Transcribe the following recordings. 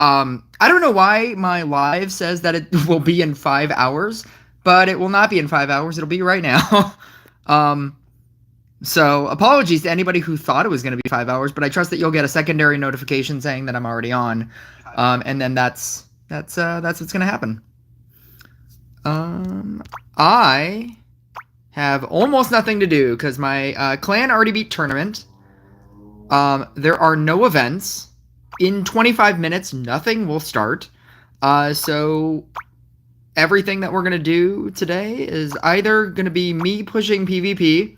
I don't know why my live says that it will be in 5 hours, but it will not be in 5 hours. It'll be right now. So apologies to anybody who thought it was going to be 5 hours, but I trust that you'll get a secondary notification saying that I'm already on. And then that's what's going to happen. I have almost nothing to do because my clan already beat tournament. There are no events. In 25 minutes, nothing will start. So everything that we're going to do today is either going to be me pushing PvP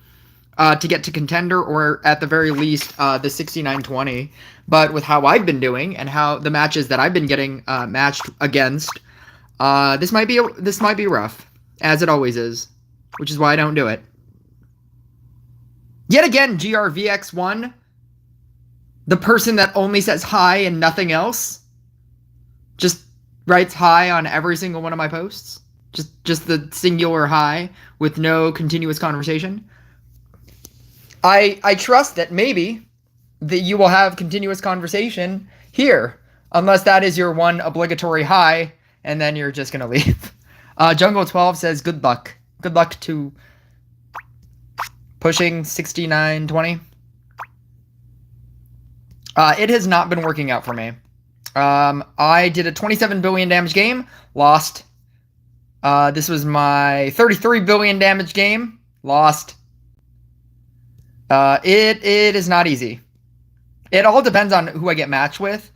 to get to Contender, or at the very least, the 6920. But with how I've been doing and how the matches that I've been getting matched against, this might be rough, as it always is, which is why I don't do it. Yet again, GRVX1, the person that only says hi and nothing else, just writes hi on every single one of my posts. Just the singular hi with no continuous conversation. I trust that maybe that you will have continuous conversation here, unless that is your one obligatory hi, and then you're just gonna leave. Jungle 12 says good luck. Good luck to pushing 6920. It has not been working out for me. I did a 27 billion damage game, lost. This was my 33 billion damage game, lost. It is not easy. It all depends on who I get matched with,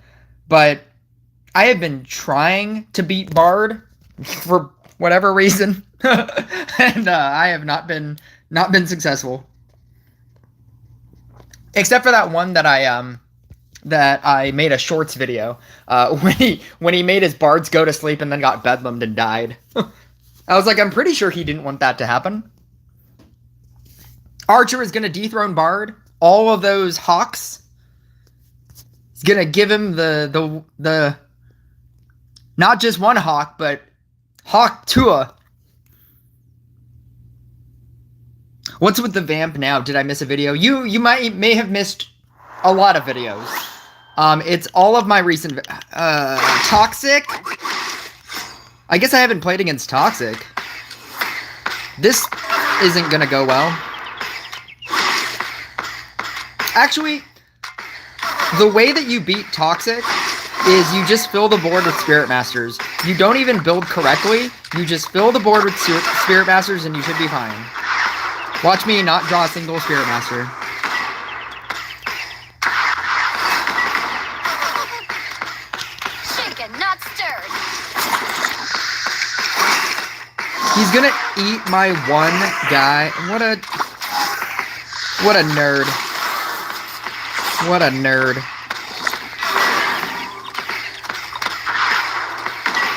but I have been trying to beat Bard for whatever reason, and I have not been successful. Except for that one that I made a shorts video when he made his bards go to sleep and then got bedlammed and died. I was like, I'm pretty sure he didn't want that to happen. Archer is gonna dethrone Bard. All of those hawks. He's gonna give him the not just one hawk, but Hawk Tua. What's with the vamp now? Did I miss a video? You may have missed a lot of videos. It's all of my recent Toxic. I guess I haven't played against Toxic. This isn't gonna go well. Actually, the way that you beat Toxic is you just fill the board with Spirit Masters. You don't even build correctly. You just fill the board with Spirit Masters and you should be fine. Watch me not draw a single Spirit Master. Shaken, not stirred. He's gonna eat my one guy. What a nerd. What a nerd.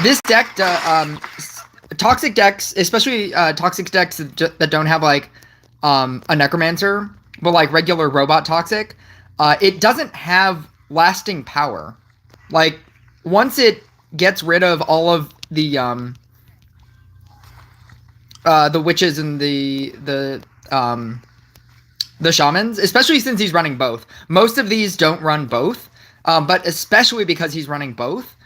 This deck, toxic decks, especially toxic decks that don't have like a Necromancer, but like regular robot toxic, it doesn't have lasting power. Like once it gets rid of all of the witches and the shamans, especially since he's running both. Most of these don't run both, but especially because he's running both,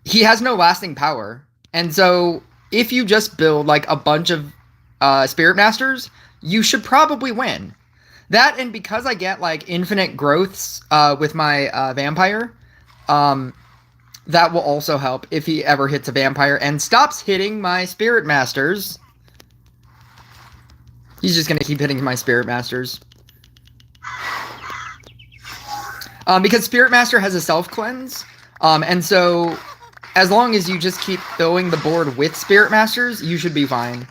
he has no lasting power. And so if you just build like a bunch of Spirit Masters, you should probably win. That, and because I get like infinite growths with my vampire, that will also help if he ever hits a vampire and stops hitting my Spirit Masters. He's just gonna keep hitting my Spirit Masters. Because Spirit Master has a self-cleanse, and so as long as you just keep filling the board with Spirit Masters, you should be fine.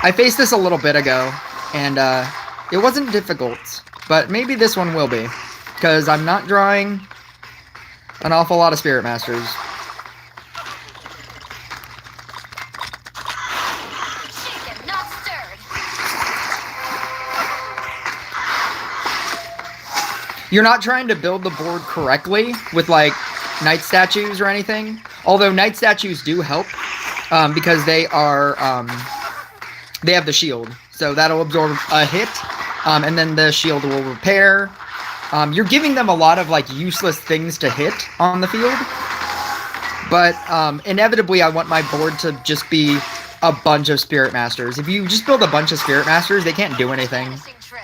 I faced this a little bit ago, and it wasn't difficult, but maybe this one will be, because I'm not drawing an awful lot of Spirit Masters. Shaken, not stirred. You're not trying to build the board correctly with like Night Statues or anything, although Night Statues do help because they are they have the shield, so that'll absorb a hit, and then the shield will repair, You're giving them a lot of like useless things to hit on the field, but inevitably I want my board to just be a bunch of Spirit Masters. If you just build a bunch of Spirit Masters, they can't do anything. Vanishing trick.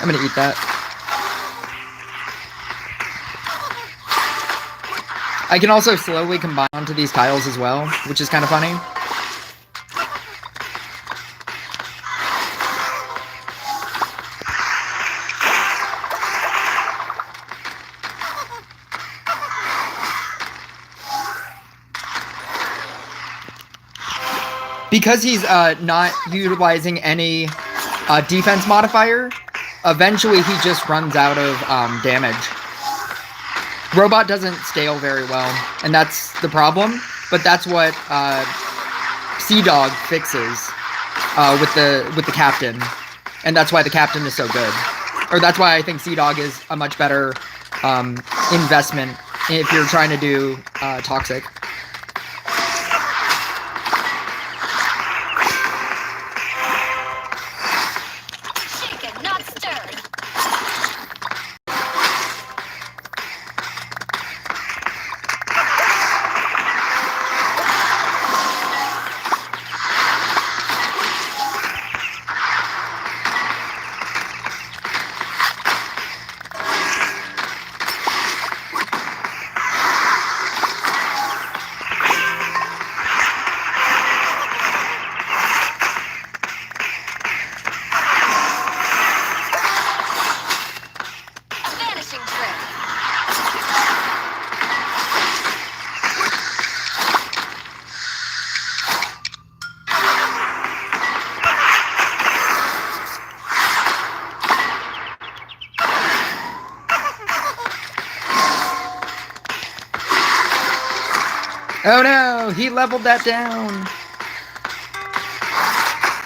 I'm gonna eat that. I can also slowly combine onto these tiles as well, which is kind of funny. Because he's not utilizing any defense modifier, eventually he just runs out of damage. Robot doesn't scale very well, and that's the problem, but that's what Sea Dog fixes with the captain, and that's why the captain is so good. Or that's why I think Sea Dog is a much better investment if you're trying to do Toxic. Shaken, not stirred. Vanishing trick. Oh no, he leveled that down.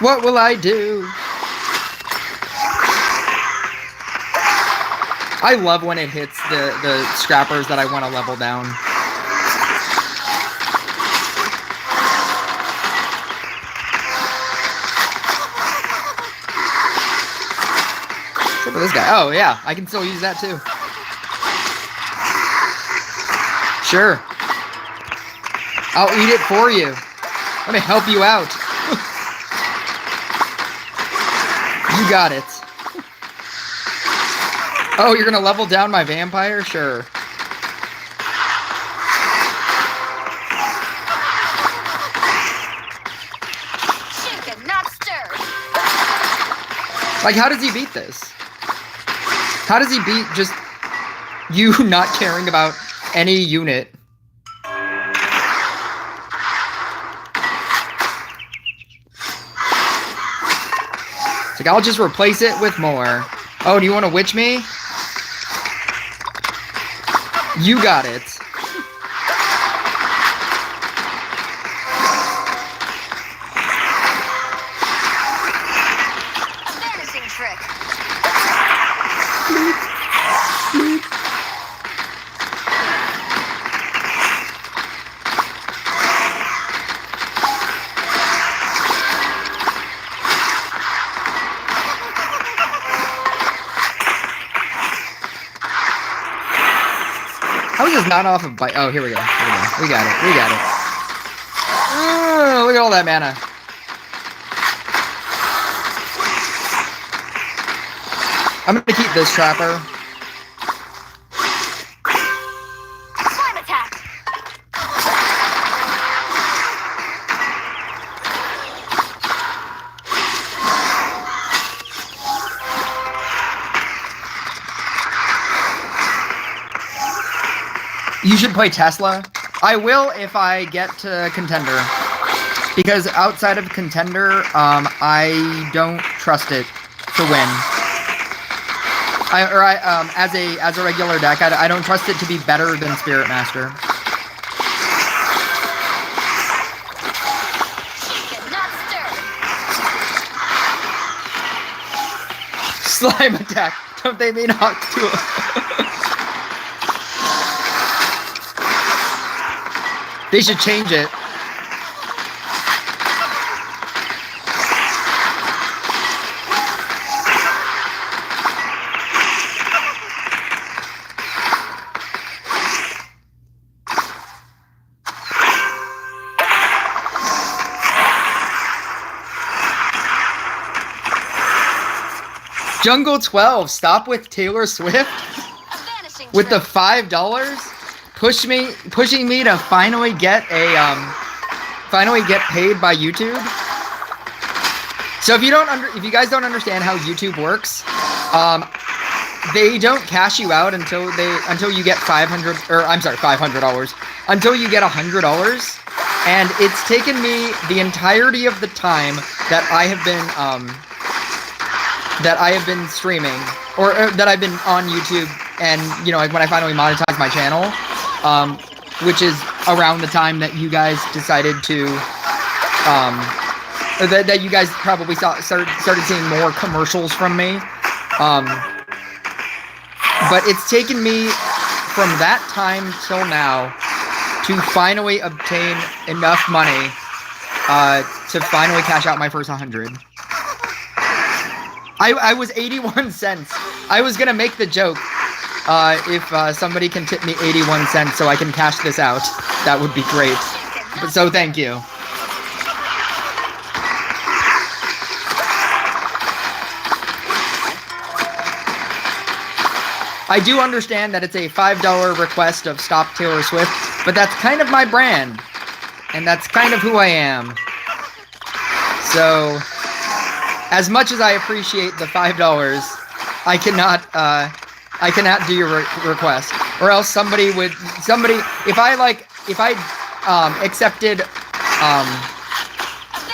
What will I do? I love when it hits the scrappers that I want to level down. Except for this guy. Oh yeah, I can still use that too. Sure. I'll eat it for you. Let me help you out. You got it. Oh, you're gonna level down my vampire? Sure. Shaken, not stirred. Like, how does he beat this? How does he beat just you not caring about any unit? It's like, I'll just replace it with more. Oh, do you want to witch me? You got it. Vanishing trick. How is this not off of bite? Oh, here we go. Here we go. We got it. We got it. Oh, look at all that mana. I'm gonna keep this trapper. Slime attack. You should play Tesla. I will if I get to Contender. Because outside of Contender, I don't trust it to win. As a regular deck, I don't trust it to be better than Spirit Master. Shaken, not stirred. Slime attack. Don't they mean Octua? They should change it. Jungle 12, stop with Taylor Swift A vanishing with the trick. $5, pushing me to finally get paid by YouTube. So if you guys don't understand how YouTube works, they don't cash you out until you get $500, until you get $100. And it's taken me the entirety of the time that I have been streaming, or that I've been on YouTube, and like when I finally monetize my channel, which is around the time that you guys decided to, that you guys probably started seeing more commercials from me. But it's taken me from that time till now to finally obtain enough money to finally cash out my first 100. I was 81 cents. I was gonna make the joke, if somebody can tip me 81 cents so I can cash this out, that would be great. So thank you. I do understand that it's a $5 request of Stop Taylor Swift, but that's kind of my brand, and that's kind of who I am. So, as much as I appreciate the $5, I cannot do your request, or else if I accepted,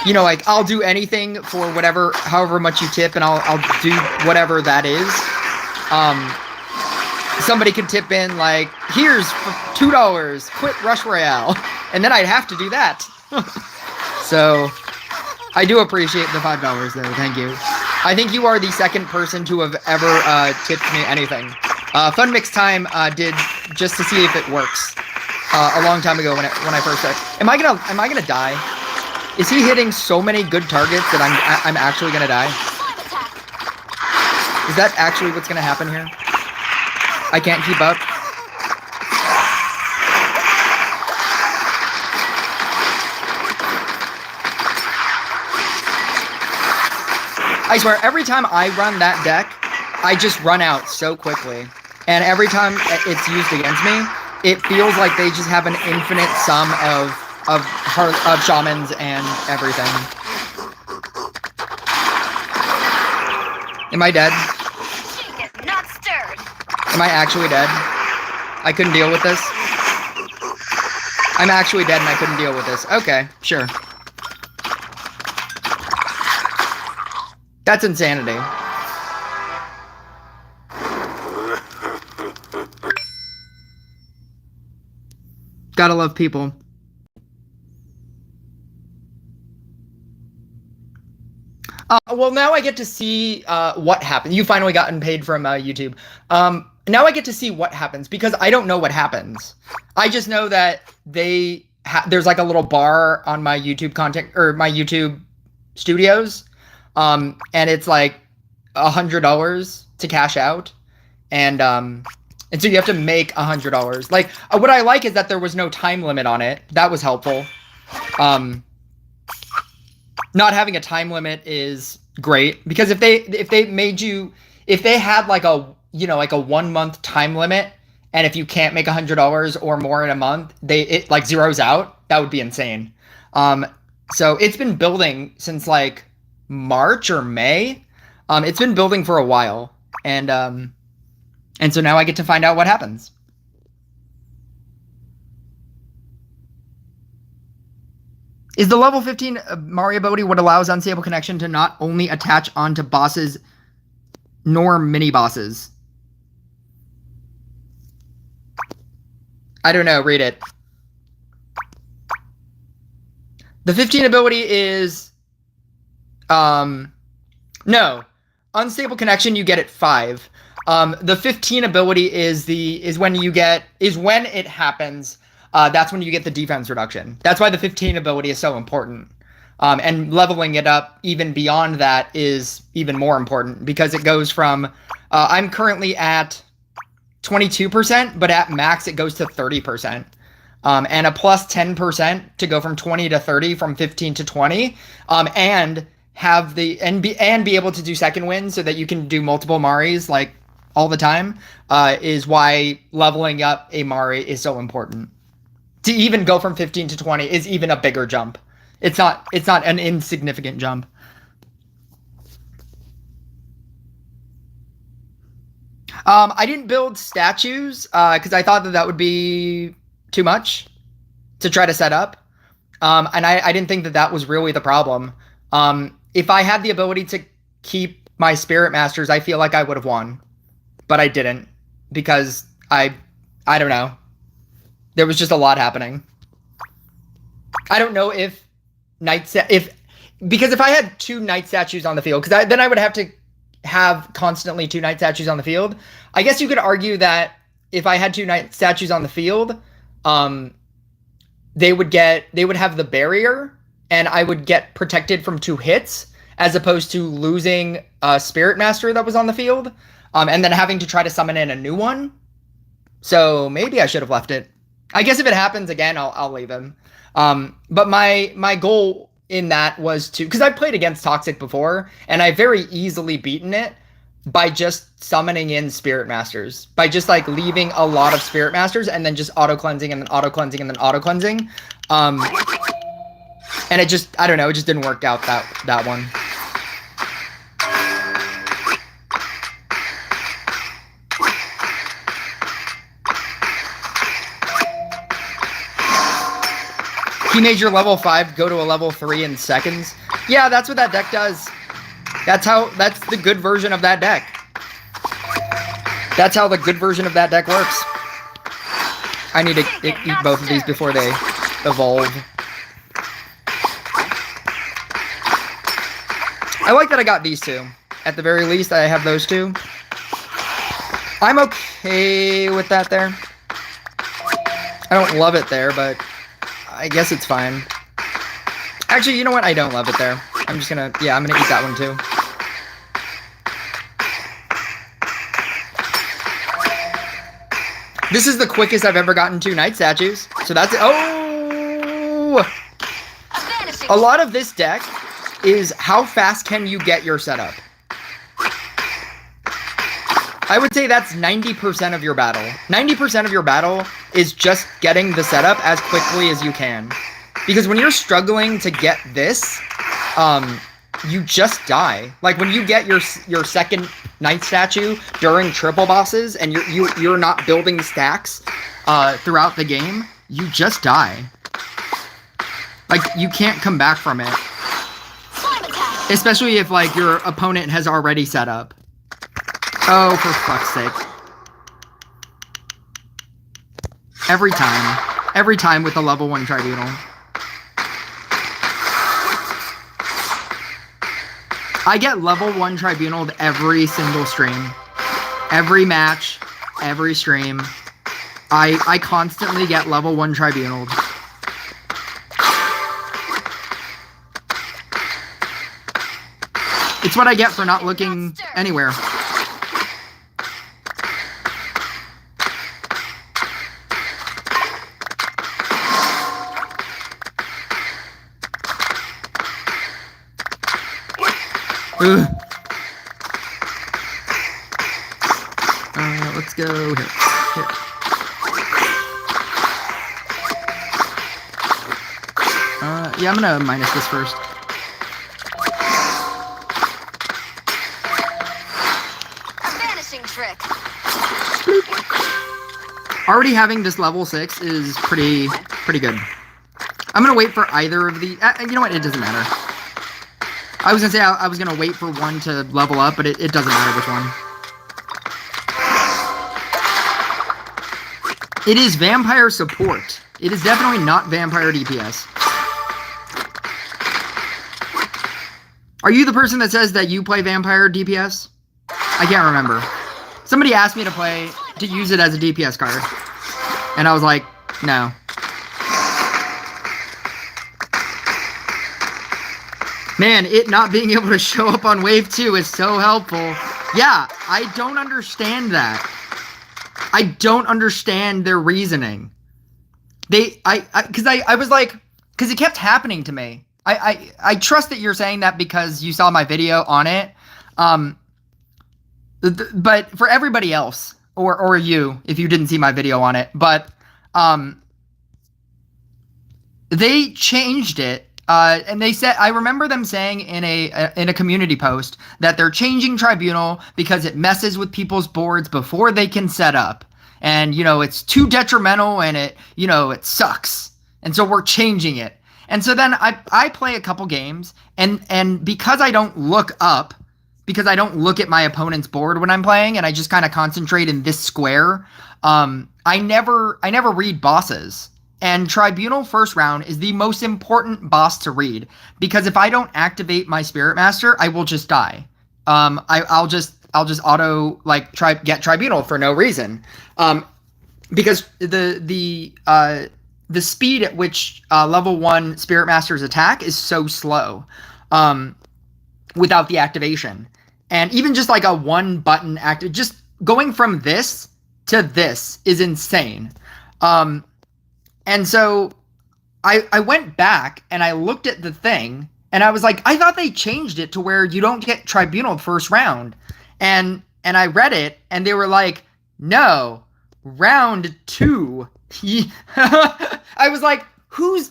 like, I'll do anything for however much you tip, and I'll do whatever that is. Somebody could tip in, like, here's $2, quit Rush Royale, and then I'd have to do that. So, I do appreciate the $5 though, thank you. I think you are the second person to have ever tipped me anything. Fun Mix Time did, just to see if it works, a long time ago when I first started. Am I gonna die? Is he hitting so many good targets that I'm actually gonna die? Is that actually what's gonna happen here? I can't keep up. I swear, every time I run that deck, I just run out so quickly. And every time it's used against me, it feels like they just have an infinite sum of shamans and everything. Am I dead? Not stirred. Am I actually dead? I couldn't deal with this. I'm actually dead and I couldn't deal with this. Okay, sure. That's insanity. Gotta love people. Well, now I get to see what happened. You finally gotten paid from YouTube. Now I get to see what happens, because I don't know what happens. I just know that there's like a little bar on my YouTube content, or my YouTube studios, and it's like $100 to cash out, and so you have to make $100. Like, what I like is that there was no time limit on it. That was helpful. Not having a time limit is great, because if they had like a 1 month time limit, and if you can't make $100 or more in a month, it like zeroes out. That would be insane. So it's been building since like March or May. It's been building for a while, and so now I get to find out what happens. Is the level 15 Mario ability what allows unstable connection to not only attach onto bosses nor mini bosses? I don't know, read it. The 15 ability is no. Unstable connection you get at 5. The 15 ability is when it happens. That's when you get the defense reduction. That's why the 15 ability is so important. And leveling it up even beyond that is even more important, because it goes from, I'm currently at 22%, but at max it goes to 30%. And a plus 10% to go from 20 to 30, from 15 to 20. And have the and be able to do second wind so that you can do multiple Maris like all the time is why leveling up a Mari is so important. To even go from 15 to 20 is even a bigger jump. It's not an insignificant jump. I didn't build statues because I thought that would be too much to try to set up. And I didn't think that was really the problem. If I had the ability to keep my Spirit Masters, I feel like I would have won. But I didn't because I don't know. There was just a lot happening. I don't know if because if I had 2 knight statues on the field, because then I would have to have constantly 2 knight statues on the field. I guess you could argue that if I had 2 knight statues on the field, they would have the barrier, and I would get protected from 2 hits, as opposed to losing a Spirit Master that was on the field, and then having to try to summon in a new one. So maybe I should have left it. I guess if it happens again, I'll leave him. But my goal in that was to, because I've played against Toxic before, and I've very easily beaten it by just summoning in Spirit Masters, by just like leaving a lot of Spirit Masters and then just auto cleansing and then auto cleansing and then auto cleansing. And it just, I don't know, it just didn't work out that one. He made your level 5 go to a level 3 in seconds. Yeah, that's what that deck does. That's the good version of that deck. That's how the good version of that deck works. I need to eat both of these before they evolve. I like that I got these 2. At the very least, I have those 2. I'm okay with that there. I don't love it there, but I guess it's fine. Actually, you know what? I don't love it there. I'm gonna eat that one too. This is the quickest I've ever gotten 2 knight statues. So that's it. Oh! A lot of this deck is how fast can you get your setup. I would say that's 90% of your battle. 90% of your battle is just getting the setup as quickly as you can. Because when you're struggling to get this, you just die. Like when you get your second knight statue during triple bosses and you're not building stacks throughout the game, you just die. Like you can't come back from it. Especially if like your opponent has already set up. Oh, for fuck's sake. Every time with the level 1 Tribunal. I get level 1 Tribunaled every single stream. Every match, every stream. I constantly get level 1 Tribunaled. It's what I get for not looking anywhere. Let's go here. Yeah, I'm gonna minus this first. A vanishing trick. Already having this level 6 is pretty good. I'm gonna wait for either of the. You know what? It doesn't matter. I was gonna say I was gonna wait for one to level up, but it doesn't matter which one. It is vampire support. It is definitely not vampire DPS. Are you the person that says that you play vampire DPS? I can't remember. Somebody asked me to use it as a DPS card. And I was like, no. Man, it not being able to show up on wave 2 is so helpful. Yeah, I don't understand that. I don't understand their reasoning. I was like, because it kept happening to me. I trust that you're saying that because you saw my video on it. But for everybody else, or you, if you didn't see my video on it, but they changed it. And they said, I remember them saying in a community post that they're changing Tribunal because it messes with people's boards before they can set up. And, it's too detrimental and it sucks. And so we're changing it. And so then I play a couple games and because I don't look up, because I don't look at my opponent's board when I'm playing and I just kind of concentrate in this square, I never read bosses. And Tribunal first round is the most important boss to read because if I don't activate my Spirit Master, I will just die. I'll just auto get Tribunal for no reason. Because the speed at which level 1 Spirit Masters attack is so slow without the activation. And even just like a one button active, just going from this to this is insane. And so I went back and I looked at the thing and I was like, I thought they changed it to where you don't get Tribunal first round. And I read it and they were like, no, round 2. I was like, who's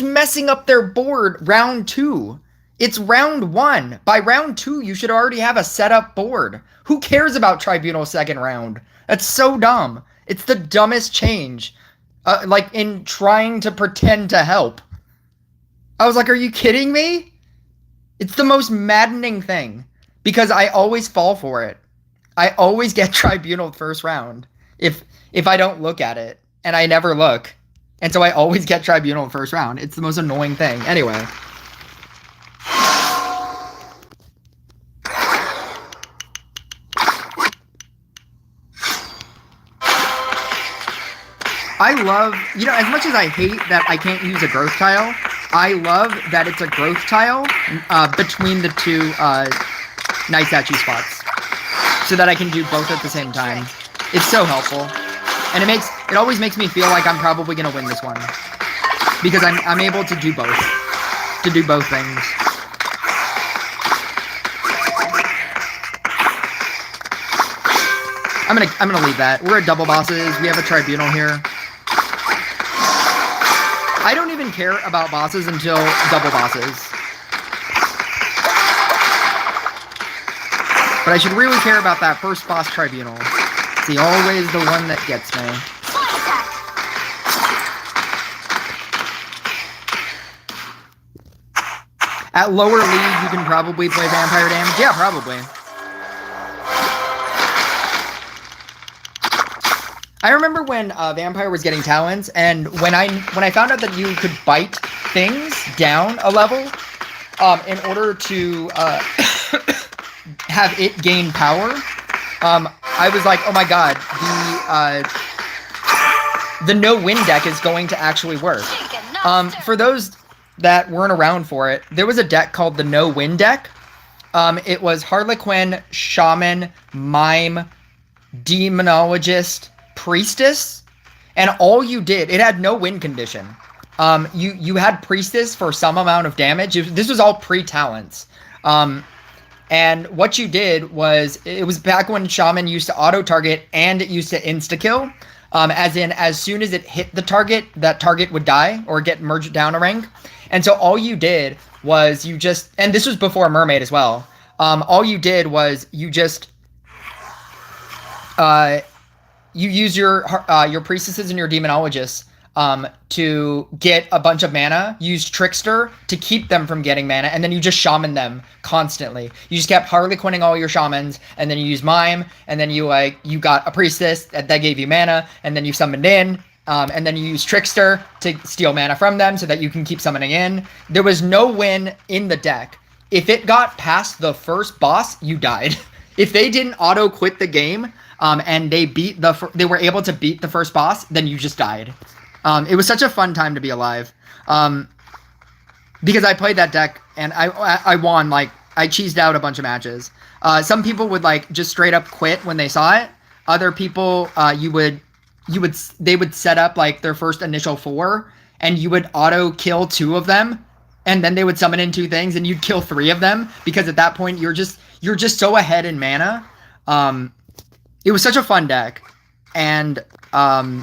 messing up their board round 2? It's round 1. By round 2, you should already have a set up board. Who cares about Tribunal second round? That's so dumb. It's the dumbest change. In trying to pretend to help. I was like, are you kidding me? It's the most maddening thing. Because I always fall for it. I always get Tribunal first round. If I don't look at it. And I never look. And so I always get Tribunal first round. It's the most annoying thing. Anyway. I love, as much as I hate that I can't use a growth tile, I love that it's a growth tile between the two night statue spots. So that I can do both at the same time. It's so helpful. And it always makes me feel like I'm probably going to win this one. Because I'm able to do both. To do both things. I'm gonna leave that. We're at double bosses. We have a Tribunal here. I don't even care about bosses until double bosses. But I should really care about that first boss Tribunal. It's always the one that gets me. At lower league, you can probably play vampire damage. Yeah, probably. I remember when Vampire was getting talents, and when I found out that you could bite things down a level, in order to have it gain power, I was like, oh my god, the no-win deck is going to actually work. For those that weren't around for it, there was a deck called the no-win deck. It was Harley Quinn, Shaman, Mime, Demonologist, Priestess, and all you did, it had no win condition. You had Priestess for some amount of damage. This was all pre-talents. And what you did was, it was back when Shaman used to auto-target and it used to insta-kill. As soon as it hit the target, that target would die or get merged down a rank. And so all you did was and this was before Mermaid as well. All you did was you use your priestesses and your demonologists to get a bunch of mana, use Trickster to keep them from getting mana, and then you just shaman them constantly. You just kept Harley Quinning all your shamans, and then you use Mime, and then you got a priestess that gave you mana, and then you summoned in, and then you use Trickster to steal mana from them so that you can keep summoning in. There was no win in the deck. If it got past the first boss, you died. If they didn't auto quit the game, and they were able to beat the first boss, then you just died. It was such a fun time to be alive. Because I played that deck and I won, I cheesed out a bunch of matches. Some people would just straight up quit when they saw it. Other people, they would set up their first initial 4 and you would auto kill 2 of them and then they would summon in 2 things, and you'd kill 3 of them, because at that point, you're just so ahead in mana. It was such a fun deck, and I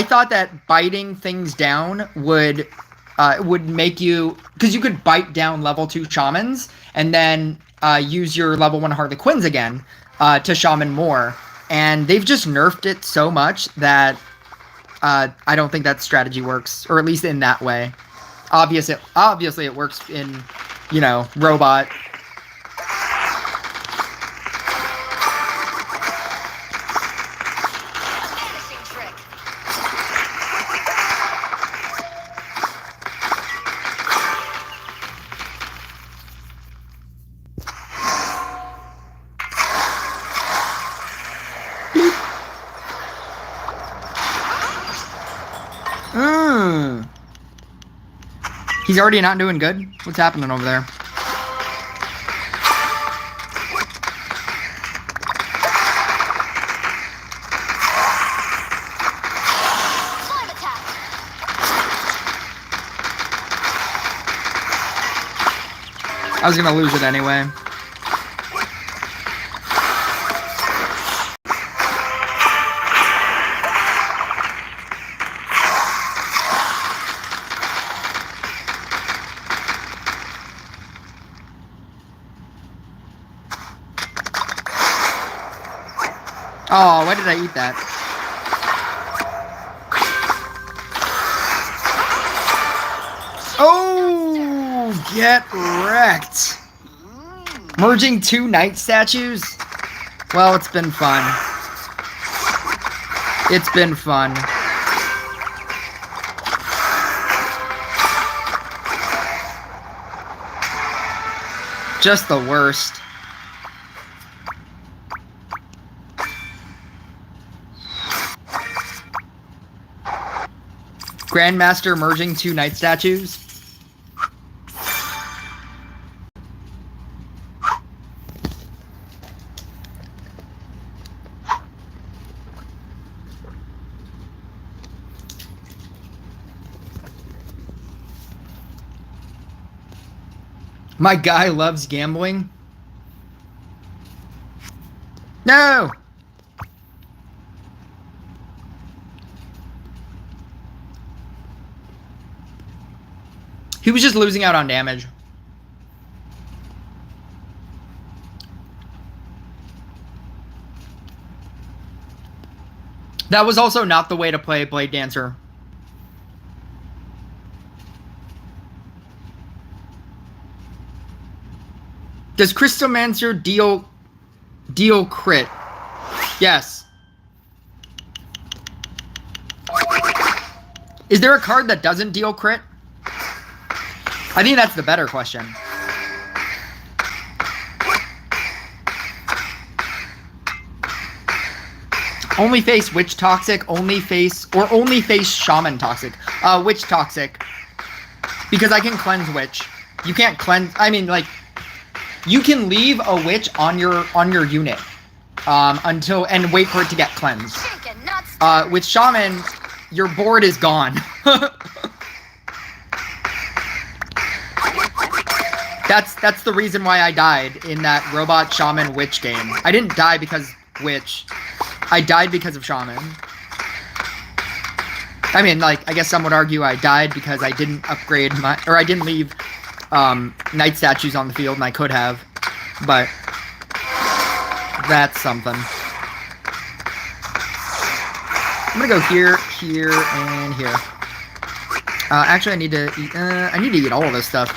thought that biting things down would make you, because you could bite down level 2 shamans, and then use your level 1 Harley Quinns again to shaman more. And they've just nerfed it so much that I don't think that strategy works, or at least in that way. Obviously it works in, you know, robot. He's already not doing good? What's happening over there? I was gonna lose it anyway. Oh, why did I eat that? Oh, get wrecked. Merging 2 knight statues? Well, it's been fun. It's been fun. Just the worst. Grandmaster merging 2 knight statues. My guy loves gambling. No! He was just losing out on damage. That was also not the way to play Blade Dancer. Does Crystal Mancer deal crit? Yes. Is there a card that doesn't deal crit? I think that's the better question. Only face Witch Toxic, only face Shaman Toxic. Witch Toxic. Because I can cleanse Witch. You can't cleanse, I mean, like, you can leave a Witch on your unit. And wait for it to get cleansed. With Shaman, your board is gone. That's the reason why I died in that Robot Shaman Witch game. I didn't die because Witch. I died because of Shaman. I mean, like, I guess some would argue I died because I didn't upgrade my... Or I didn't leave Knight statues on the field, and I could have. But that's something. I'm gonna go here, here, and here. Actually, I need to eat all of this stuff.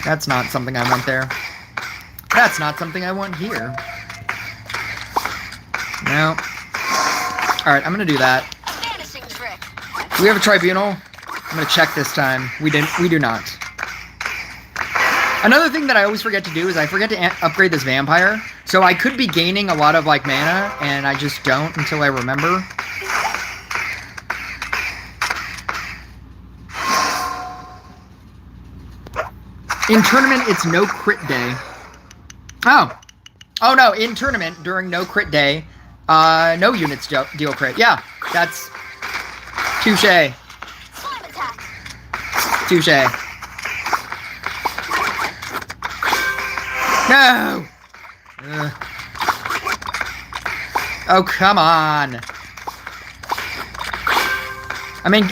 That's not something I want there. That's not something I want here. No. Alright, I'm gonna do that. Do we have a Tribunal? I'm gonna check this time. We do not. Another thing that I always forget to do is I forget to upgrade this Vampire. So I could be gaining a lot of, like, mana, and I just don't until I remember. In tournament, it's no crit day. Oh. Oh, no. In tournament, during no crit day, no units deal crit. Yeah, that's touche. Touche. No! Ugh. Oh, come on. I mean,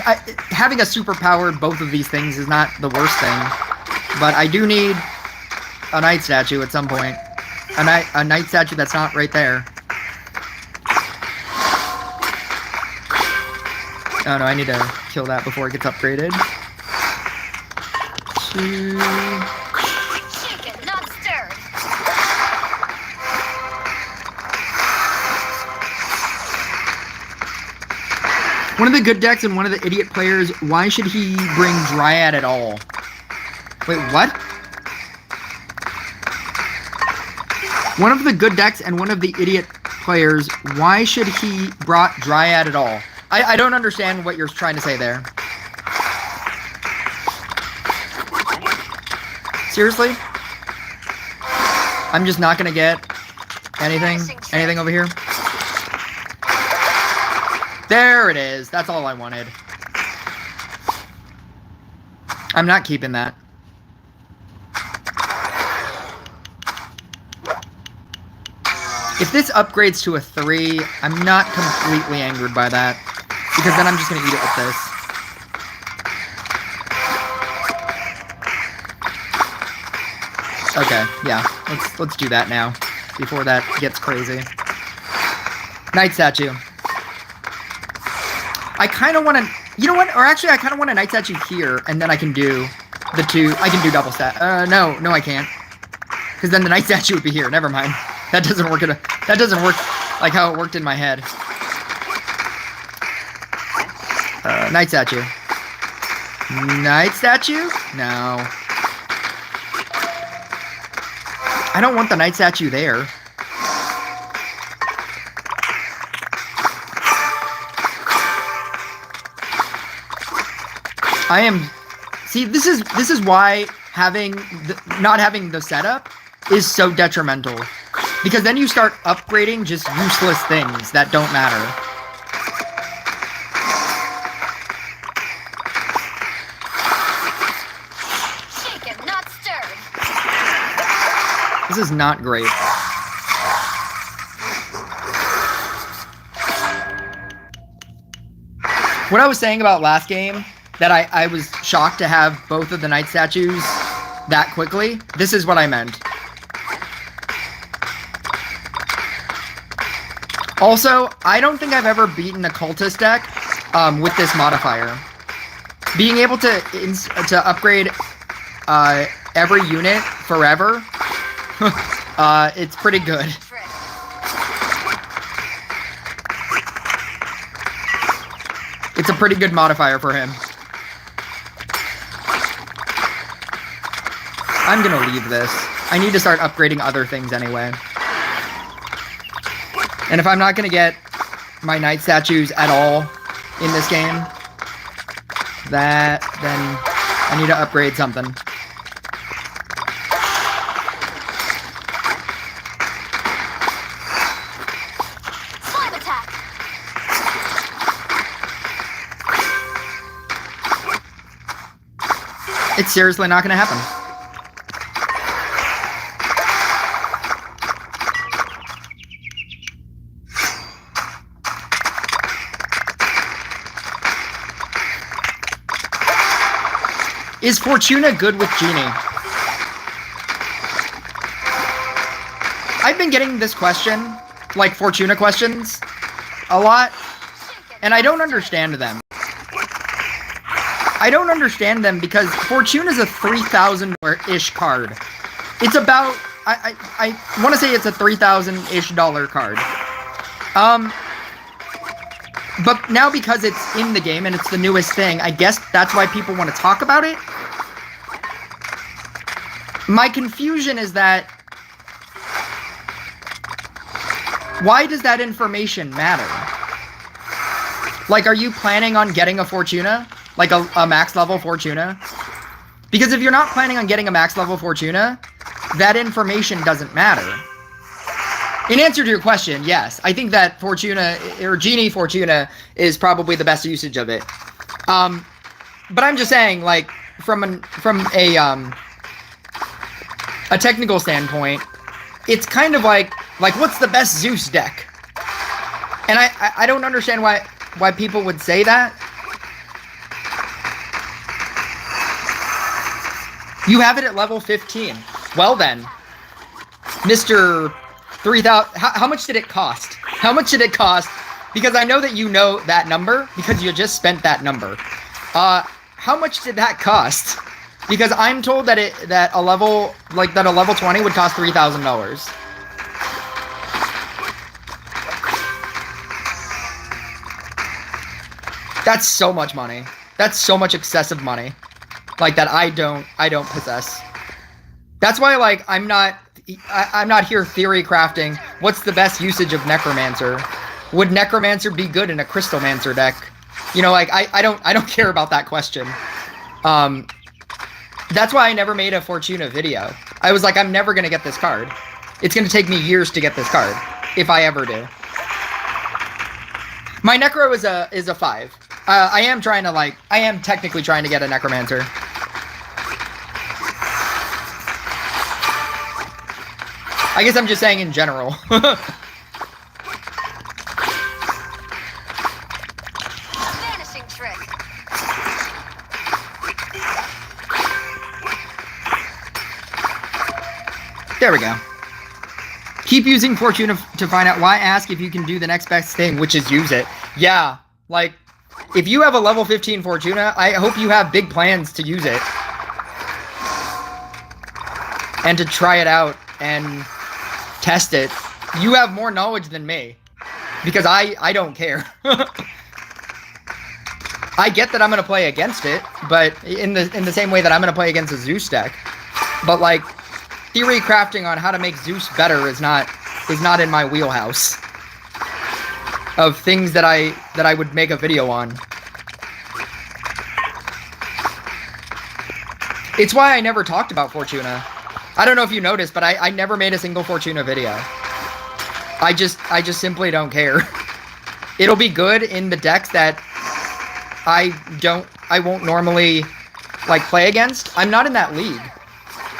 having a superpowered both of these things is not the worst thing. But I do need a knight statue at some point. A knight statue that's not right there. Oh no, I need to kill that before it gets upgraded. 2... Shaken, not stirred. One of the good decks and one of the idiot players, why should he bring Dryad at all? Wait, what? One of the good decks and one of the idiot players, why should he brought Dryad at all? I don't understand what you're trying to say there. Seriously? I'm just not gonna get anything over here. There it is. That's all I wanted. I'm not keeping that. If this upgrades to a 3, I'm not completely angered by that. Because then I'm just going to eat it with this. Okay, yeah. Let's do that now. Before that gets crazy. Knight statue. I kind of want to... You know what? Or actually, I kind of want a knight statue here. And then I can do the 2... I can do double stat. No, I can't. Because then the knight statue would be here. Never mind. That doesn't work that doesn't work like how it worked in my head. Knight statue. Knight statue? No. I don't want the knight statue there. I am... See, this is why not having the setup is so detrimental. Because then you start upgrading just useless things that don't matter. Shaken, not stirred. This is not great. What I was saying about last game, that I was shocked to have both of the knight statues that quickly, this is what I meant. Also, I don't think I've ever beaten a cultist deck with this modifier. Being able to upgrade every unit forever, it's pretty good. It's a pretty good modifier for him. I'm gonna leave this. I need to start upgrading other things anyway. And if I'm not going to get my knight statues at all in this game, then I need to upgrade something. Slime attack. It's seriously not going to happen. Is Fortuna good with Genie? I've been getting this question, like Fortuna questions, a lot, and I don't understand them. I don't understand them because Fortuna is a 3,000-ish card. It's about, I want to say it's a $3,000-ish card. But now because it's in the game and it's the newest thing, I guess that's why people want to talk about it. My confusion is that, why does that information matter? Like, are you planning on getting a Fortuna? Like a max level Fortuna? Because if you're not planning on getting a max level Fortuna, that information doesn't matter. In answer to your question, yes. I think that Fortuna, or Genie Fortuna, is probably the best usage of it. But I'm just saying, like, a technical standpoint, it's kind of like what's the best Zeus deck? And I don't understand why people would say that. You have it at level 15. Well then, Mr. 3000, how much did it cost? How much did it cost? Because I know that you know that number because you just spent that number. How much did that cost? Because I'm told that a level 20 would cost $3,000. That's so much money. That's so much excessive money. Like that I don't possess. That's why like I'm not here theory crafting what's the best usage of Necromancer. Would Necromancer be good in a Crystal Mancer deck? You know, like I don't care about that question. That's why I never made a Fortuna video. I was like, I'm never gonna get this card. It's gonna take me years to get this card, if I ever do. My Necro is a 5. I am technically trying to get a Necromancer. I guess I'm just saying in general. Vanishing trick. There we go. Keep using Fortuna to find out why. Ask if you can do the next best thing, which is use it. Yeah, like, if you have a level 15 Fortuna, I hope you have big plans to use it. And to try it out and test it. You have more knowledge than me. Because I don't care. I get that I'm going to play against it, but in the same way that I'm going to play against a Zeus deck. But, like, theory crafting on how to make Zeus better is not in my wheelhouse of things that I would make a video on. It's why I never talked about Fortuna. I don't know if you noticed, but I never made a single Fortuna video. I just simply don't care. It'll be good in the decks that I won't normally like play against. I'm not in that league.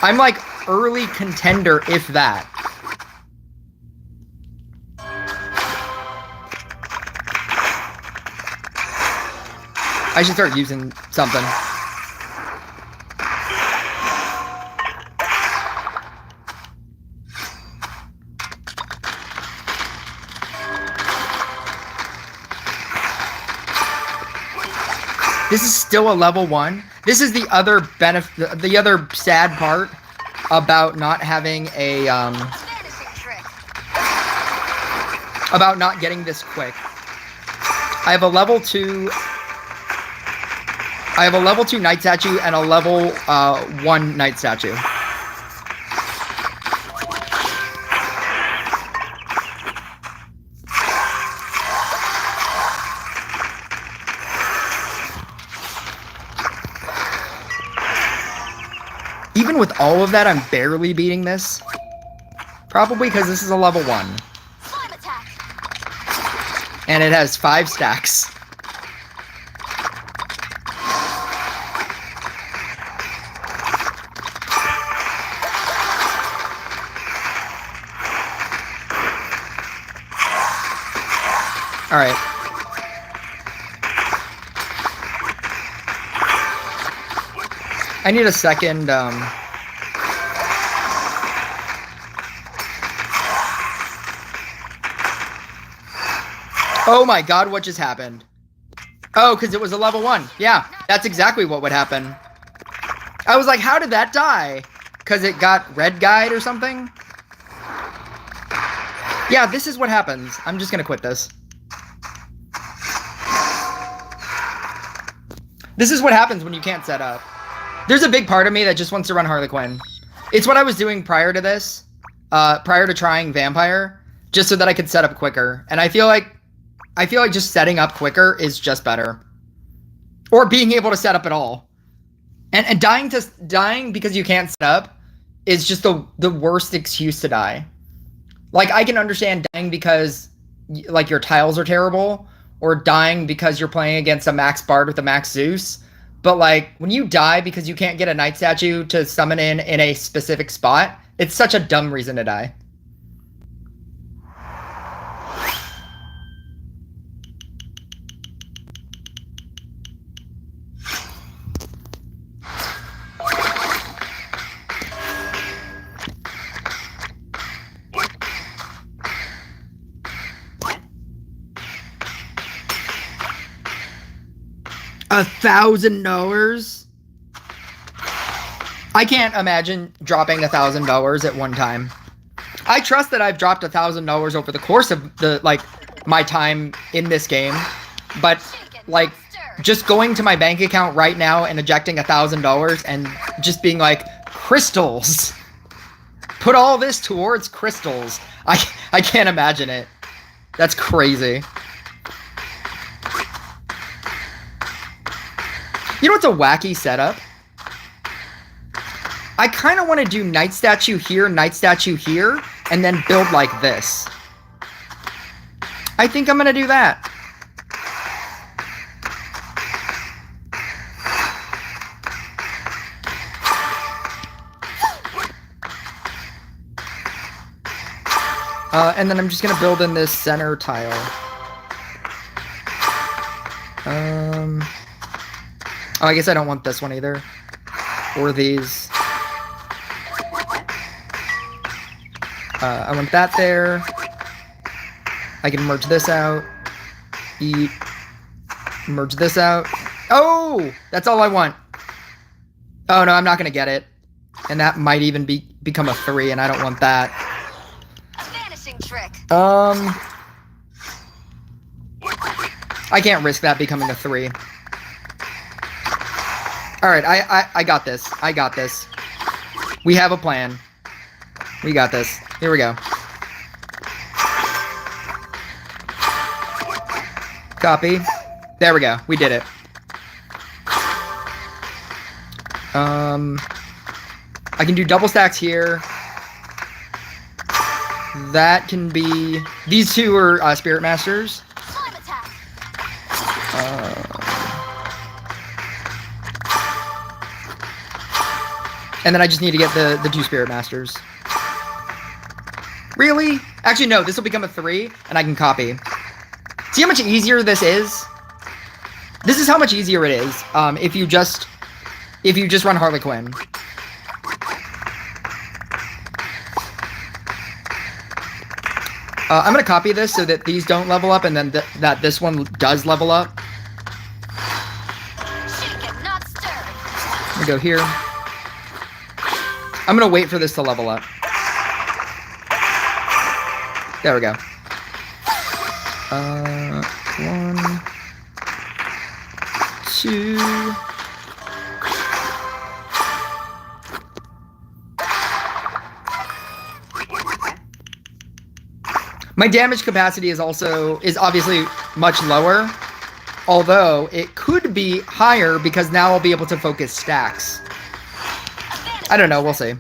I'm like early contender, if that. I should start using something. This is still a level 1. This is the other benefit, the other sad part about not having a about not getting this quick. I have a level 2 Night Statue and a level 1 Night Statue. Even with all of that, I'm barely beating this. Probably because this is a level 1. Slime attack. And it has 5 stacks. Alright. I need a second, Oh my god, what just happened? Oh, because it was a level 1. Yeah, that's exactly what would happen. I was like, how did that die? Because it got red guyed or something? Yeah, this is what happens. I'm just gonna quit this. This is what happens when you can't set up. There's a big part of me that just wants to run Harley Quinn. It's what I was doing prior to this, prior to trying Vampire, just so that I could set up quicker. And I feel like just setting up quicker is just better. Or being able to set up at all. And dying because you can't set up is just the worst excuse to die. Like, I can understand dying because, like, your tiles are terrible, or dying because you're playing against a max Bard with a max Zeus, But like when you die because you can't get a knight statue to summon in a specific spot, it's such a dumb reason to die. $1,000? I can't imagine dropping $1,000 at one time. I trust that I've dropped $1,000 over the course of my time in this game, but like just going to my bank account right now and ejecting $1,000 and just being like, crystals. Put all this towards crystals. I can't imagine it. That's crazy. You know what's a wacky setup? I kind of want to do knight statue here, and then build like this. I think I'm going to do that. And then I'm just going to build in this center tile. Oh, I guess I don't want this one either. Or these. I want that there. I can merge this out. Eat. Merge this out. Oh! That's all I want. Oh, no, I'm not going to get it. And that might even become a 3, and I don't want that. A vanishing trick. I can't risk that becoming a 3. Alright, I got this. I got this. We have a plan. We got this. Here we go. Copy. There we go. We did it. I can do double stacks here. That can be... These two are Spirit Masters. Slime attack. And then I just need to get the 2 Spirit Masters. Really? Actually, no. This will become a 3, and I can copy. See how much easier this is? This is how much easier it is if you just run Harley Quinn. I'm going to copy this so that these don't level up, and then that this one does level up. Shake it, not stirred. I'm going to go here. I'm going to wait for this to level up. There we go. 1, 2. My damage capacity is obviously much lower, although it could be higher because now I'll be able to focus stacks. I don't know, we'll see.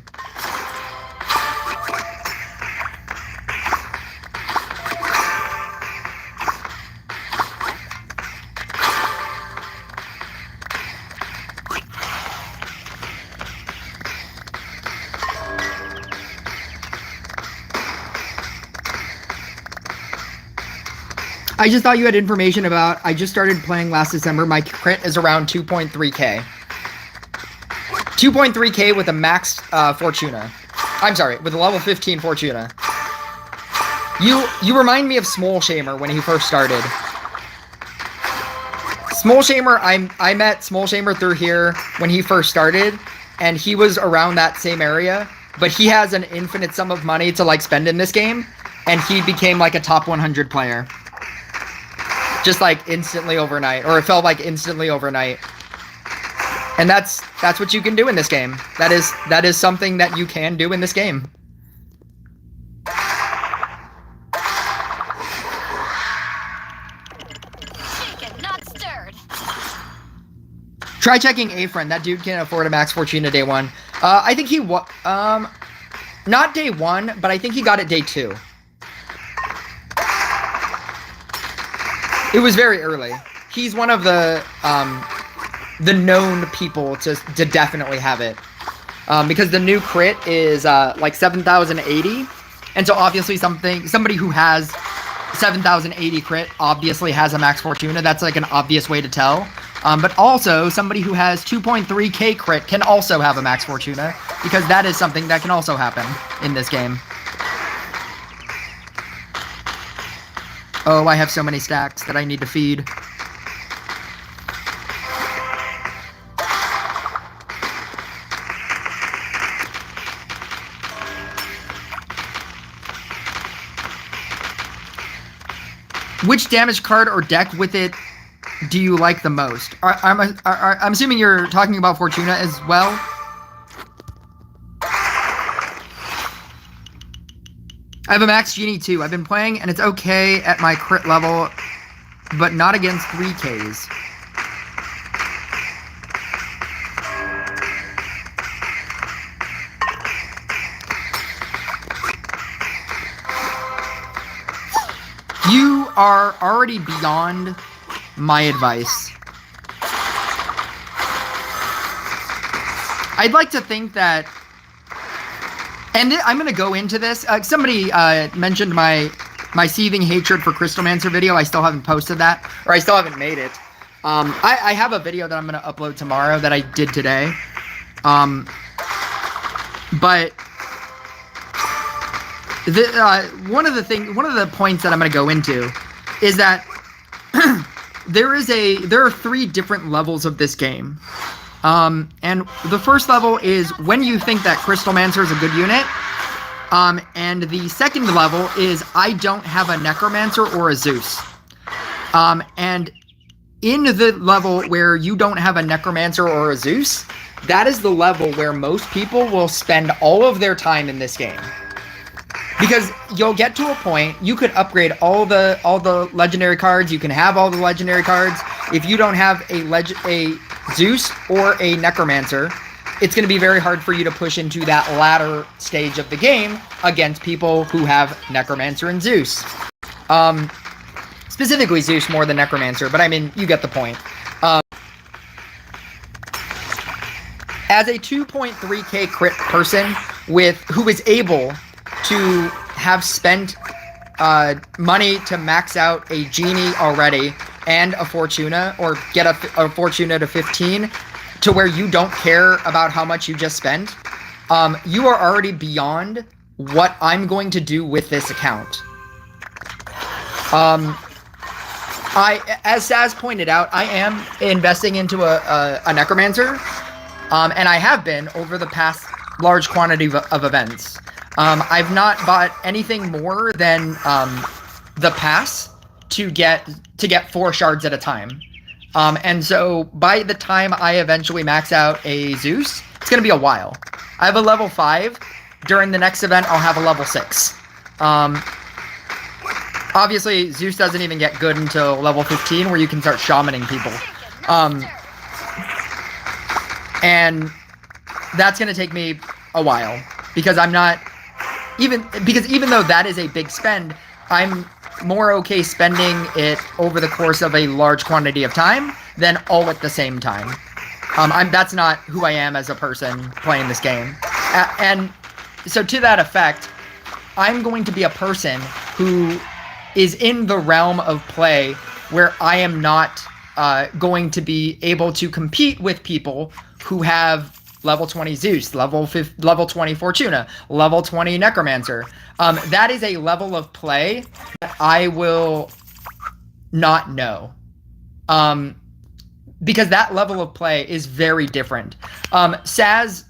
I just thought you had information about, I just started playing last December. My crit is around 2.3k. 2.3k with a max Fortuna. I'm sorry, with a level 15 Fortuna. You remind me of Small Shamer when he first started. Small Shamer, I met Small Shamer through here when he first started, and he was around that same area, but he has an infinite sum of money to like spend in this game, and he became like a top 100 player. Just like instantly overnight, or it felt like instantly overnight. And that's what you can do in this game. That is something that you can do in this game. Shaken, not stirred. Try checking A friend. That dude can afford a max Fortuna day 1. I think he not day 1, but I think he got it day 2. It was very early. He's one of the the known people to definitely have it. Because the new crit is like 7,080, and so obviously somebody who has 7,080 crit obviously has a max Fortuna. That's like an obvious way to tell. But also somebody who has 2.3k crit can also have a max Fortuna, because that is something that can also happen in this game. Oh, I have so many stacks that I need to feed. Which damage card or deck with it do you like the most? I'm assuming you're talking about Fortuna as well. I have a max Genie too. I've been playing and it's okay at my crit level, but not against 3Ks. You are already beyond my advice. I'd like to think that, and I'm going to go into this. Somebody mentioned my seething hatred for Crystal Mancer video. I still haven't posted that, or I still haven't made it. I have a video that I'm going to upload tomorrow that I did today. But one of the points that I'm going to go into is that there are 3 different levels of this game. And the first level is when you think that Crystal Mancer is a good unit. And the second level is I don't have a Necromancer or a Zeus. And in the level where you don't have a Necromancer or a Zeus, that is the level where most people will spend all of their time in this game. Because you'll get to a point, you could upgrade all the legendary cards, you can have all the legendary cards. If you don't have a Zeus or a Necromancer, it's going to be very hard for you to push into that latter stage of the game against people who have Necromancer and Zeus. Specifically Zeus more than Necromancer, but I mean, you get the point. As a 2.3k crit person who is able to have spent money to max out a Genie already and a Fortuna, or get a Fortuna to 15, to where you don't care about how much you just spent, you are already beyond what I'm going to do with this account. As Saz pointed out, I am investing into a Necromancer, and I have been over the past large quantity of events. I've not bought anything more than the pass to get 4 shards at a time. And so by the time I eventually max out a Zeus, it's going to be a while. I have a level 5. During the next event, I'll have a level 6. Obviously, Zeus doesn't even get good until level 15, where you can start shamaning people. And that's going to take me a while, because I'm not... even though that is a big spend, I'm more okay spending it over the course of a large quantity of time than all at the same time. That's not who I am as a person playing this game. And so to that effect, I'm going to be a person who is in the realm of play where I am not going to be able to compete with people who have level 20 Zeus, level 20 Fortuna, level 20 Necromancer. That is a level of play that I will not know. Because that level of play is very different. Saz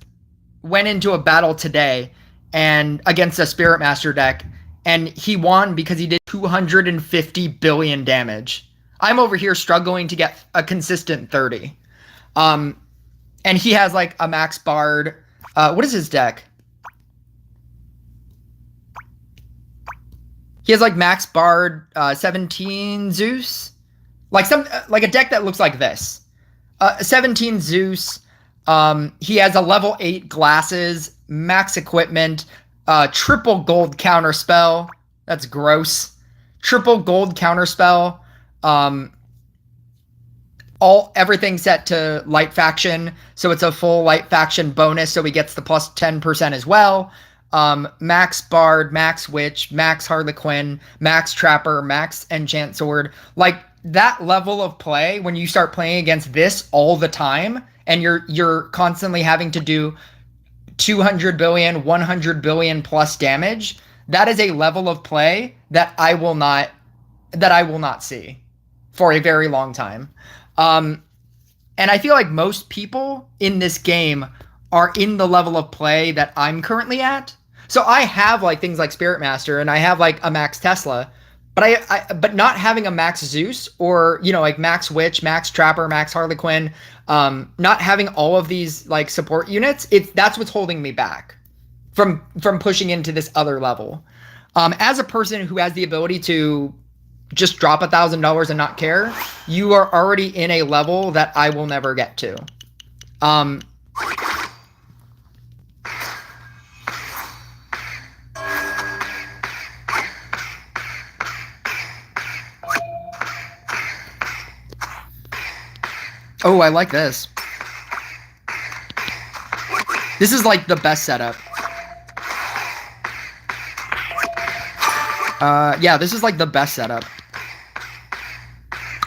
went into a battle today and against a Spirit Master deck, and he won because he did 250 billion damage. I'm over here struggling to get a consistent 30. And he has like a max Bard. What is his deck? He has like max Bard 17 Zeus. Like a deck that looks like this. 17 Zeus. He has a level 8 glasses, max equipment, triple gold counter spell. That's gross. Triple gold counter spell. everything set to light faction, so it's a full light faction bonus, so he gets the plus 10% as well. Max Bard, Max Witch, Max Harley Quinn, Max Trapper, Max Enchant Sword. Like, that level of play, when you start playing against this all the time, and you're constantly having to do 200 billion, 100 billion plus damage, that is a level of play that I will not see for a very long time. And I feel like most people in this game are in the level of play that I'm currently at. So I have like things like Spirit Master, and I have like a Max Tesla, but not having a Max Zeus, or, you know, like Max Witch, Max Trapper, Max Harley Quinn, not having all of these like support units, that's what's holding me back from pushing into this other level. As a person who has the ability to just drop $1,000 and not care, you are already in a level that I will never get to. Oh, I like this. This is like the best setup. Yeah, this is like the best setup.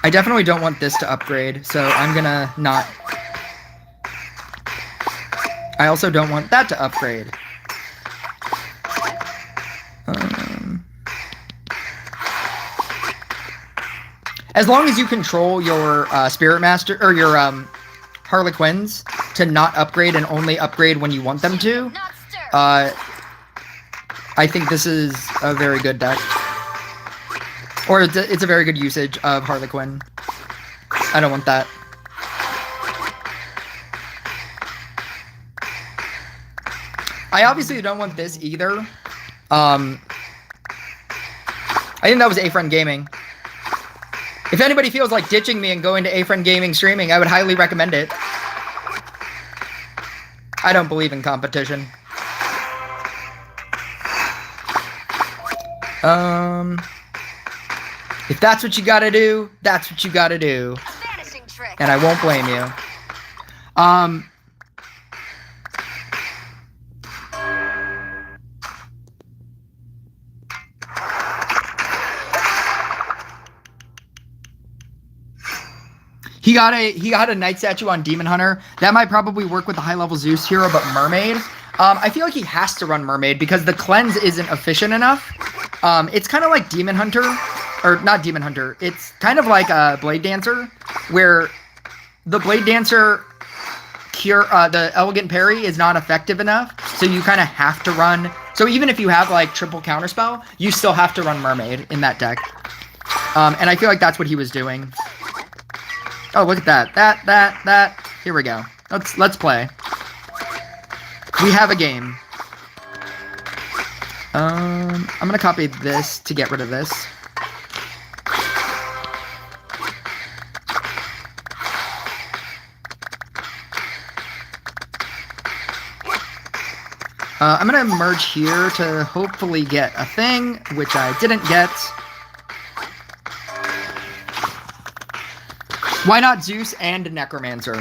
I definitely don't want this to upgrade, so I'm gonna not. I also don't want that to upgrade. As long as you control your Spirit Master, or your Harley Quinns, to not upgrade and only upgrade when you want them to, I think this is a very good deck. Or it's a very good usage of Harley Quinn. I don't want that. I obviously don't want this either. I think that was A-Friend Gaming. If anybody feels like ditching me and going to A-Friend Gaming streaming, I would highly recommend it. I don't believe in competition. If that's what you gotta do, that's what you gotta do. Vanishing trick. And I won't blame you. He got a Night Statue on Demon Hunter. That might probably work with the high-level Zeus hero, but Mermaid. I feel like he has to run Mermaid because the cleanse isn't efficient enough. It's kind of like Demon Hunter, or not Demon Hunter. It's kind of like a Blade Dancer, where the Blade Dancer the Elegant Parry is not effective enough, so you kind of have to run. So even if you have like triple counterspell, you still have to run Mermaid in that deck. And I feel like that's what he was doing. Oh, look at that. Here we go. Let's play. We have a game. I'm gonna copy this to get rid of this. I'm gonna merge here to hopefully get a thing, which I didn't get. Why not Zeus and Necromancer?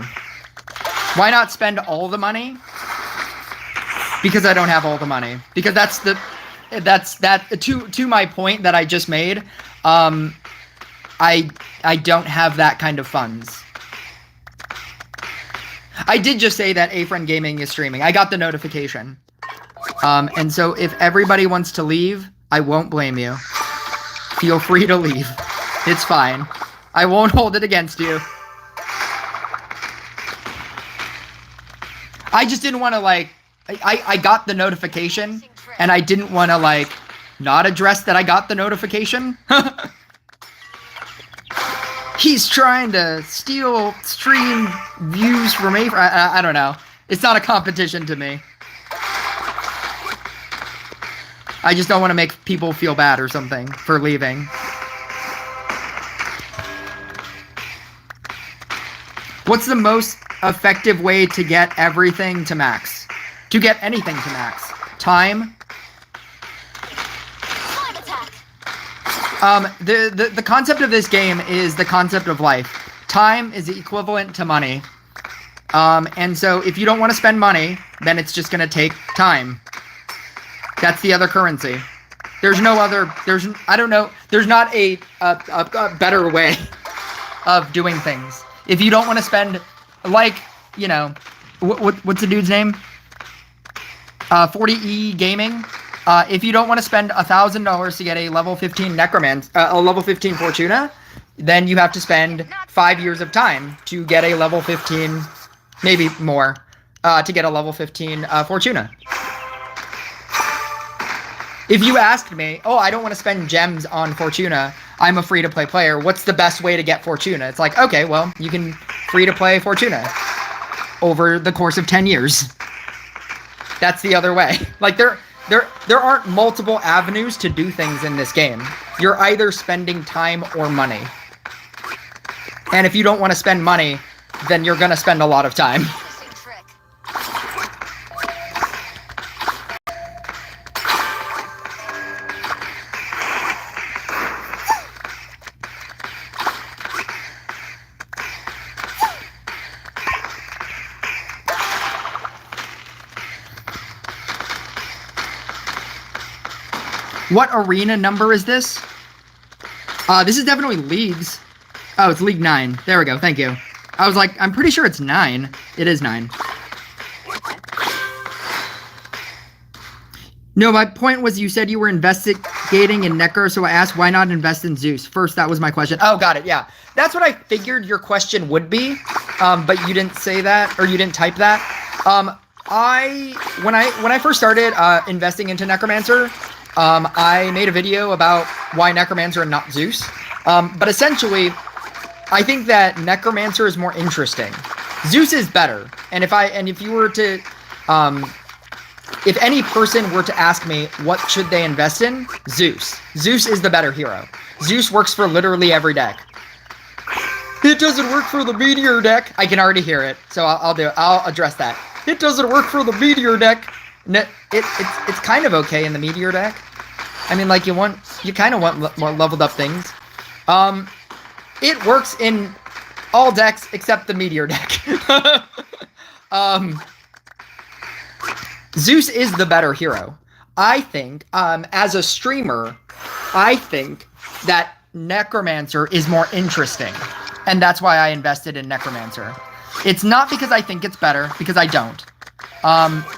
Why not spend all the money? Because I don't have all the money. Because that's to my point that I just made. I don't have that kind of funds. I did just say that A-Friend Gaming is streaming. I got the notification. And so if everybody wants to leave, I won't blame you. Feel free to leave. It's fine. I won't hold it against you. I just didn't want to, like... I got the notification, and I didn't want to, like, not address that I got the notification. He's trying to steal stream views from me. I don't know. It's not a competition to me. I just don't want to make people feel bad or something for leaving. What's the most effective way to get everything to max? To get anything to max? Time? Slime attack. The concept of this game is the concept of life. time is equivalent to money. And so if you don't want to spend money, then it's just going to take time. That's the other currency. There's no other, I don't know, there's not a better way of doing things. If you don't want to spend, like, you know, what's the dude's name? 40E Gaming. If you don't want to spend $1,000 to get a level 15 Necromancer, a level 15 Fortuna, then you have to spend 5 years of time to get a level 15, maybe more, to get a level 15 Fortuna. If you asked me, oh, I don't want to spend gems on Fortuna, I'm a free-to-play player, what's the best way to get Fortuna? It's like, okay, well, you can free-to-play Fortuna over the course of 10 years. That's the other way. Like, there aren't multiple avenues to do things in this game. You're either spending time or money. And if you don't want to spend money, then you're going to spend a lot of time. What arena number is this? This is definitely leagues. Oh, it's League 9. There we go. Thank you. I was like, I'm pretty sure it's 9. It is 9. No, my point was you said you were investigating in Necro, so I asked why not invest in Zeus. First, that was my question. Oh, got it. Yeah. That's what I figured your question would be, but you didn't say that, or you didn't type that. When I first started investing into Necromancer, I made a video about why Necromancer and not Zeus. But essentially, I think that Necromancer is more interesting. Zeus is better. And if you were to, if any person were to ask me what should they invest in, Zeus. Zeus is the better hero. Zeus works for literally every deck. It doesn't work for the Meteor deck. I can already hear it, so I'll address that. It doesn't work for the Meteor deck. It's kind of okay in the Meteor deck. I mean, like, you kind of want more leveled up things. It works in all decks except the Meteor deck. Zeus is the better hero. I think, as a streamer, I think that Necromancer is more interesting. And that's why I invested in Necromancer. It's not because I think it's better, because I don't.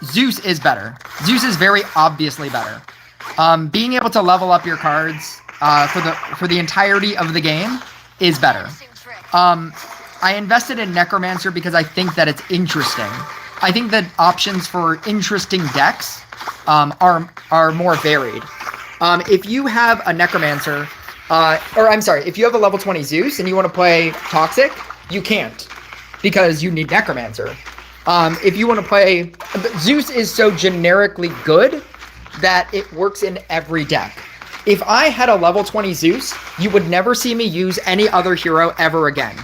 Zeus is better. Zeus is very obviously better. Being able to level up your cards for the entirety of the game is better. I invested in Necromancer because I think that it's interesting. I think that options for interesting decks are more varied. If you have a Necromancer, if you have a level 20 Zeus and you want to play Toxic, you can't, because you need Necromancer. If you want to play... Zeus is so generically good that it works in every deck. If I had a level 20 Zeus, you would never see me use any other hero ever again.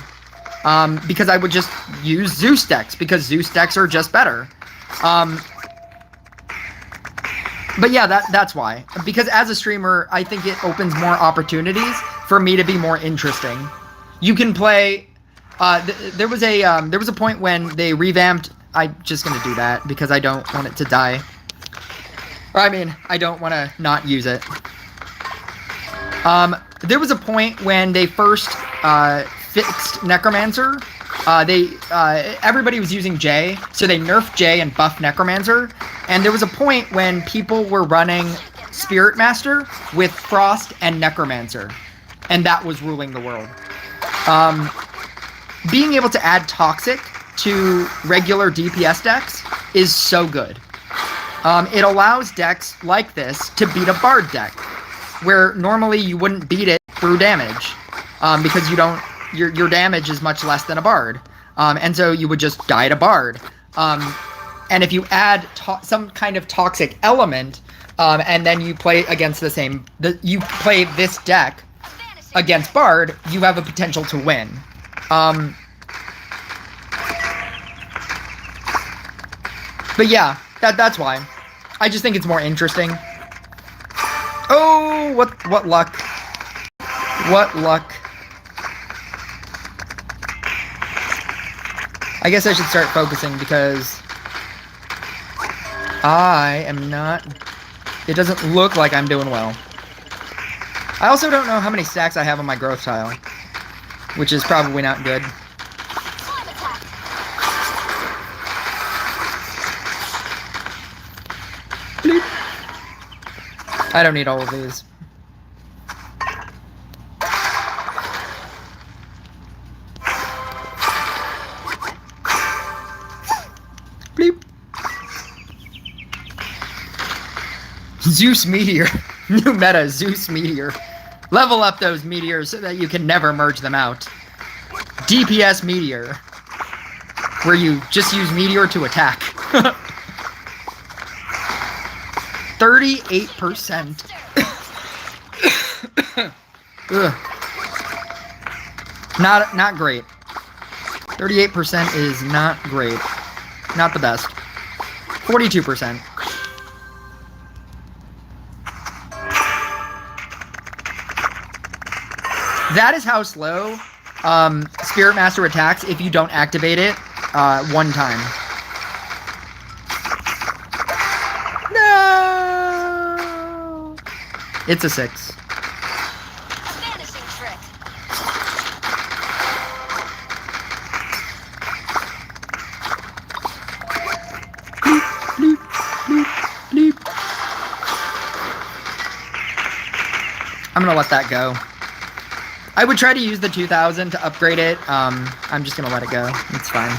Because I would just use Zeus decks, because Zeus decks are just better. But yeah, that's why. Because as a streamer, I think it opens more opportunities for me to be more interesting. You can play... there was a point when they revamped... I'm just going to do that because I don't want it to die. Or, I mean, I don't want to not use it. There was a point when they first fixed Necromancer. Everybody was using J, so they nerfed J and buffed Necromancer. And there was a point when people were running Spirit Master with Frost and Necromancer. And that was ruling the world. Being able to add Toxic to regular DPS decks is so good. It allows decks like this to beat a Bard deck, where normally you wouldn't beat it through damage, because your damage is much less than a Bard, and so you would just die to Bard. And if you add some kind of toxic element, and then you play against you play this deck against Bard, you have a potential to win. But yeah, that's why. I just think it's more interesting. Oh, what luck. What luck. I guess I should start focusing because I am not... It doesn't look like I'm doing well. I also don't know how many stacks I have on my growth tile, which is probably not good. Slime attack. Bleep. I don't need all of these. Bleep. Zeus Meteor. New meta, Zeus Meteor. Level up those meteors so that you can never merge them out. DPS Meteor. Where you just use Meteor to attack. 38%. Ugh. Not great. 38% is not great. Not the best. 42%. That is how slow Spirit Master attacks if you don't activate it one time. No! It's a 6. A vanishing trick. Bleep, bleep, bleep. I'm gonna let that go. I would try to use the 2000 to upgrade it. I'm just gonna let it go. It's fine.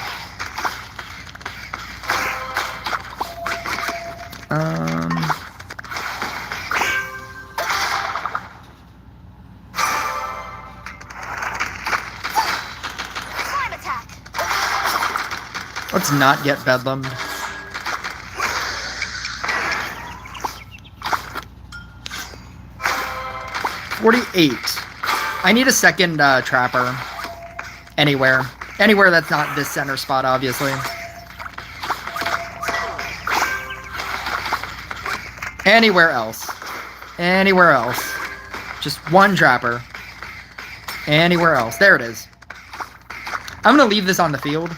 Slime attack. Let's not get bedlammed. $48. I need a second trapper. Anywhere. Anywhere that's not this center spot, obviously. Anywhere else. Anywhere else. Just one trapper. Anywhere else. There it is. I'm gonna leave this on the field.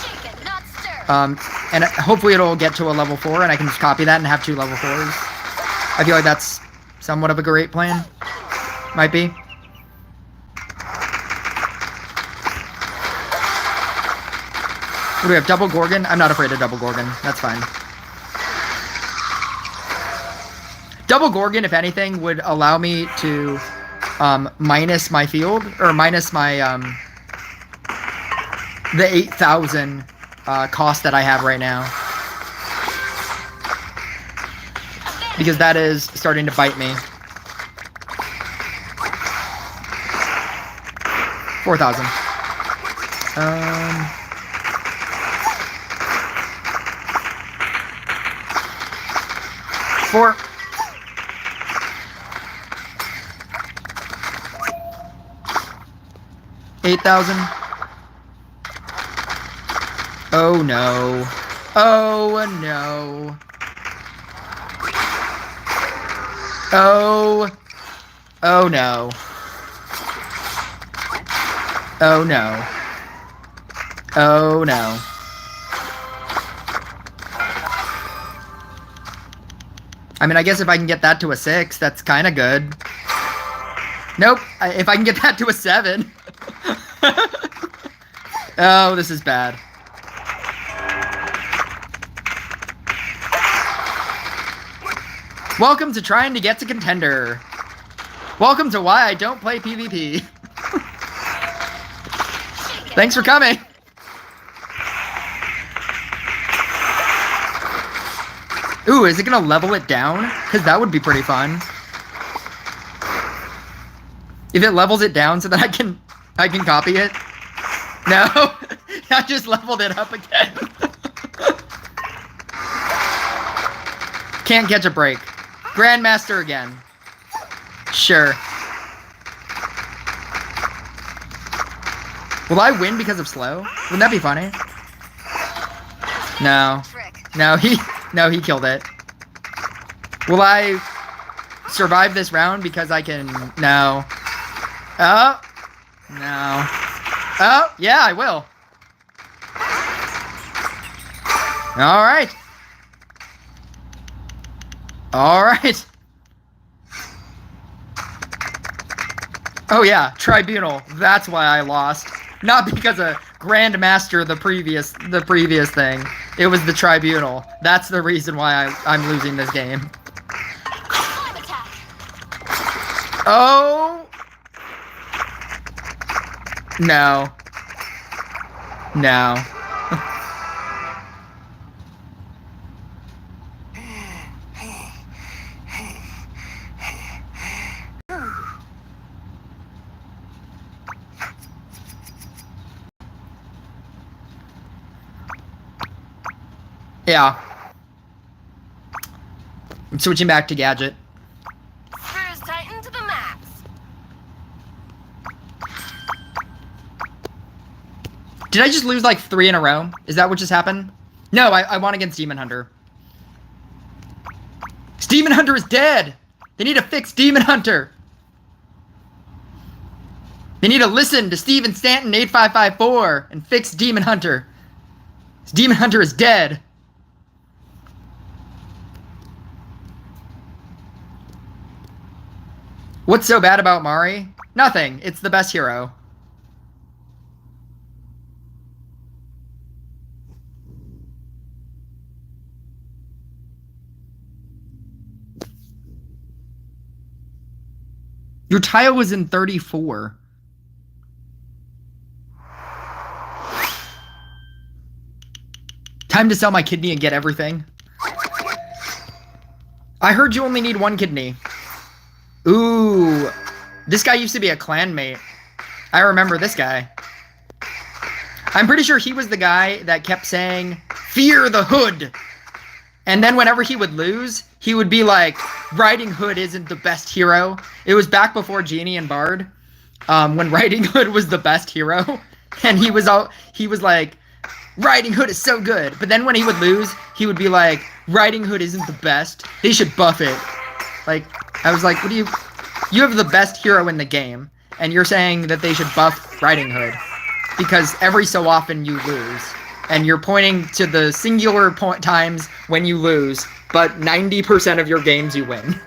Shaken, not stirred. And hopefully it'll get to a level 4 and I can just copy that and have 2 level 4s. I feel like that's somewhat of a great plan. Might be. What do we have? Double Gorgon? I'm not afraid of Double Gorgon. That's fine. Double Gorgon, if anything, would allow me to minus my field, or minus my the 8,000 cost that I have right now. Because that is starting to bite me. 4,000. 4. $8,000. Oh no. Oh no. Oh. Oh no. Oh no. Oh no. I mean, I guess if I can get that to a 6, that's kind of good. Nope. If I can get that to a 7. Oh, this is bad. Welcome to trying to get to Contender. Welcome to why I don't play PvP. Thanks for coming. Ooh, is it gonna level it down? Because that would be pretty fun. If it levels it down so that I can copy it. No, I just leveled it up again. Can't catch a break. Grandmaster again. Sure. Will I win because of slow? Wouldn't that be funny? No. No, he killed it. Will I survive this round because I can... No. Oh. No. Oh, yeah, I will. All right. All right. Oh yeah, Tribunal. That's why I lost. Not because of Grandmaster the previous thing. It was the Tribunal. That's the reason why I'm losing this game. Slime attack. Oh. No. No. Yeah. I'm switching back to Gadget. Screws tighten to the max. Did I just lose like 3 in a row? Is that what just happened? No, I won against Demon Hunter. Demon Hunter is dead! They need to fix Demon Hunter! They need to listen to Steven Stanton 8554 and fix Demon Hunter. Demon Hunter is dead. What's so bad about Mari? Nothing. It's the best hero. Your tile was in 34. Time to sell my kidney and get everything. I heard you only need 1 kidney. Ooh. This guy used to be a clanmate. I remember this guy. I'm pretty sure he was the guy that kept saying, "Fear the Hood." And then whenever he would lose, he would be like, Riding Hood isn't the best hero. It was back before Genie and Bard, when Riding Hood was the best hero. And he was like, Riding Hood is so good. But then when he would lose, he would be like, Riding Hood isn't the best. They should buff it. Like, I was like, you have the best hero in the game, and you're saying that they should buff Riding Hood. Because every so often you lose. And you're pointing to the singular times when you lose, but 90% of your games you win.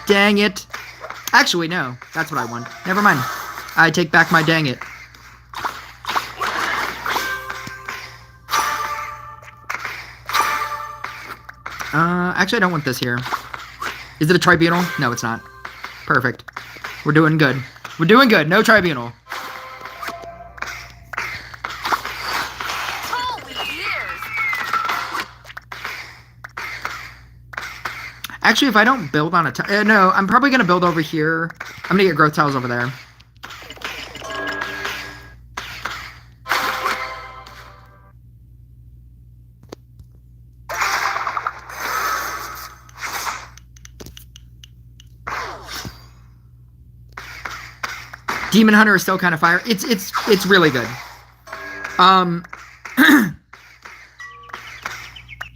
Dang it. Actually, no. That's what I want. Never mind. I take back my dang it. Actually, I don't want this here. Is it a Tribunal? No, it's not. Perfect. We're doing good. We're doing good. No Tribunal. Holy years. Actually, if I don't build on a no, I'm probably going to build over here. I'm going to get growth tiles over there. Demon Hunter is still kind of fire. It's really good.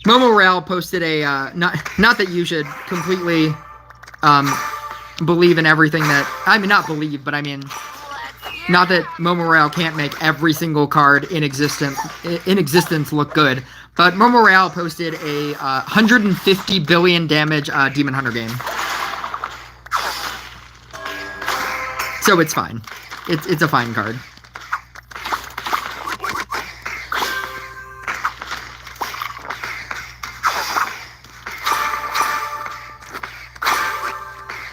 Momo Rail posted a not that you should completely believe in everything that not believe, but I mean not that Momo Rail can't make every single card in existence look good. But Momo Rail posted a 150 billion damage Demon Hunter game. So it's fine. It's a fine card.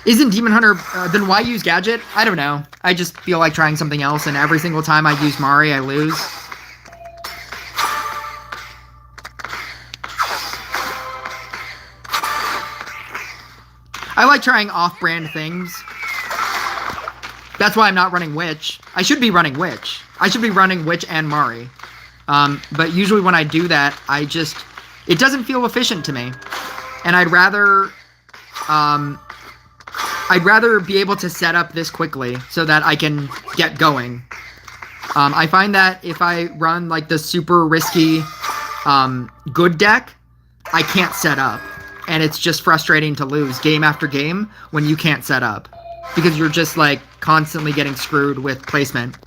Isn't Demon Hunter, then why use Gadget? I don't know. I just feel like trying something else, and every single time I use Mari, I lose. I like trying off-brand things. That's why I'm not running Witch. I should be running Witch. I should be running Witch and Mari. But usually when I do that, it doesn't feel efficient to me. And I'd rather be able to set up this quickly so that I can get going. I find that if I run like the super risky good deck, I can't set up. and it's just frustrating to lose game after game when you can't set up. Because you're just, like, constantly getting screwed with placement.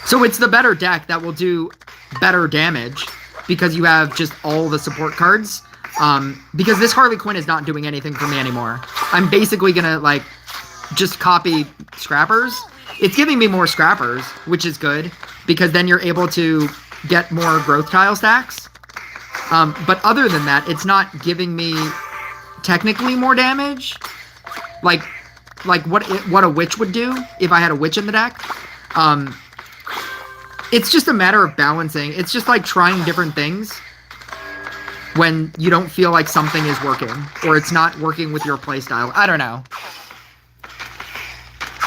So it's the better deck that will do better damage, because you have just all the support cards. Because this Harley Quinn is not doing anything for me anymore. I'm basically gonna, like, just copy scrappers. It's giving me more scrappers, which is good, because then you're able to get more growth tile stacks. But other than that, it's not giving me technically more damage. Like what a witch would do if I had a witch in the deck. It's just a matter of balancing. It's just like trying different things when you don't feel like something is working, or it's not working with your playstyle. I don't know.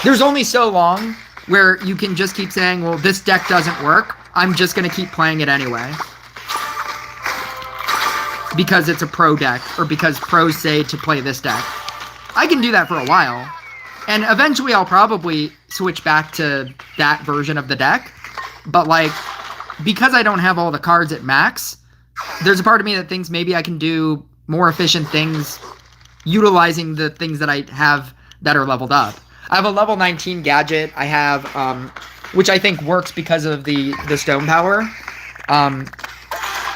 There's only so long where you can just keep saying, well, this deck doesn't work. I'm just going to keep playing it anyway. Because it's a pro deck, or because pros say to play this deck. I can do that for a while. And eventually I'll probably switch back to that version of the deck. But, like, because I don't have all the cards at max, there's a part of me that thinks maybe I can do more efficient things utilizing the things that I have that are leveled up. I have a level 19 gadget. I have, which I think works because of the stone power.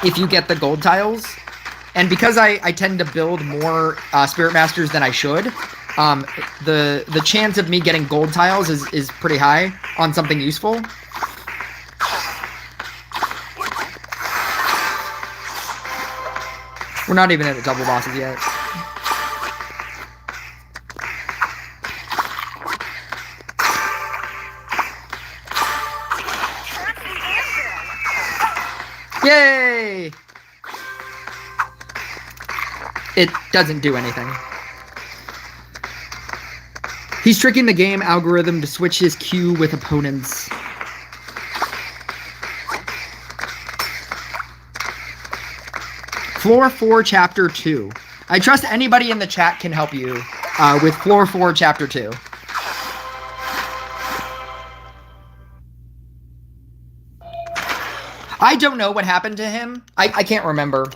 If you get the gold tiles. And because I tend to build more Spirit Masters than I should, the chance of me getting gold tiles is pretty high on something useful. We're not even at the double bosses yet. Yay! It doesn't do anything. He's tricking the game algorithm to switch his queue with opponents. Floor 4, Chapter 2. I trust anybody in the chat can help you with Floor 4, Chapter 2. I don't know what happened to him. I can't remember.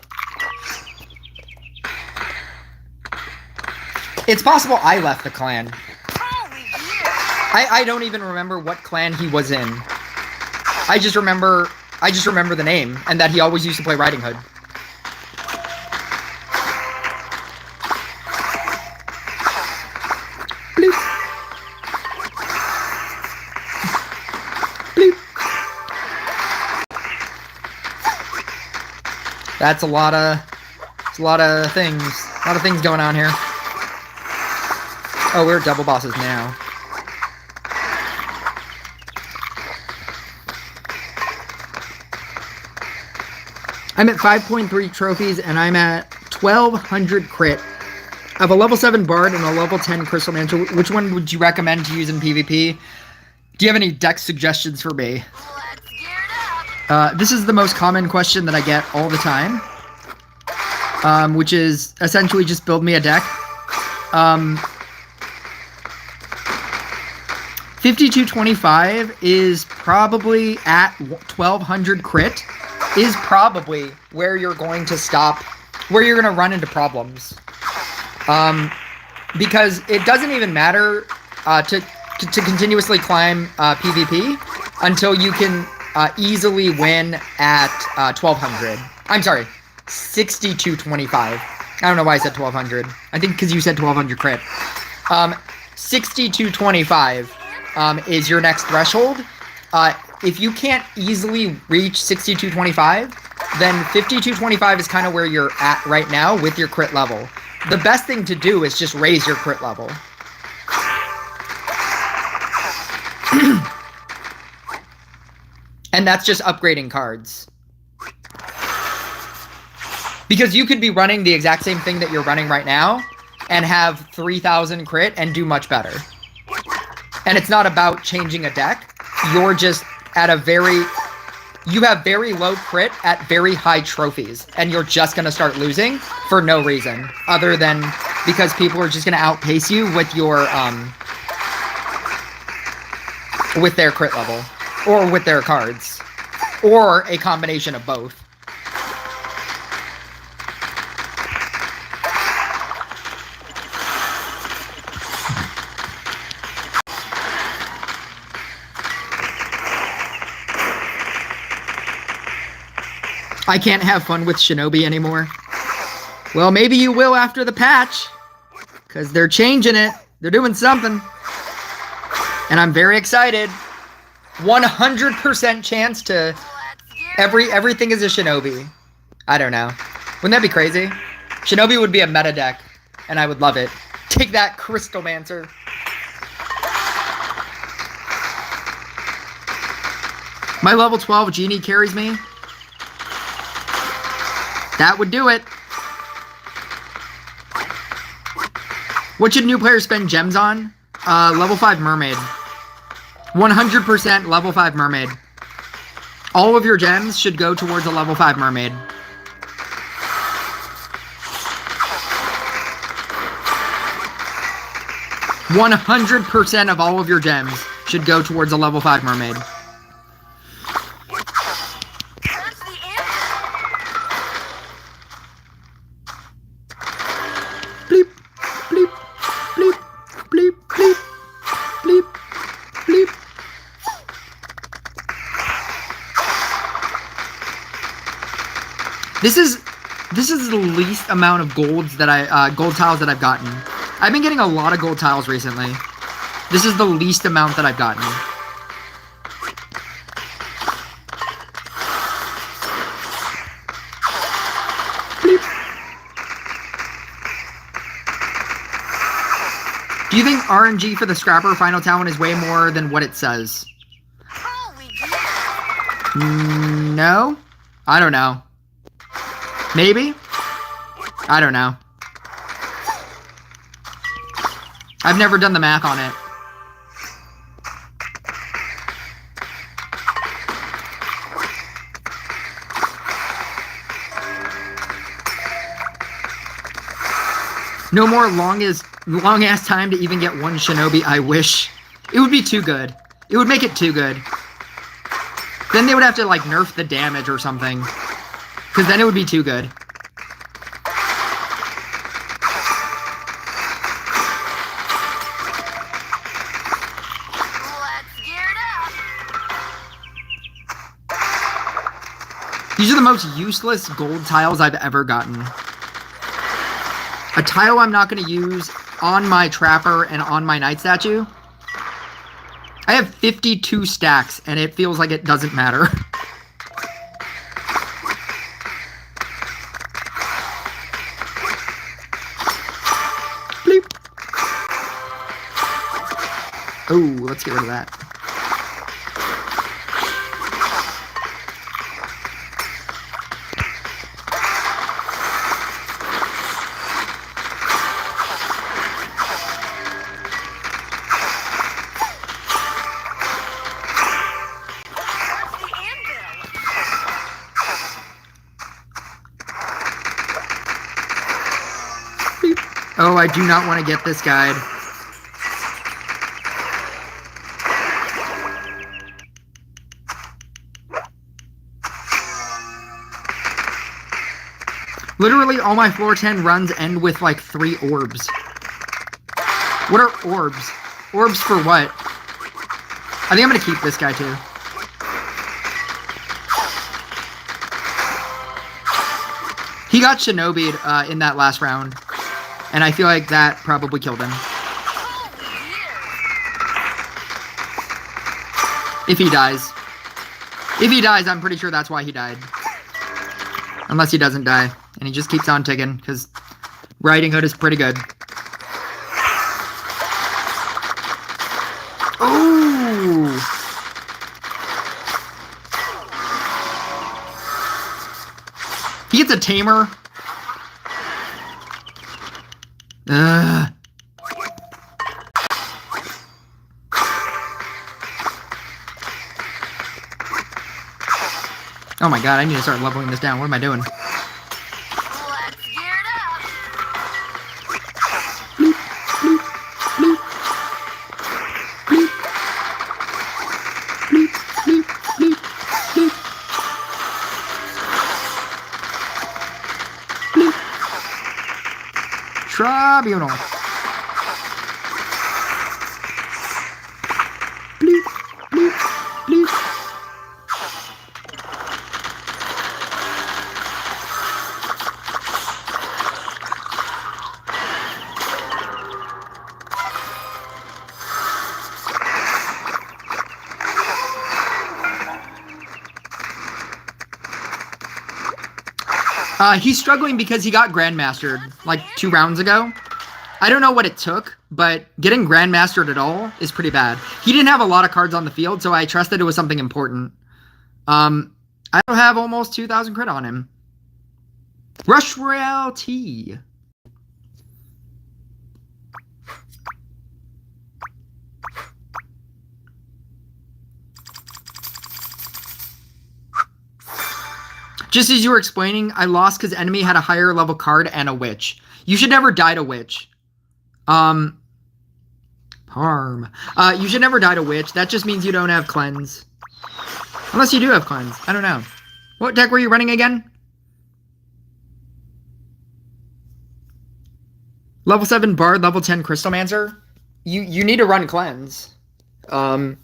It's possible I left the clan. I don't even remember what clan he was in. I just remember the name, and that he always used to play Riding Hood. Bloop. Bloop. That's a lot of things. A lot of things going on here. Oh, we're double bosses now. I'm at 5.3 trophies, and I'm at 1,200 crit. I have a level 7 Bard and a level 10 Crystal Mancer. Which one would you recommend to use in PvP? Do you have any deck suggestions for me? Let's gear it up. This is the most common question that I get all the time. Which is essentially just build me a deck. 5225 is probably at 1,200 crit. Is probably where you're going to stop, where you're going to run into problems. Because it doesn't even matter to continuously climb PvP until you can easily win at 1,200. I'm sorry, 6225. I don't know why I said 1,200. I think because you said 1,200 crit. 6225 is your next threshold. If you can't easily reach 6225, then 5225 is kind of where you're at right now with your crit level. The best thing to do is just raise your crit level. And that's just upgrading cards. Because you could be running the exact same thing that you're running right now and have 3,000 crit and do much better. And it's not about changing a deck. You're just at a you have very low crit at very high trophies, and you're just going to start losing for no reason other than because people are just going to outpace you with your with their crit level or with their cards or a combination of both. I can't have fun with Shinobi anymore. Well, maybe you will after the patch. Because they're changing it. They're doing something. And I'm very excited. 100% chance to... Everything is a Shinobi. I don't know. Wouldn't that be crazy? Shinobi would be a meta deck. And I would love it. Take that, Crystal Mancer. My level 12 Genie carries me. That would do it. What should new players spend gems on? Level 5 Mermaid. 100% level 5 Mermaid. All of your gems should go towards a level 5 Mermaid. %100% of all of your gems should go towards a level 5 Mermaid. Bleep, bleep, bleep, bleep, bleep, bleep, bleep. This is the least amount of golds that gold tiles that I've gotten. I've been getting a lot of gold tiles recently. This is the least amount that I've gotten. Bleep. Do you think RNG for the Scrapper Final Talent is way more than what it says? No? I don't know. Maybe? I don't know. I've never done the math on it. No more long ass time to even get one Shinobi, I wish. It would be too good. It would make it too good. Then they would have to like nerf the damage or something. Because then it would be too good. These are the most useless gold tiles I've ever gotten. A tile I'm not going to use on my Trapper and on my Knight Statue. I have 52 stacks, and it feels like it doesn't matter. Bleep. Oh, let's get rid of that. Oh, I do not want to get this guide. Literally, all my floor 10 runs end with like 3 orbs. What are orbs? Orbs for what? I think I'm going to keep this guy too. He got Shinobi'd in that last round. And I feel like that probably killed him. If he dies. If he dies, I'm pretty sure that's why he died. Unless he doesn't die. And he just keeps on ticking, because Riding Hood is pretty good. Ooh! He gets a Tamer. Ugh. Oh my god, I need to start leveling this down. What am I doing? Let's gear it up. Bloop, bloop, bloop. Bloop. Bloop, bloop, bloop, bloop. Bloop. Tribunal. Bloop, bloop, bloop. He's struggling because he got Grandmastered like 2 rounds ago. I don't know what it took, but getting Grandmastered at all is pretty bad. He didn't have a lot of cards on the field, so I trusted it was something important. I don't have almost 2,000 crit on him. Rush Royale T. Just as you were explaining, I lost because enemy had a higher level card and a witch. You should never die to witch. Parm. You should never die to witch. That just means you don't have cleanse. Unless you do have cleanse. I don't know. What deck were you running again? Level 7 Bard, level 10 Crystal Mancer. You need to run cleanse. But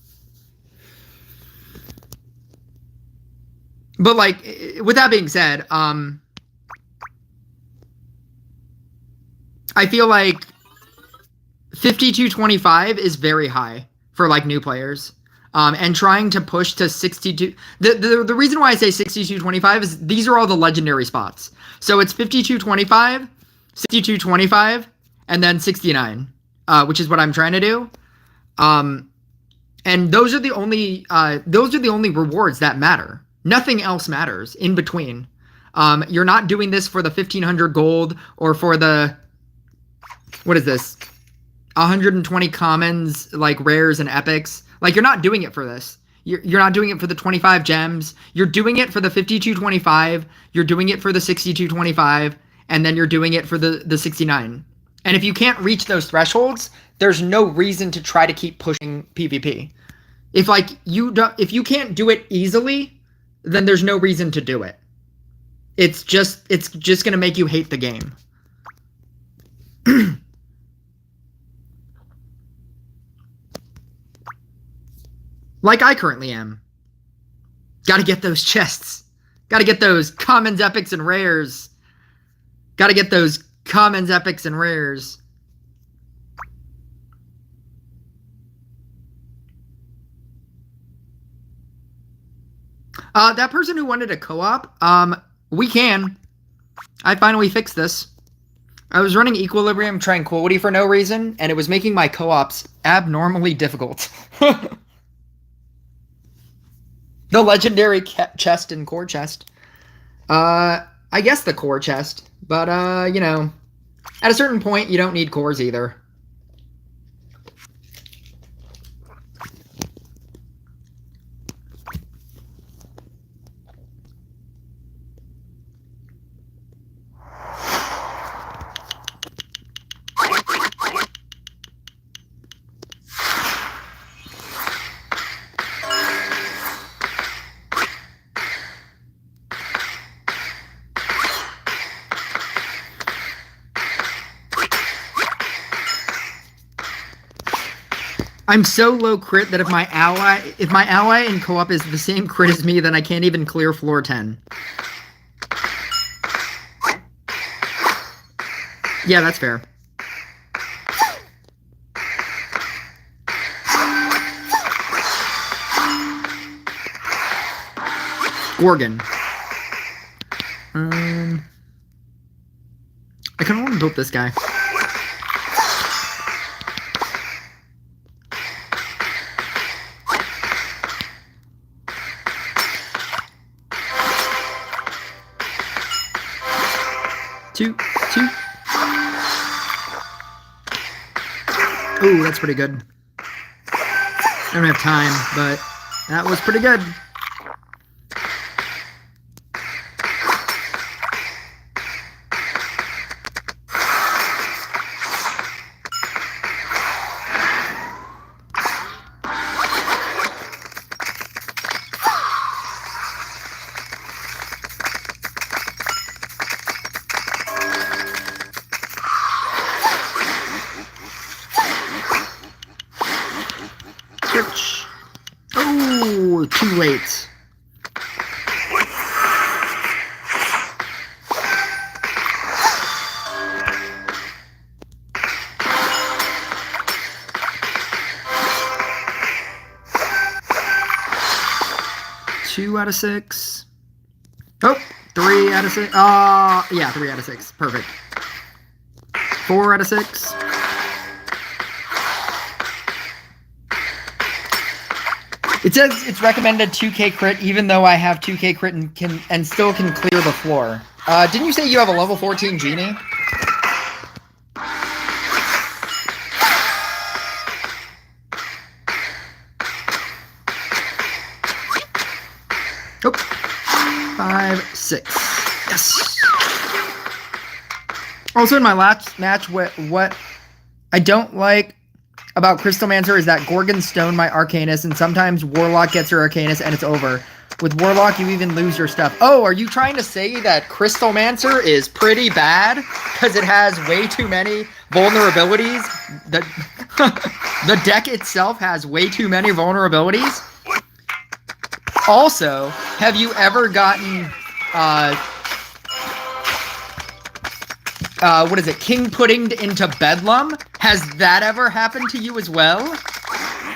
like, with that being said, I feel like 5225 is very high for like new players. And trying to push to 62. The reason why I say 6225 is these are all the legendary spots. So it's 5225, 6225, and then 69, which is what I'm trying to do. And those are the only rewards that matter. Nothing else matters in between. You're not doing this for the 1500 gold or for the, what is this? 120 commons, like rares and epics. Like, you're not doing it for this. You're not doing it for the 25 gems. You're doing it for the 5225. You're doing it for the 6225. And then you're doing it for the 69. And if you can't reach those thresholds, there's no reason to try to keep pushing PvP. If you can't do it easily, then there's no reason to do it. It's just going to make you hate the game. Like I currently am. Gotta get those chests. Gotta get those commons, epics, and rares. Gotta get those commons, epics, and rares. That person who wanted a co-op, we can. I finally fixed this. I was running Equilibrium Tranquility for no reason, and it was making my co-ops abnormally difficult. The legendary chest and core chest. I guess the core chest, but, you know, at a certain point, you don't need cores either. I'm so low crit that if my ally in co-op is the same crit as me, then I can't even clear floor 10. Yeah, that's fair. Gorgon. I kind of want to build this guy. Two. Ooh, that's pretty good. I don't have time, but that was pretty good. Oh, too late. Two out of 6. Oh, 3 out of 6. Yeah, 3 out of 6. Perfect. 4 out of 6. It says it's recommended 2k crit, even though I have 2k crit and still can clear the floor. Didn't you say you have a level 14 genie? Oh, 5, 6. Yes. Also, in my last match, what I don't like about Crystal Mancer is that Gorgon stoned my Arcanus, and sometimes Warlock gets her Arcanus and it's over. With Warlock, you even lose your stuff. Oh, are you trying to say that Crystal Mancer is pretty bad because it has way too many vulnerabilities? The deck itself has way too many vulnerabilities. Also, have you ever gotten, what is it, King Puddinged into Bedlam? Has that ever happened to you as well?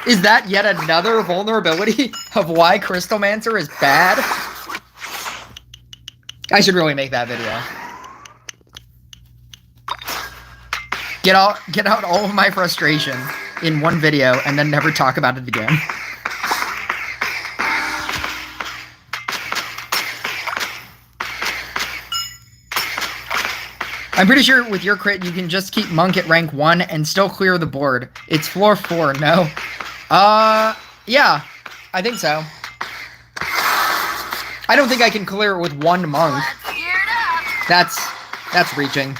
Is that yet another vulnerability of why Crystal Mancer is bad? I should really make that video. Get out all of my frustration in one video and then never talk about it again. I'm pretty sure with your crit, you can just keep Monk at rank 1 and still clear the board. It's floor 4, no? Yeah, I think so. I don't think I can clear it with 1 Monk. That's reaching.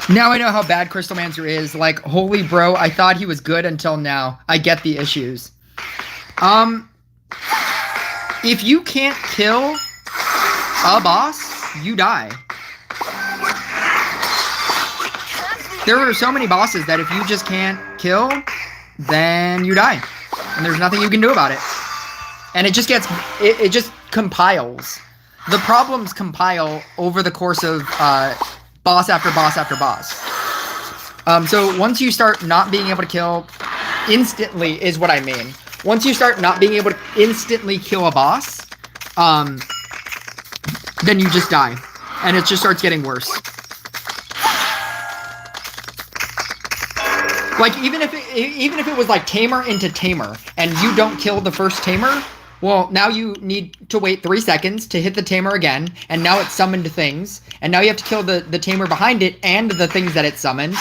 Now I know how bad Crystal Mancer is. Like, holy bro, I thought he was good until now. I get the issues. If you can't kill a boss, you die. There are so many bosses that if you just can't kill, then you die. And there's nothing you can do about it. And it just gets, it just compiles. The problems compile over the course of, boss after boss after boss. So once you start not being able to kill instantly is what I mean. Once you start not being able to instantly kill a boss, then you just die. And it just starts getting worse. Like, even if it was like Tamer into Tamer, and you don't kill the first Tamer, well, now you need to wait 3 seconds to hit the Tamer again, and now it's summoned things, and now you have to kill the Tamer behind it and the things that it summoned,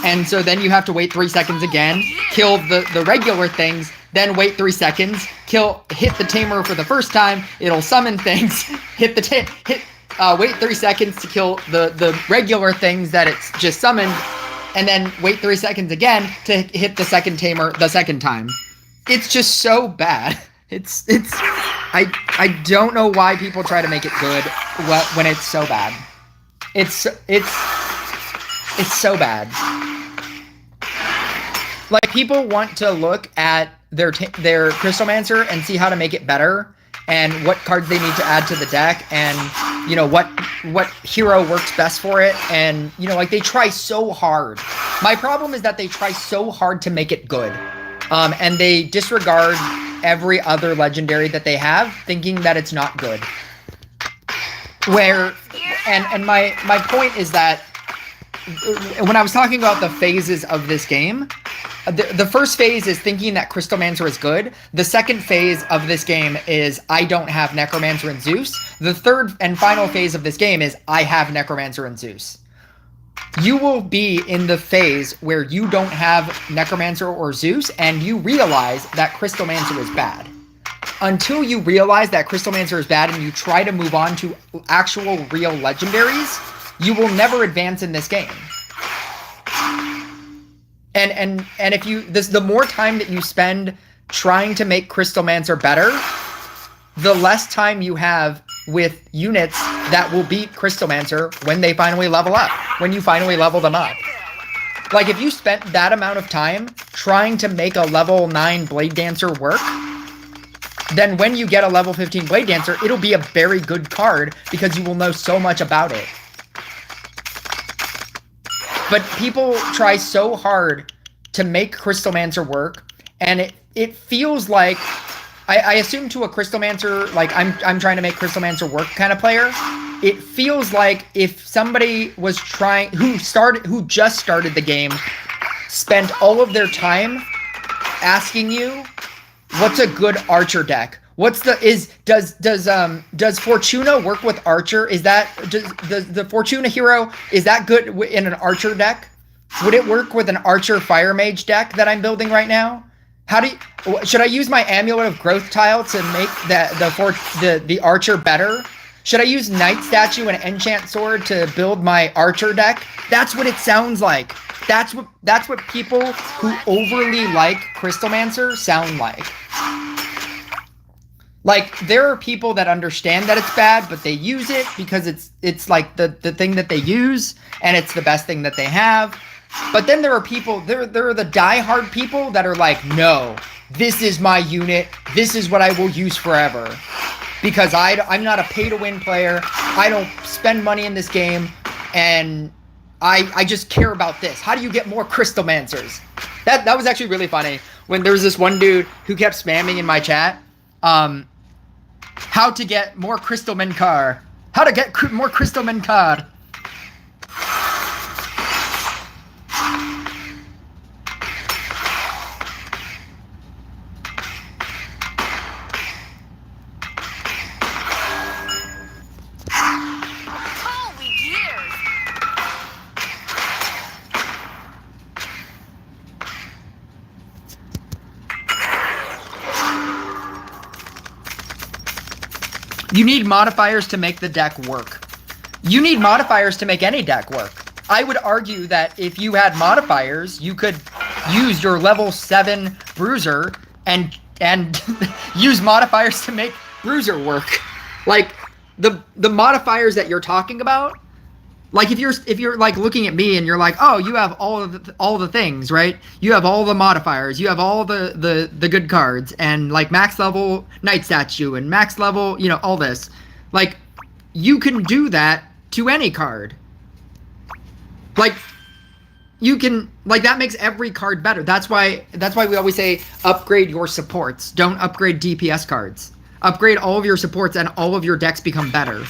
and so then you have to wait 3 seconds again, kill the regular things, then wait 3 seconds, hit the Tamer for the first time, it'll summon things, wait 3 seconds to kill the regular things that it's just summoned, and then wait 3 seconds again to hit the second Tamer the second time. It's just so bad. I don't know why people try to make it good when it's so bad. It's so bad. Like, people want to look at their Crystal Mancer and see how to make it better, and what cards they need to add to the deck, and, you know, what hero works best for it, and, you know, like, they try so hard. My problem is that they try so hard to make it good, and they disregard every other legendary that they have, thinking that it's not good. And my point is that when I was talking about the phases of this game, the first phase is thinking that Crystal Mancer is good. The second phase of this game is I don't have Necromancer and Zeus. The third and final phase of this game is I have Necromancer and Zeus. You will be in the phase where you don't have Necromancer or Zeus, and you realize that Crystal Mancer is bad. Until you realize that Crystal Mancer is bad and you try to move on to actual real legendaries, you will never advance in this game. And if you the more time that you spend trying to make Crystal Mancer better, the less time you have with units that will beat Crystal Mancer when they finally level up, when you finally level them up. Like, if you spent that amount of time trying to make a level 9 Blade Dancer work, then when you get a level 15 Blade Dancer, it'll be a very good card because you will know so much about it. But people try so hard to make Crystal Mancer work, and it feels like, I assume to a Crystal Mancer, like I'm trying to make Crystal Mancer work kind of player, it feels like if somebody was trying, who just started the game, spent all of their time asking you, what's a good Archer deck? Does Fortuna work with Archer? Does the Fortuna hero, is that good in an Archer deck? Would it work with an Archer Fire Mage deck that I'm building right now? Should I use my Amulet of Growth tile to make the Archer better? Should I use Night Statue and Enchant Sword to build my Archer deck? That's what it sounds like. That's what people who overly like Crystal Mancer sound like. Like, there are people that understand that it's bad, but they use it because it's like the thing that they use, and it's the best thing that they have. But then there are people, there are the diehard people that are like, no, this is my unit. This is what I will use forever. Because I'm not a pay-to-win player. I don't spend money in this game, and I just care about this. How do you get more Crystal Mancers? That was actually really funny. When there was this one dude who kept spamming in my chat, how to get more Crystal Mancer. How to get more Crystal Mancer. You need modifiers to make the deck work. You need modifiers to make any deck work. I would argue that if you had modifiers, you could use your level 7 Bruiser and use modifiers to make Bruiser work. Like, the modifiers that you're talking about, like if you're like looking at me and you're like, oh, you have all the things, right? You have all the modifiers, you have all the good cards, and like max level Night Statue and max level, you know, all this. Like, you can do that to any card. Like, you can, like, that makes every card better. That's why we always say upgrade your supports. Don't upgrade DPS cards. Upgrade all of your supports and all of your decks become better.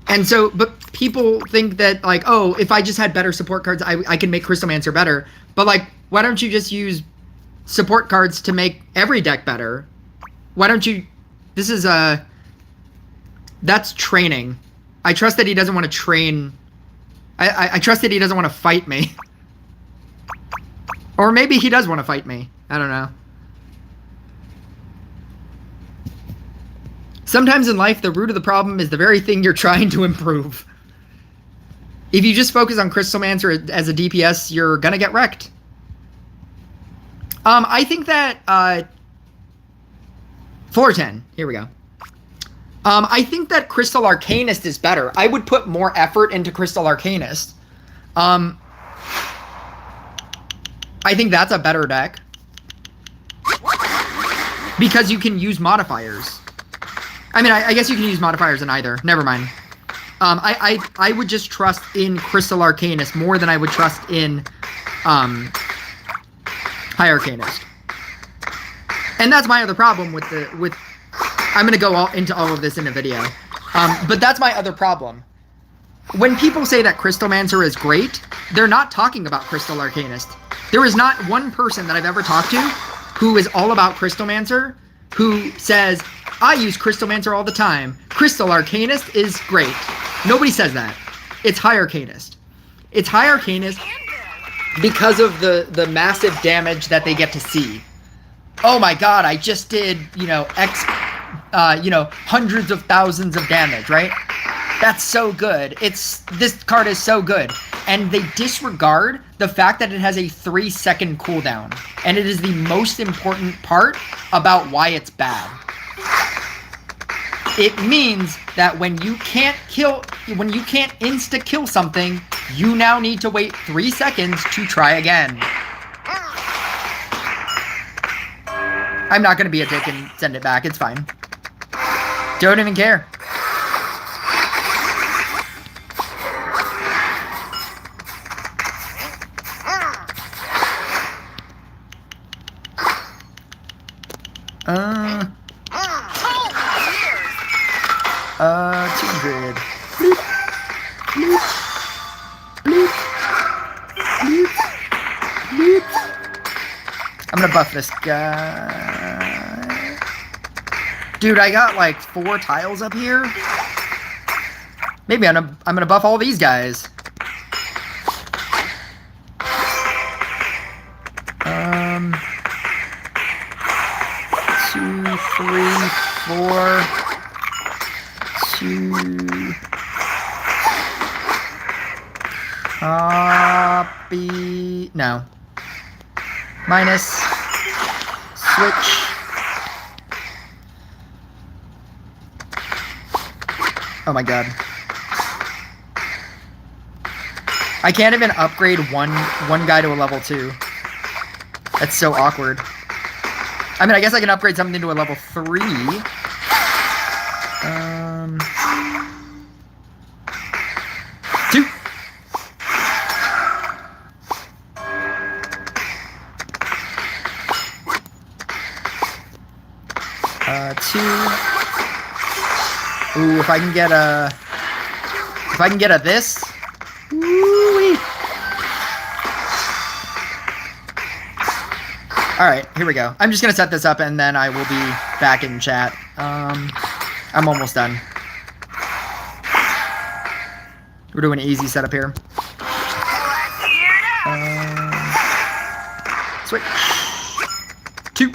And so, but people think that, like, oh, if I just had better support cards, I can make Crystal Mancer better. But, like, why don't you just use support cards to make every deck better? Why don't you... This is, that's training. I trust that he doesn't want to train... I trust that he doesn't want to fight me. Or maybe he does want to fight me. I don't know. Sometimes in life, the root of the problem is the very thing you're trying to improve. If you just focus on Crystal Mancer as a DPS, you're gonna get wrecked. I think that, 410, here we go. I think that Crystal Arcanist is better. I would put more effort into Crystal Arcanist. I think that's a better deck. Because you can use modifiers. I mean, I guess you can use modifiers in either. Never mind. I would just trust in Crystal Arcanist more than I would trust in High Arcanist. And that's my other problem with I'm gonna go into all of this in a video. But that's my other problem. When people say that Crystal Mancer is great, they're not talking about Crystal Arcanist. There is not one person that I've ever talked to who is all about Crystal Mancer who says, I use Crystal Mancer all the time. Crystal Arcanist is great. Nobody says that. It's High Arcanist. It's High Arcanist because of the massive damage that they get to see. Oh my god, I just did, you know, hundreds of thousands of damage, right? That's so good. This card is so good. And they disregard the fact that it has a 3-second cooldown. And it is the most important part about why it's bad. It means that when you can't insta-kill something, You now need to wait 3 seconds to try again. I'm not going to be a dick and send it back. It's fine. Don't even care. Uh, 200. Bloop. Bloop. Bloop. Bloop. Bloop. I'm gonna buff this guy. Dude, I got like 4 tiles up here. Maybe I'm gonna buff all these guys. 2, 3, 4, 2. Copy. No. Minus. Switch. Oh my god. I can't even upgrade one guy to a level 2. That's so awkward. I mean, I guess I can upgrade something to a level 3. 2. Ooh, if I can get a this. Woo-wee. Alright, here we go. I'm just gonna set this up and then I will be back in chat. I'm almost done. We're doing an easy setup here. Switch. 2.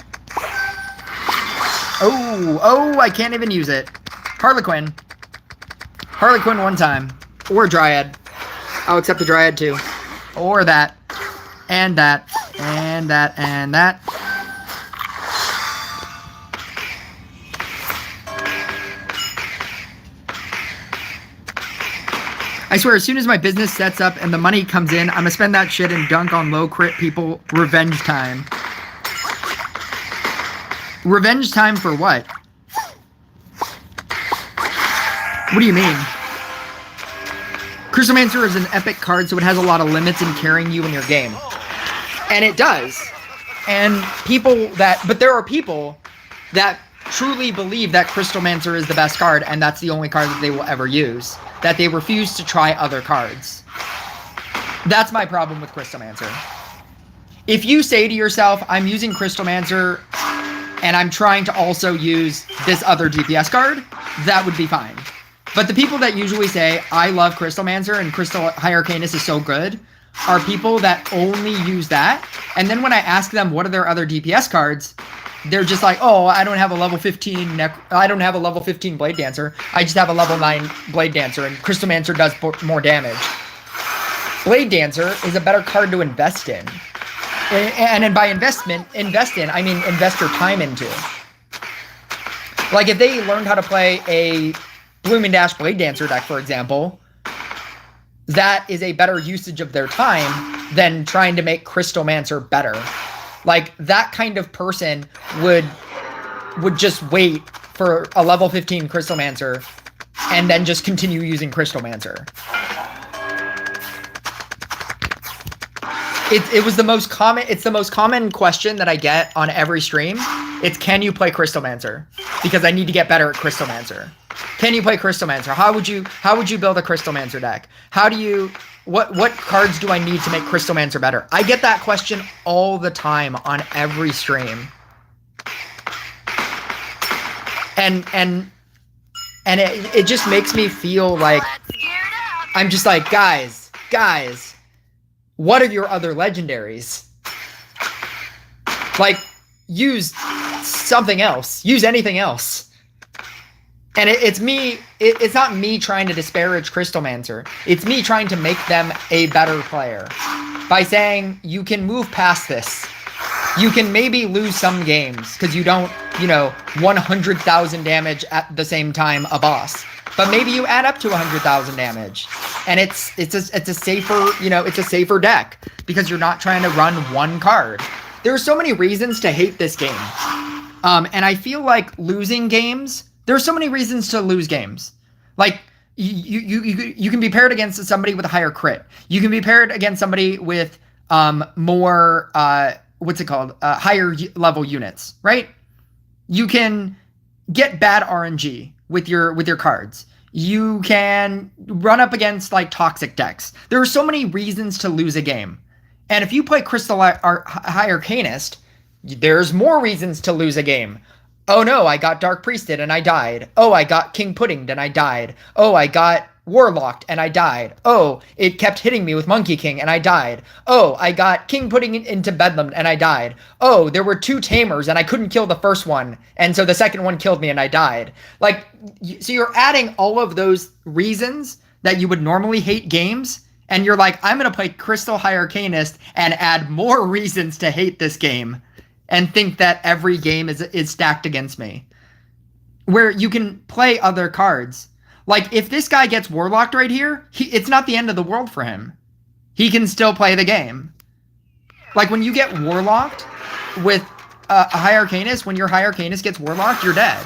Oh, I can't even use it. Harley Quinn. Harley Quinn one time. Or Dryad. I'll accept the Dryad too. Or that. And that. And that. And that. I swear, as soon as my business sets up and the money comes in, I'm gonna spend that shit and dunk on low crit people. Revenge time. Revenge time for what? What do you mean? Crystal Mancer is an epic card, so it has a lot of limits in carrying you in your game. And it does. And but there are people that truly believe that Crystal Mancer is the best card, and that's the only card that they will ever use. That they refuse to try other cards. That's my problem with Crystal Mancer. If you say to yourself, I'm using Crystal Mancer, and I'm trying to also use this other DPS card, that would be fine. But the people that usually say, I love Crystal Mancer and Crystal High Arcanist is so good, are people that only use that. And then when I ask them what are their other DPS cards, they're just like, oh, I don't have a level 15 I don't have a level 15 Blade Dancer. I just have a level 9 Blade Dancer, and Crystal Mancer does more damage. Blade Dancer is a better card to invest in. And by invest in, I mean invest your time into. Like, if they learned how to play a Bloom and Dash Blade Dancer deck, for example, that is a better usage of their time than trying to make Crystal Mancer better. Like, that kind of person would just wait for a level 15 Crystal Mancer and then just continue using Crystal Mancer. It's the most common question that I get on every stream. It's, can you play Crystal Mancer? Because I need to get better at Crystal Mancer. Can you play Crystal Mancer? How would you build a Crystal Mancer deck? What cards do I need to make Crystal Mancer better? I get that question all the time on every stream. And it just makes me feel like I'm just like, guys, what are your other legendaries? Like, use something else. Use anything else. And it's not me trying to disparage Crystal Mancer. It's me trying to make them a better player. By saying, you can move past this. You can maybe lose some games, because you don't, 100,000 damage at the same time a boss. But maybe you add up to 100,000 damage. and it's a safer, you know, it's a safer deck because you're not trying to run one card. There are so many reasons to hate this game. And I feel like losing games, there are so many reasons to lose games. Like you can be paired against somebody with a higher crit. You can be paired against somebody with more what's it called? Higher level units, right? You can get bad RNG with your cards. You can run up against like toxic decks. There are so many reasons to lose a game. And if you play Crystal High Arcanist, there's more reasons to lose a game. Oh no, I got Dark Priested and I died. Oh, I got King Puddinged and I died. Oh, I got Warlocked and I died. Oh, it kept hitting me with Monkey King and I died. Oh, I got King Pudding into Bedlam and I died. Oh, there were 2 Tamers and I couldn't kill the first one. And so the second one killed me and I died. Like, so you're adding all of those reasons that you would normally hate games. And you're like, I'm going to play Crystal High Arcanist and add more reasons to hate this game. And think that every game is stacked against me. Where you can play other cards. Like, if this guy gets Warlocked right here, it's not the end of the world for him. He can still play the game. Like, when you get Warlocked with a High Arcanist, when your High Arcanist gets Warlocked, you're dead.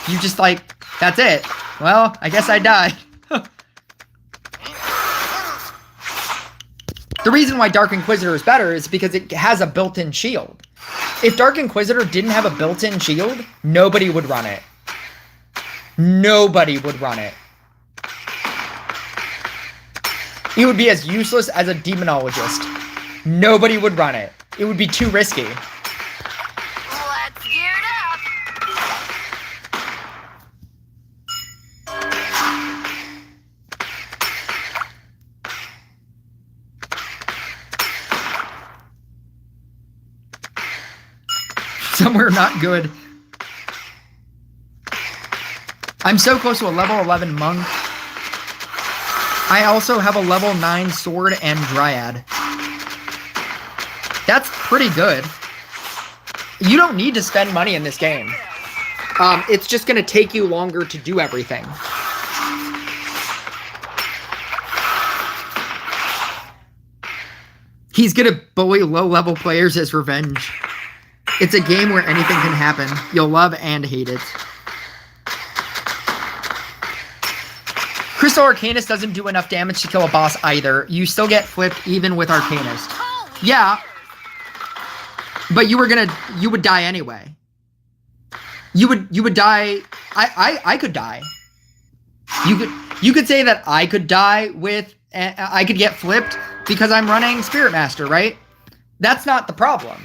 You just, like, that's it. Well, I guess I died. The reason why Dark Inquisitor is better is because it has a built-in shield. If Dark Inquisitor didn't have a built-in shield, nobody would run it. Nobody would run it. It would be as useless as a Demonologist. Nobody would run it. It would be too risky. Let's gear it up. Somewhere not good. I'm so close to a level 11 monk. I also have a level 9 sword and dryad. That's pretty good. You don't need to spend money in this game. It's just going to take you longer to do everything. He's going to bully low-level players as revenge. It's a game where anything can happen. You'll love and hate it. Crystal Arcanist doesn't do enough damage to kill a boss either. You still get flipped even with Arcanist. Yeah. But you would die anyway. You would die. I could die. You could say that I could die with, I could get flipped because I'm running Spirit Master, right? That's not the problem.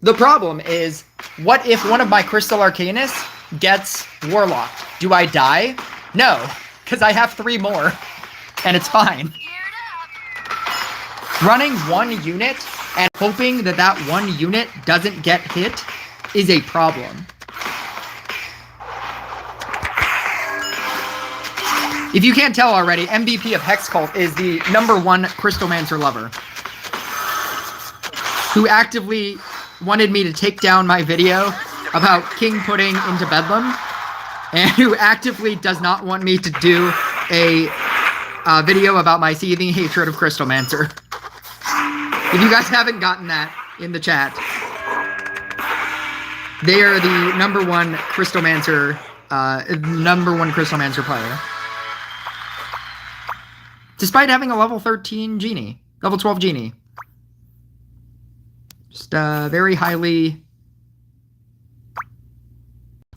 The problem is, what if one of my Crystal Arcanists gets Warlocked? Do I die? No, because I have 3 more, and it's fine. Running one unit and hoping that that one unit doesn't get hit is a problem. If you can't tell already, MVP of Hex Cult is the #1 Crystal Mancer lover, who actively wanted me to take down my video about King Pudding into Bedlam, and who actively does not want me to do a video about my seething hatred of Crystal Mancer. If you guys haven't gotten that in the chat, they are the #1 Crystal Mancer, #1 Crystal Mancer player. Despite having a level 13 genie, level 12 genie. Just very highly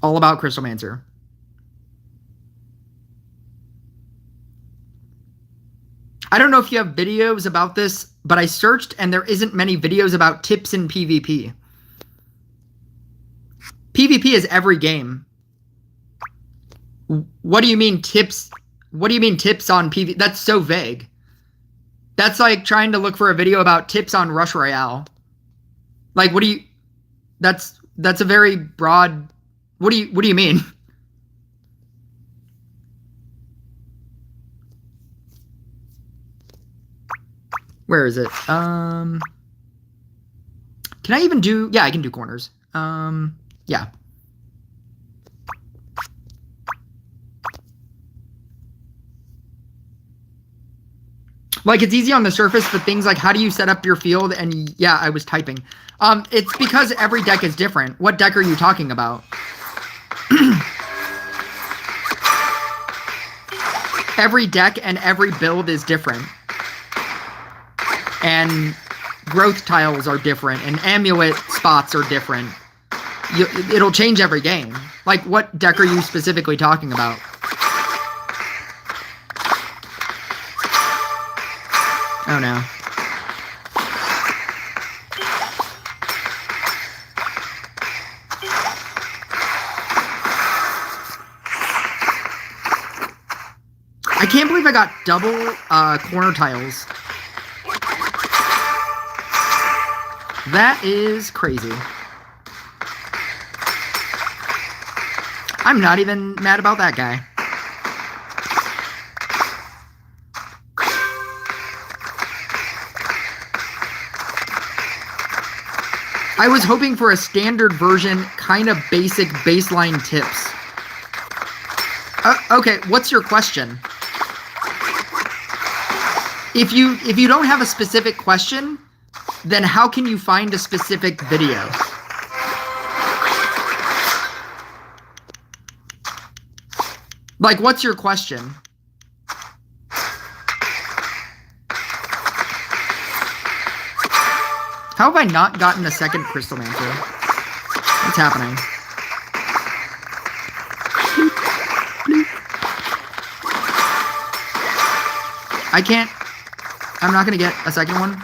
all about Crystal Mancer. I don't know if you have videos about this, but I searched and there isn't many videos about tips in PvP. PvP is every game. What do you mean tips? What do you mean tips on PvP? That's so vague. That's like trying to look for a video about tips on Rush Royale. Like, what do you... That's a very broad... What do you mean? Where is it? Can I even do... Yeah, I can do corners. Yeah. Like, it's easy on the surface, but things like how do you set up your field? And yeah, I was typing. It's because every deck is different. What deck are you talking about? Every deck and every build is different. And growth tiles are different, and amulet spots are different. It'll change every game. Like, what deck are you specifically talking about? Oh no. I can't believe I got double corner tiles. That is crazy. I'm not even mad about that guy. I was hoping for a standard version, kind of basic baseline tips. Okay, what's your question? If you don't have a specific question, then how can you find a specific video? Like, what's your question? How have I not gotten a second Crystal Mancer? What's happening? I can't. I'm not gonna get a second one.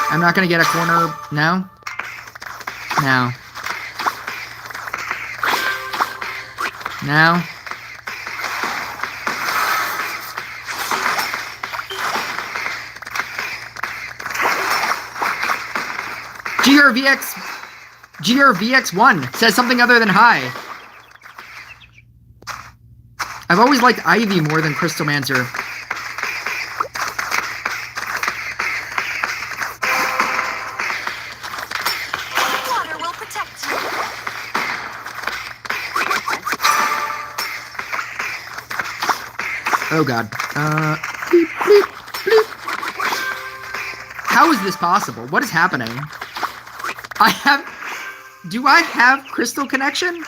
I'm not gonna get a corner now. Now. Now. GRVX1 says something other than hi. I've always liked Ivy more than Crystal Mancer. Water will protect you. Oh god. Bleep, bleep, bleep. How is this possible? What is happening? Do I have crystal connection?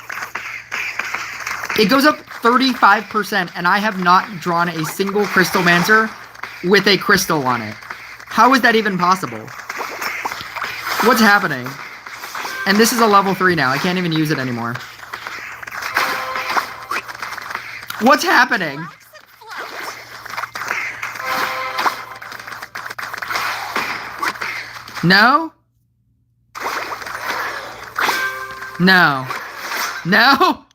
It goes up 35%, and I have not drawn a single Crystal Mancer with a crystal on it. How is that even possible? What's happening? And this is a level 3 now. I can't even use it anymore. What's happening? No? No. No?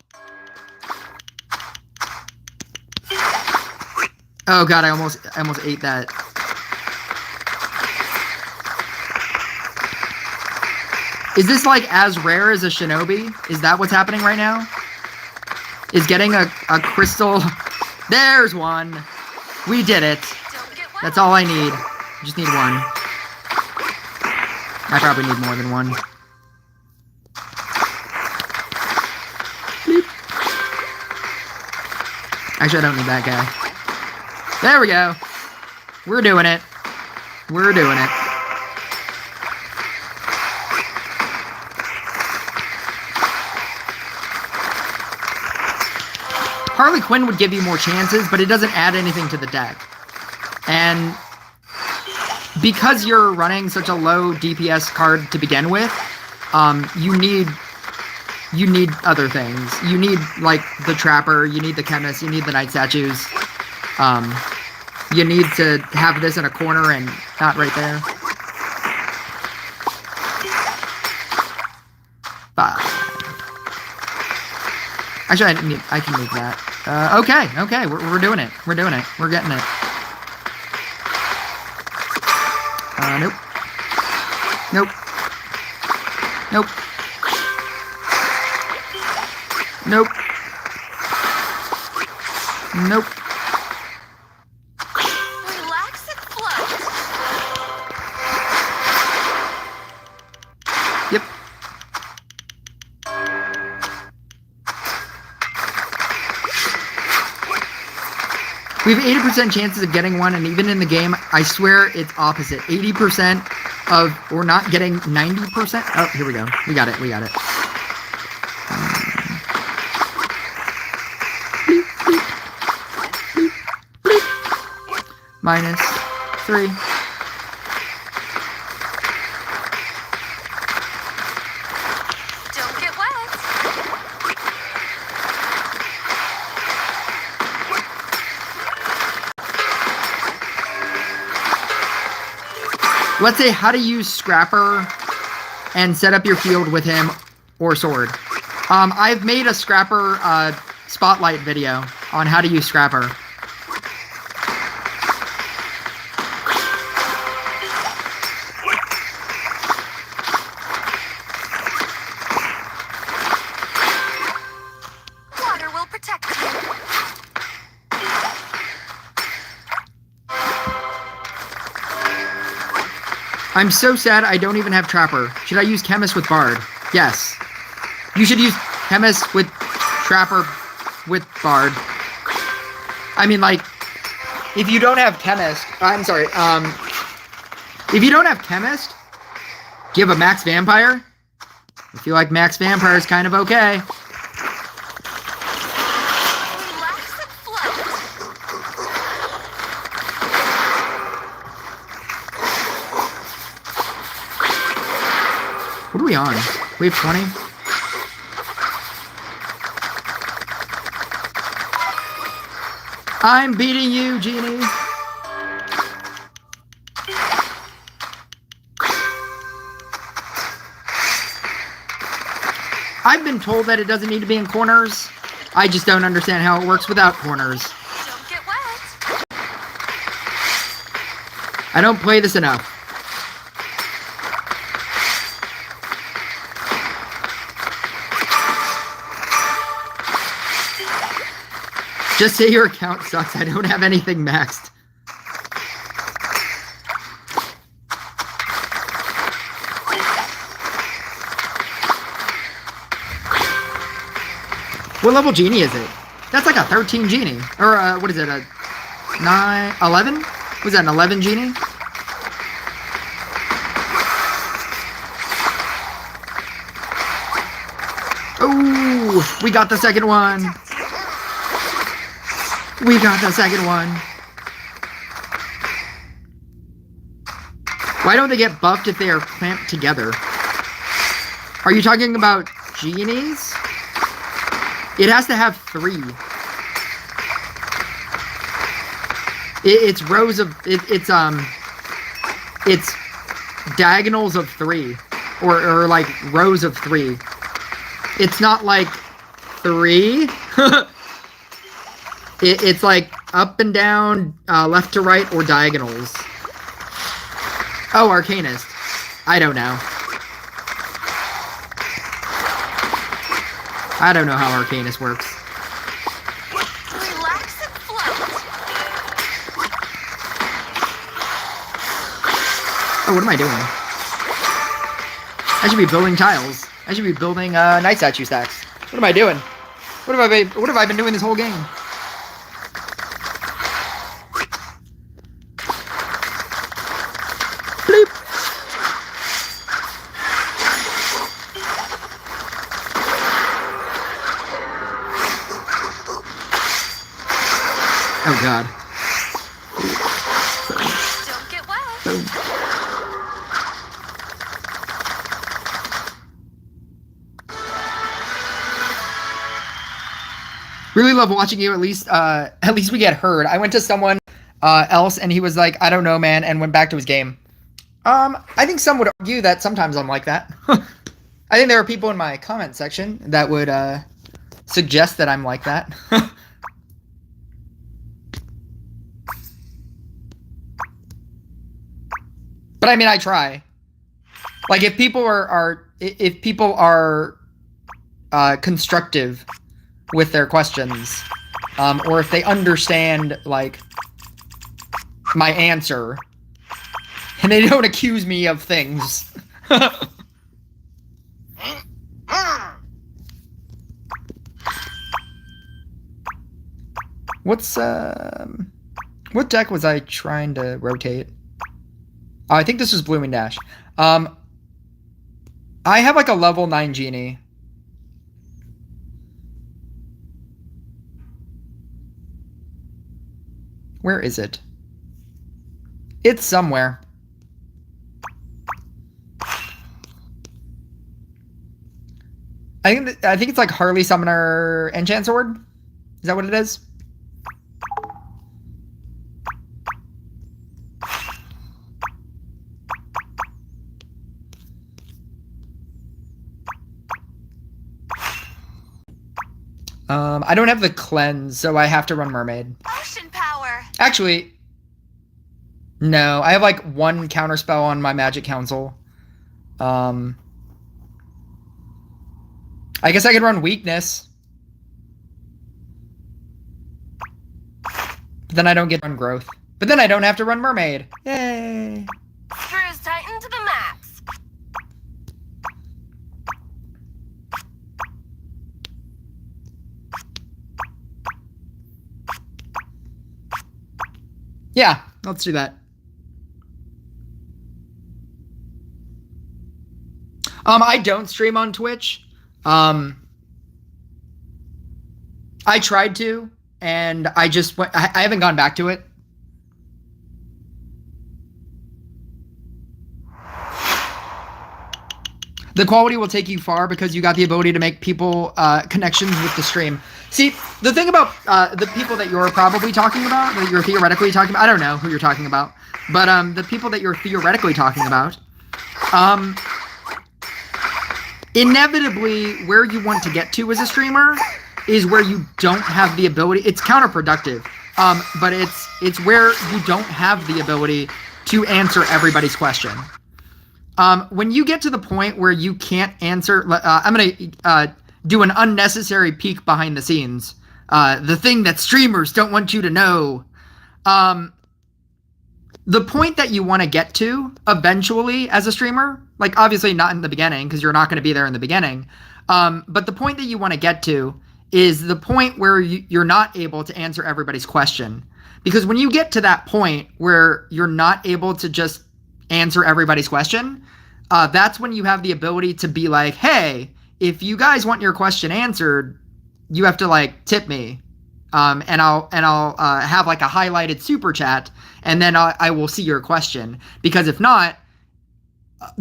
Oh god, I almost ate that. Is this like as rare as a shinobi? Is that what's happening right now? Is getting a crystal... There's one! We did it. That's all I need. I just need one. I probably need more than one. Bleep. Actually, I don't need that guy. There we go. We're doing it. We're doing it. Harley Quinn would give you more chances, but it doesn't add anything to the deck. And because you're running such a low DPS card to begin with, you need other things. You need, like, the Trapper, you need the Chemist, you need the Night Statues. You need to have this in a corner and not right there. 5. Actually, I can move that. Okay, we're doing it. We're doing it. We're getting it. Nope. Nope. Nope. Nope. Nope. Relax and float. Yep. We We have 80% chances of getting one, and even in the game, I swear it's opposite. 80% of, we're not getting 90%. Oh, here we go. We got it. We got it. -3. Don't get wet. Let's say how to use Scrapper and set up your field with him or sword. I've made a Scrapper spotlight video on how to use Scrapper. Water will protect you. I'm so sad I don't even have Trapper. Should I use Chemist with Bard? Yes. You should use Chemist with Trapper with Bard. I mean, like, if you don't have Chemist, I'm sorry, if you don't have Chemist, do you have a Max Vampire? I feel like Max Vampire is kind of okay. Relax and float. What are we on? We have 20? I'm beating you, Genie. I've been told that it doesn't need to be in corners. I just don't understand how it works without corners. Don't get wet. I don't play this enough. Just say your account sucks. I don't have anything maxed. What level Genie is it? That's like a 13 Genie. Or, what is it? A 9, 11? Was that an 11 Genie? Oh, we got the second one. We got the second one. Why don't they get buffed if they are clamped together? Are you talking about Genies? It has to have 3. It's rows of it's diagonals of 3 or like rows of 3. It's not like 3. It's like up and down, left to right, or diagonals. Oh, Arcanist. I don't know. I don't know how Arcanist works. Relax and float. Oh, what am I doing? I should be building tiles. I should be building night statue stacks. What am I doing? What have I been doing this whole game? Bleep. Oh god. Don't get wet. Boom. Really love watching you. At least we get heard. I went to someone else and he was like, I don't know, man, and went back to his game. I think some would argue that sometimes I'm like that. I think there are people in my comment section that would suggest that I'm like that. But I mean, I try. Like, if people are constructive with their questions, or if they understand like my answer, and they don't accuse me of things. What's What deck was I trying to rotate? Oh, I think this was Blooming Dash. I have like a level 9 Genie. Where is it? It's somewhere. I think it's like Harley Summoner Enchant Sword. Is that what it is? I don't have the cleanse, so I have to run Mermaid. Ocean power. Actually, no. I have like one counterspell on my Magic Council. I guess I could run Weakness. But then I don't get run Growth. But then I don't have to run Mermaid. Yay! Screws tightened to the max. Yeah, let's do that. I don't stream on Twitch. I tried to, and I just went, I haven't gone back to it. The quality will take you far because you got the ability to make people connections with the stream. See, the thing about the people that you're probably talking about, that you're theoretically talking about, I don't know who you're talking about, but the people that you're theoretically talking about, inevitably where you want to get to as a streamer is where you don't have the ability. It's counterproductive, but it's where you don't have the ability to answer everybody's question. When you get to the point where you can't answer, I'm going to do an unnecessary peek behind the scenes. The thing that streamers don't want you to know. The point that you want to get to eventually as a streamer, like obviously not in the beginning because you're not going to be there in the beginning. But the point that you want to get to is the point where you're not able to answer everybody's question. Because when you get to that point where you're not able to just answer everybody's question, that's when you have the ability to be like, hey, if you guys want your question answered, you have to like tip me, and I'll have like a highlighted super chat, and then I will see your question. Because if not,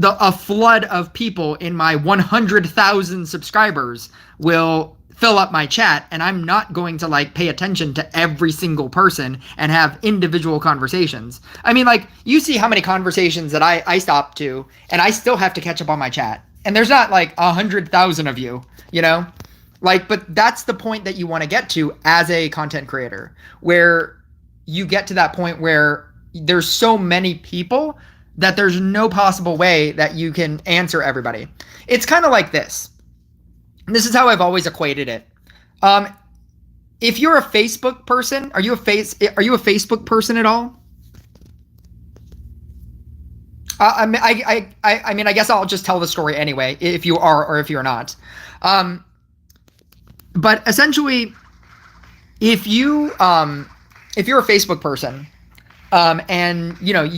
a flood of people in my 100,000 subscribers will fill up my chat, and I'm not going to like pay attention to every single person and have individual conversations. I mean, like, you see how many conversations that I stop to, and I still have to catch up on my chat. And there's not like 100,000 of you, you know? Like, but that's the point that you want to get to as a content creator, where you get to that point where there's so many people that there's no possible way that you can answer everybody. It's kind of like this. This is how I've always equated it. If you're a Facebook person, are you a Facebook person at all? I mean, I guess I'll just tell the story anyway, if you are or if you're not. But essentially, if you're a Facebook person, and you know,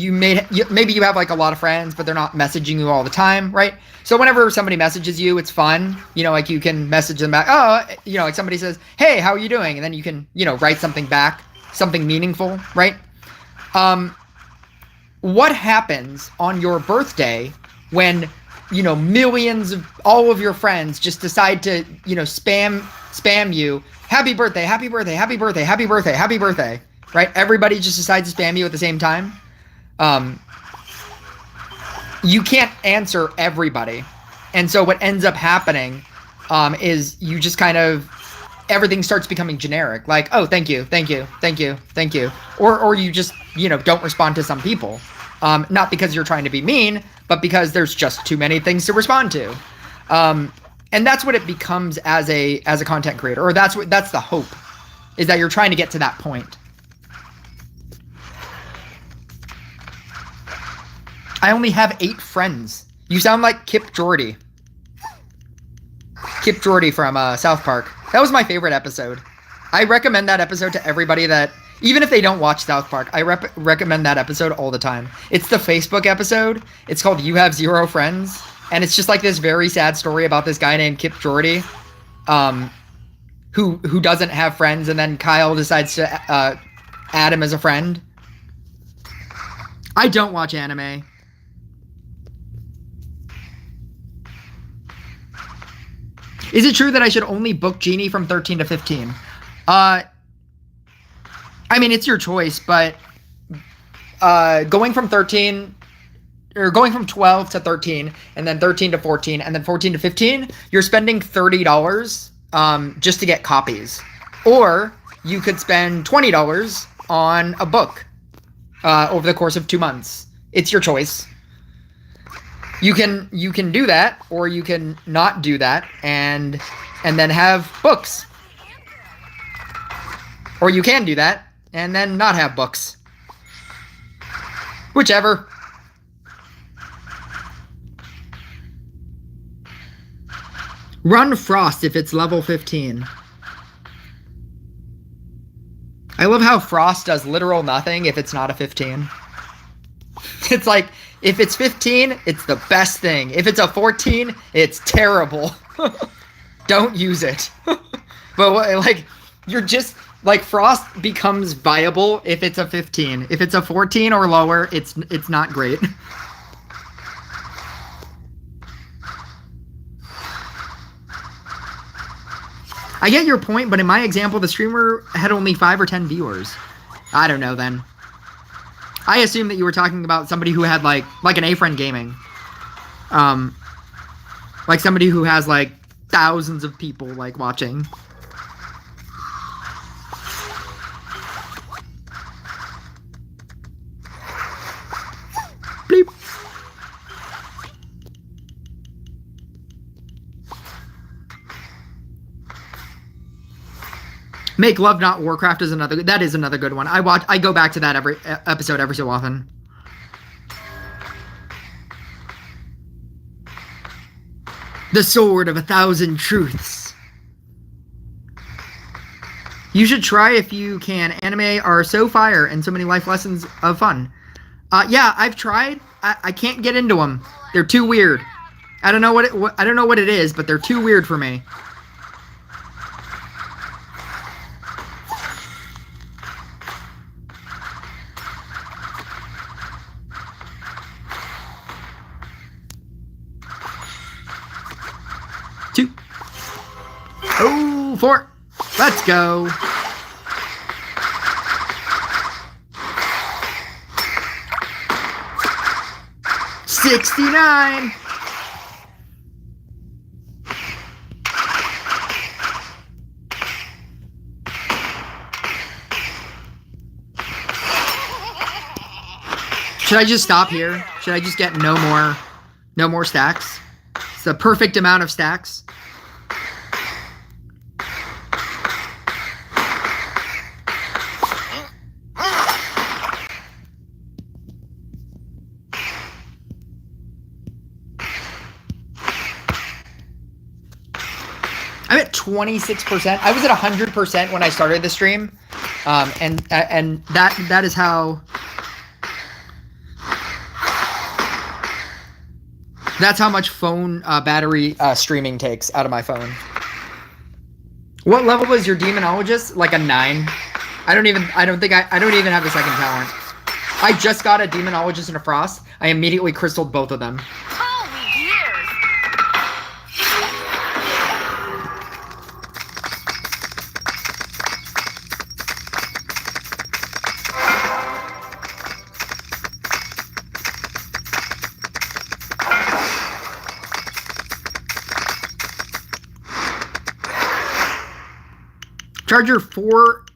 maybe you have like a lot of friends, but they're not messaging you all the time, right? So whenever somebody messages you, it's fun, you know, like you can message them back. Oh, you know, like somebody says, hey, how are you doing? And then you can, you know, write something back, something meaningful, right? What happens on your birthday when, you know, millions of all of your friends just decide to, you know, spam you, happy birthday, happy birthday, happy birthday, happy birthday, happy birthday, right? Everybody just decides to spam you at the same time. You can't answer everybody. And so what ends up happening is you just kind of, everything starts becoming generic. Like, oh, thank you, thank you, thank you, thank you. Or you just, you know, don't respond to some people. Not because you're trying to be mean, but because there's just too many things to respond to. And that's what it becomes as a content creator, or that's the hope, is that you're trying to get to that point. I only have 8 friends. You sound like Kip Jordy. Kip Jordy from South Park. That was my favorite episode. I recommend that episode to everybody that Even if they don't watch South Park, I recommend that episode all the time. It's the Facebook episode. It's called You Have Zero Friends. And it's just like this very sad story about this guy named Kip Jordy, who doesn't have friends, and then Kyle decides to add him as a friend. I don't watch anime. Is it true that I should only book Genie from 13 to 15? I mean, it's your choice, but going from 13, or going from 12 to 13, and then 13 to 14, and then 14 to 15, you're spending $30 just to get copies. Or you could spend $20 on a book over the course of 2 months. It's your choice. You can do that, or you can not do that, and then have books. Or you can do that, and then not have books. Whichever. Run Frost if it's level 15. I love how Frost does literal nothing if it's not a 15. It's like, if it's 15, it's the best thing. If it's a 14, it's terrible. Don't use it. But like, you're just, like, Frost becomes viable if it's a 15. If it's a 14 or lower, it's not great. I get your point, but in my example, the streamer had only 5 or 10 viewers. I don't know then. I assume that you were talking about somebody who had like an A-Friend Gaming. Like somebody who has like thousands of people like watching. Bleep. Make Love Not Warcraft is another good one. I go back to that every episode every so often. The Sword of 1,000 Truths. You should try if you can. Anime are so fire and so many life lessons of fun. Yeah, I've tried. I can't get into them. They're too weird. I don't know what it is, but they're too weird for me. Oh, 4. Let's go. $69. Should I just stop here? Should I just get no more stacks? It's the perfect amount of stacks. I'm at 26%. I was at 100% when I started the stream, and that is how. That's how much phone battery streaming takes out of my phone. What level was your demonologist? Like a 9. I don't even have the second talent. I just got a demonologist and a frost. I immediately crystalled both of them. Holy years!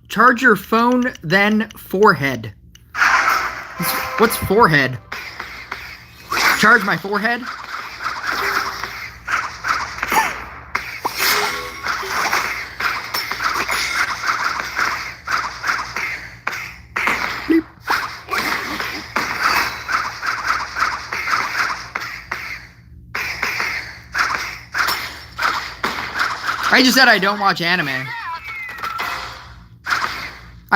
Charge your phone, then forehead. What's forehead? Charge my forehead? Bleep. I just said I don't watch anime.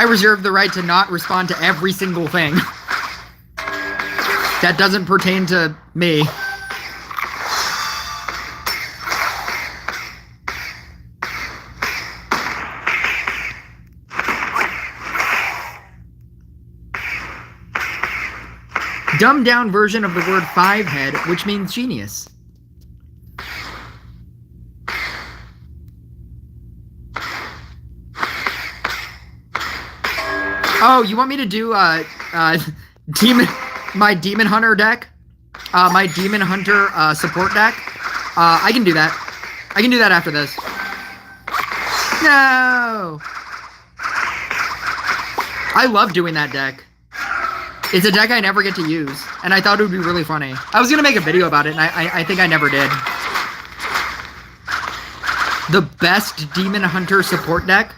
I reserve the right to not respond to every single thing that doesn't pertain to me. Dumbed down version of the word five-head, which means genius. Oh, you want me to do my Demon Hunter deck? My Demon Hunter support deck? I can do that. I can do that after this. No! I love doing that deck. It's a deck I never get to use, and I thought it would be really funny. I was going to make a video about it, and I think I never did. The best Demon Hunter support deck?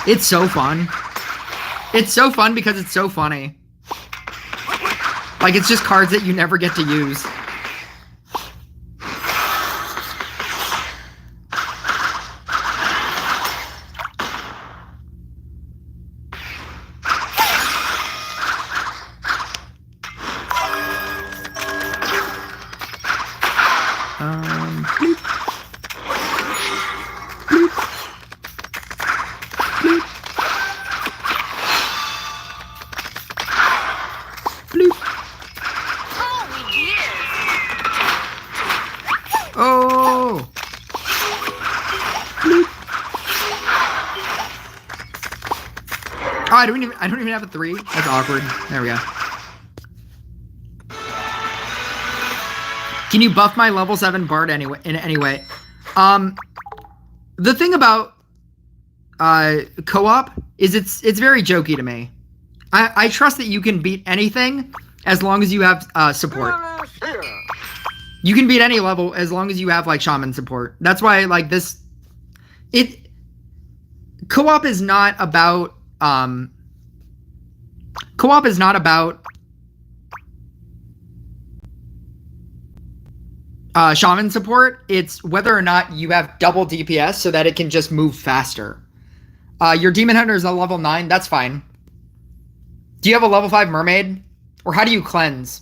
It's so fun. It's so fun because it's so funny. Like, it's just cards that you never get to use. Oh! Oh, I don't even have a 3. That's awkward. There we go. Can you buff my level 7 Bard anyway in any way? The thing about co-op is it's very jokey to me. I trust that you can beat anything as long as you have support. You can beat any level as long as you have like shaman support. That's why like this co-op is not about shaman support. It's whether or not you have double DPS so that it can just move faster. Your Demon Hunter is a level 9. That's fine. Do you have a level 5 mermaid? Or how do you cleanse?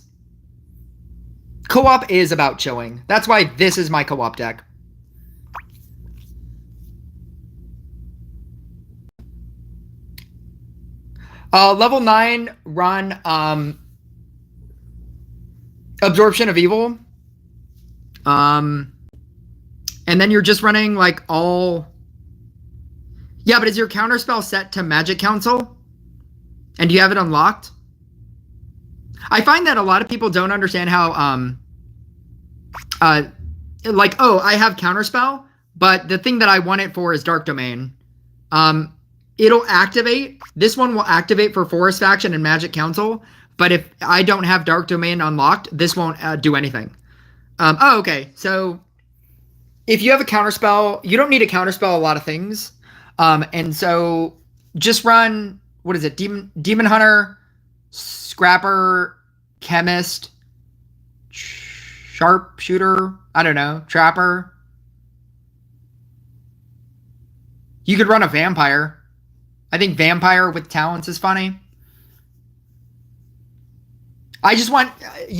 Co-op is about chilling. That's why this is my co-op deck. Level 9 run Absorption of Evil. And then you're just running like all... Yeah, but is your counterspell set to Magic Council? And do you have it unlocked? I find that a lot of people don't understand how, like, oh, I have Counterspell, but the thing that I want it for is Dark Domain. It'll activate. This one will activate for Forest Faction and Magic Council, but if I don't have Dark Domain unlocked, this won't do anything. Oh, okay. So if you have a Counterspell, you don't need to Counterspell a lot of things. And so just run, what is it? Demon Hunter, Scrapper, Chemist, Sharpshooter, I don't know, Trapper. You could run a Vampire. I think Vampire with Talents is funny. You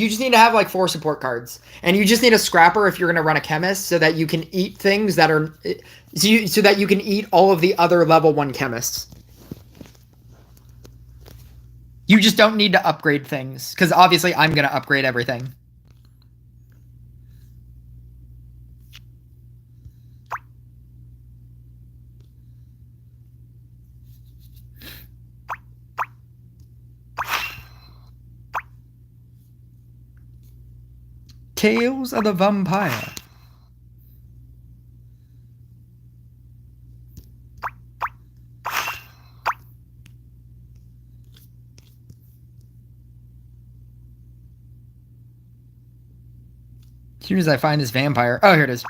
just need to have like 4 support cards. And you just need a Scrapper if you're going to run a Chemist so that you can eat things that are... So that you can eat all of the other level 1 Chemists. You just don't need to upgrade things, because obviously I'm going to upgrade everything. Tales of the Vampire. As soon as I find this vampire... Oh, here it is.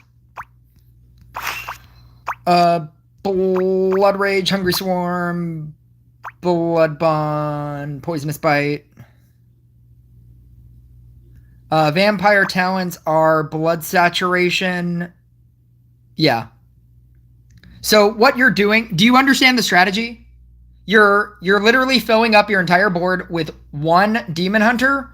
Blood Rage, Hungry Swarm, Blood Bond, Poisonous Bite. Vampire talents are Blood Saturation. Yeah. So what you're doing, do you understand the strategy? You're literally filling up your entire board with one demon hunter.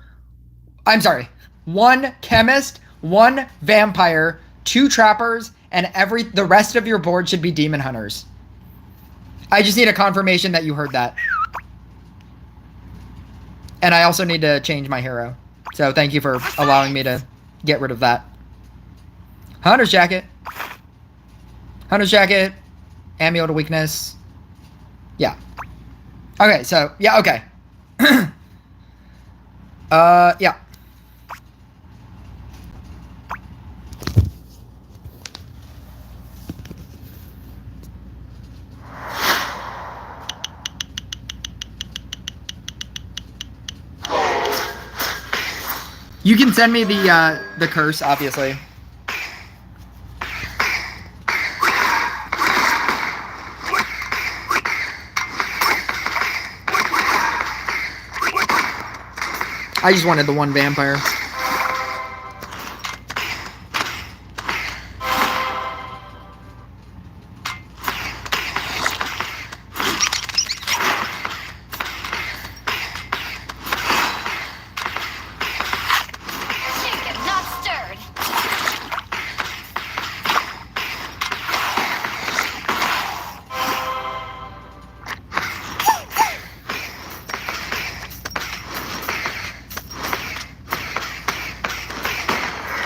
I'm sorry, one chemist, one vampire, two trappers, and the rest of your board should be demon hunters. I just need a confirmation that you heard that. And I also need to change my hero. So thank you for allowing me to get rid of that. Hunter's Jacket. Hunter's Jacket. Amulet of Weakness. Yeah. Okay, so, yeah, okay. Yeah. You can send me the curse, obviously. I just wanted the one vampire.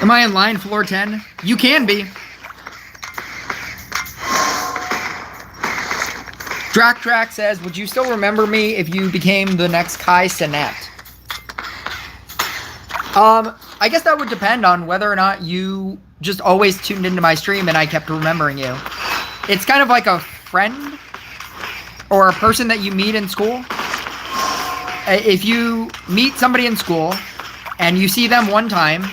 Am I in line floor 10? You can be. Drac says, would you still remember me if you became the next Kai Cenat? I guess that would depend on whether or not you just always tuned into my stream and I kept remembering you. It's kind of like a friend or a person that you meet in school. If you meet somebody in school and you see them one time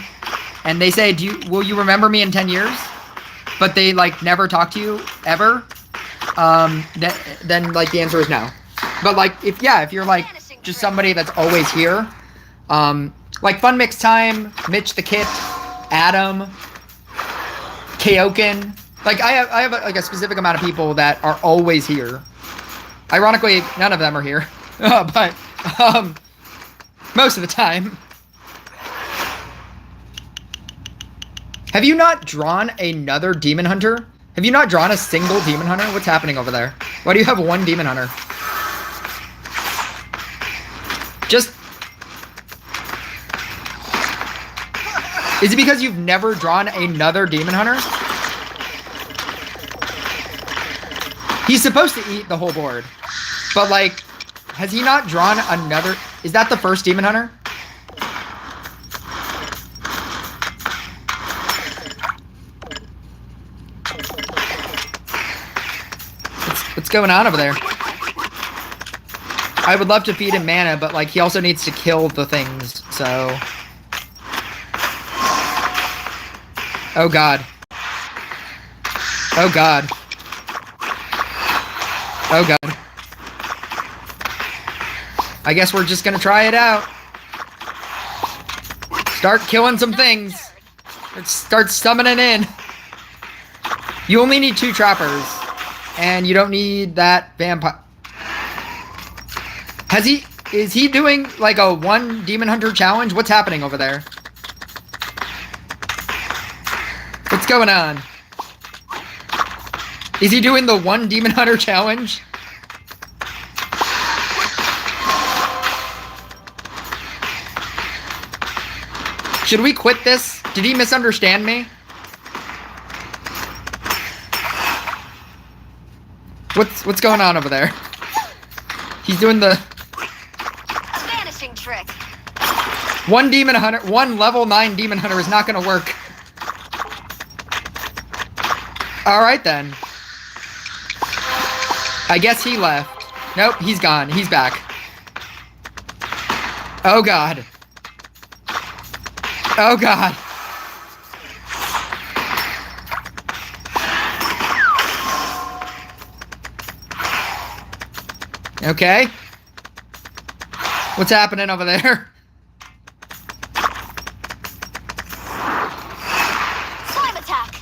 and they say, will you remember me in 10 years? But they, like, never talk to you, ever? Then, like, the answer is no. But, like, if you're, like, just somebody that's always here, like, Fun Mix Time, Mitch the Kit, Adam, Kaoken, like, I have, like, a specific amount of people that are always here. Ironically, none of them are here. But, most of the time. Have you not drawn another Demon Hunter? Have you not drawn a single Demon Hunter? What's happening over there? Why do you have one Demon Hunter? Just... Is it because you've never drawn another Demon Hunter? He's supposed to eat the whole board. But, like, has he not drawn another... Is that the first Demon Hunter? What's going on over there? I would love to feed him mana, but, like, he also needs to kill the things, so... Oh, God. Oh, God. Oh, God. I guess we're just gonna try it out. Start killing some things. Let's start summoning in. You only need 2 trappers. And you don't need that vampire. Is he doing like a 1 Demon Hunter challenge? What's happening over there? What's going on? Is he doing the 1 Demon Hunter challenge? Should we quit this? Did he misunderstand me? What's going on over there? He's doing the vanishing trick. 1 Demon Hunter, 1 level 9 Demon Hunter is not gonna work. Alright then. I guess he left. Nope, he's gone. He's back. Oh, God. Oh, God. Okay. What's happening over there? Slime attack.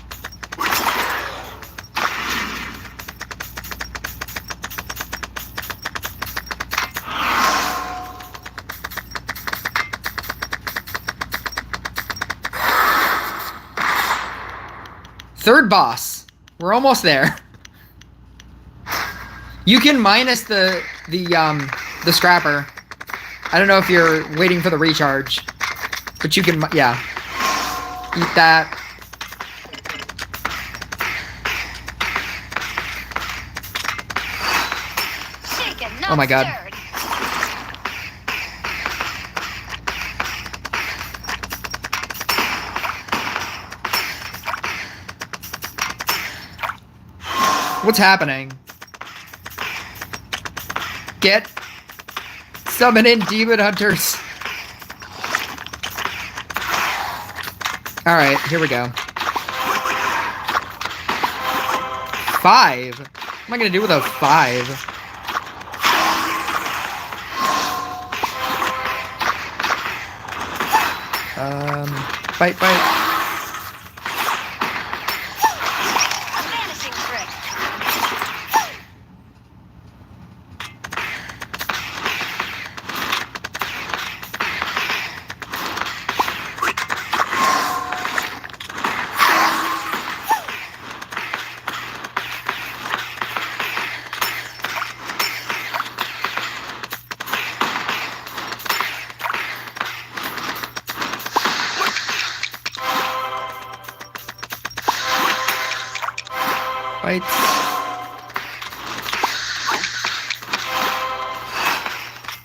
Third boss. We're almost there. You can minus the scrapper. I don't know if you're waiting for the recharge, but you can, yeah. Eat that. Shaken, Oh my god. stirred. What's happening? Get summon in demon hunters. Alright, here we go. 5. What am I gonna do with a 5? Bite. A vanishing trick. Bites.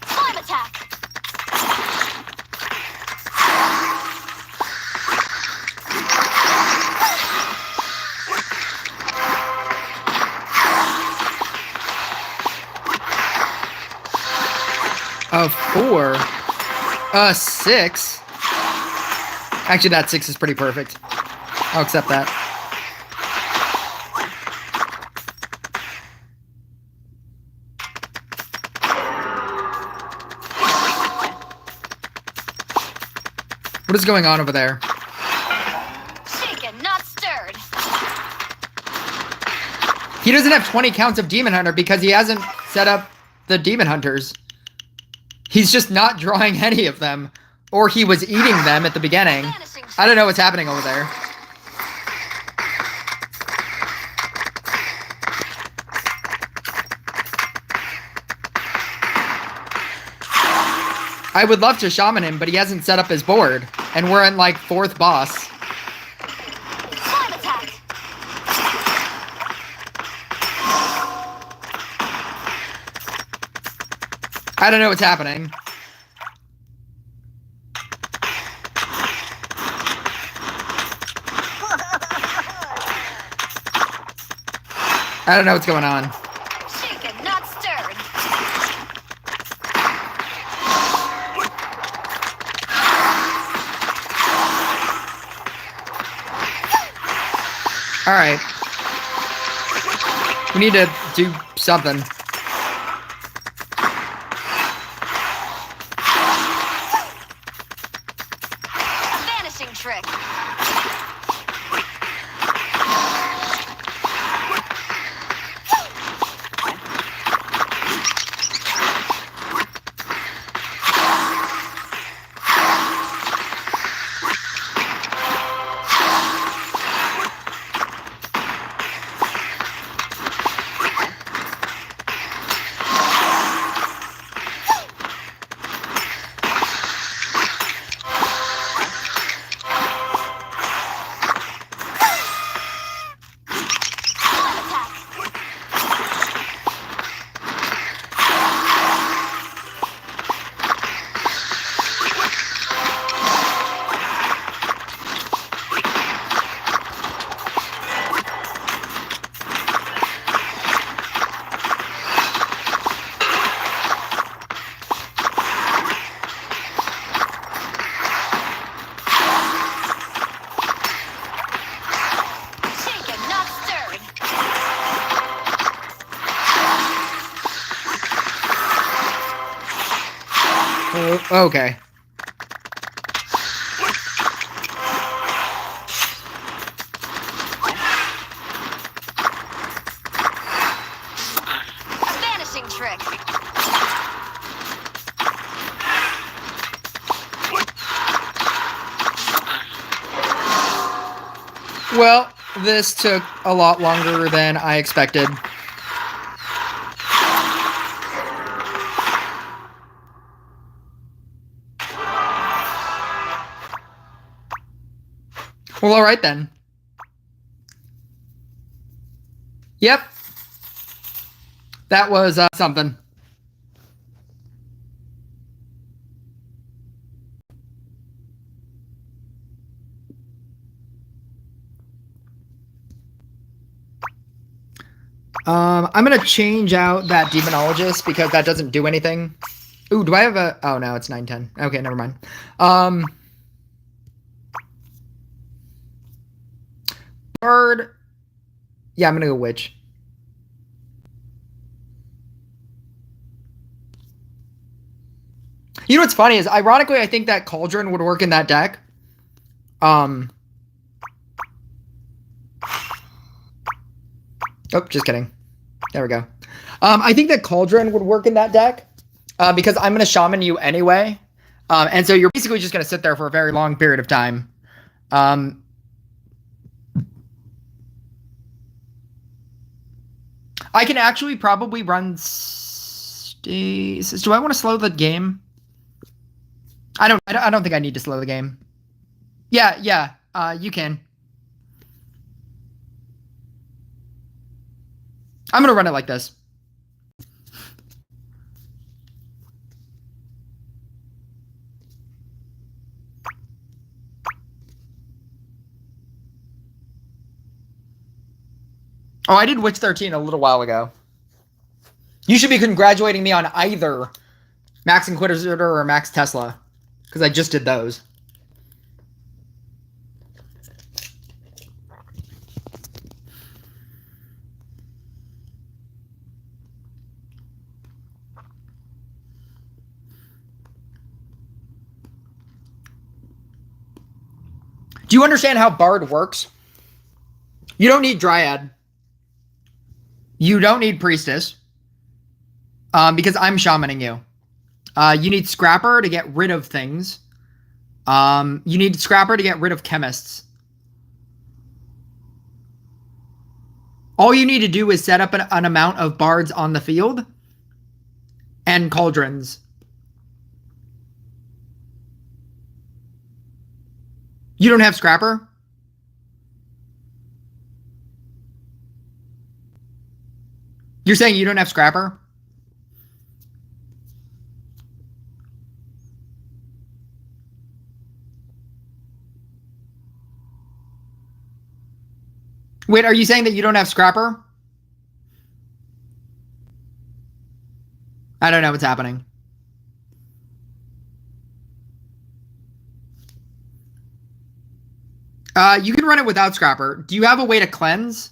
Slime attack. A 4. A 6. Actually, that 6 is pretty perfect. I'll accept that. What is going on over there? Shaken, not stirred. He doesn't have 20 counts of Demon Hunter because he hasn't set up the Demon Hunters. He's just not drawing any of them. Or he was eating them at the beginning. I don't know what's happening over there. I would love to shaman him, but he hasn't set up his board. And we're in, like, 4th boss. Slime attack. I don't know what's happening. I don't know what's going on. Shaken, not stirred. Alright. We need to do something. A vanishing trick. Okay. Vanishing trick. Well, This took a lot longer than I expected. Well, alright then. Yep. That was something. I'm going to change out that Demonologist because that doesn't do anything. Ooh, do I have a... Oh, no, it's 9-10. Okay, never mind. Bard. Yeah, I'm going to go Witch. You know what's funny is, ironically, I think that Cauldron would work in that deck. Oh, just kidding. There we go. I think that Cauldron would work in that deck because I'm going to Shaman you anyway. And so you're basically just going to sit there for a very long period of time. I can actually probably run Stasis. Do I want to slow the game? I don't think I need to slow the game. Yeah, you can. I'm going to run it like this. Oh, I did Witch 13 a little while ago. You should be congratulating me on either Max Inquisitor or Max Tesla, because I just did those. Do you understand how Bard works? You don't need Dryad. You don't need Priestess. Because I'm shamaning you. You need Scrapper to get rid of things. You need Scrapper to get rid of Chemists. All you need to do is set up an amount of Bards on the field. And Cauldrons. You don't have Scrapper? You're saying you don't have Scrapper? Wait, are you saying that you don't have Scrapper? I don't know what's happening. You can run it without Scrapper. Do you have a way to cleanse?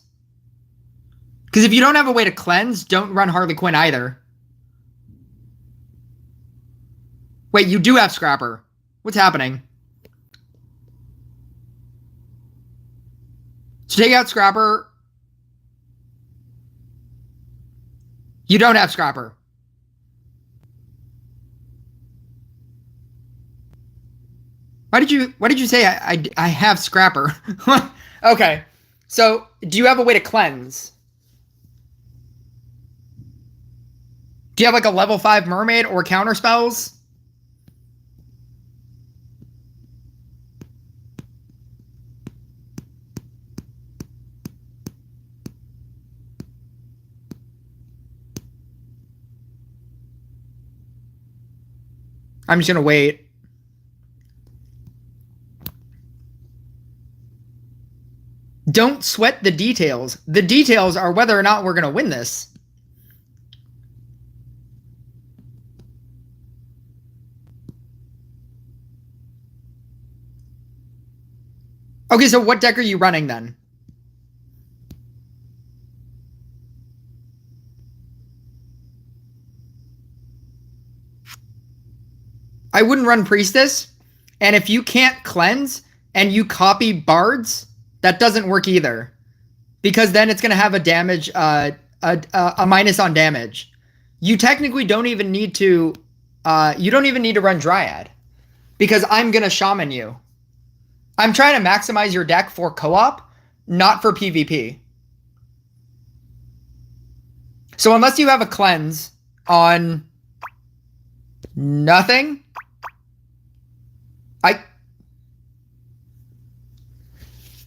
Because if you don't have a way to cleanse, don't run Harley Quinn either. Wait, you do have Scrapper. What's happening? So take out Scrapper. You don't have Scrapper. Why did you say I have Scrapper? Okay. So, do you have a way to cleanse? Do you have like a level 5 mermaid or counter spells? I'm just gonna wait. Don't sweat the details. The details are whether or not we're gonna win this. Okay, so what deck are you running then? I wouldn't run Priestess, and if you can't cleanse and you copy Bards, that doesn't work either, because then it's going to have a damage, a minus on damage. You technically don't even need to, you don't even need to run Dryad, because I'm going to Shaman you. I'm trying to maximize your deck for co-op, not for PvP. So unless you have a cleanse on nothing,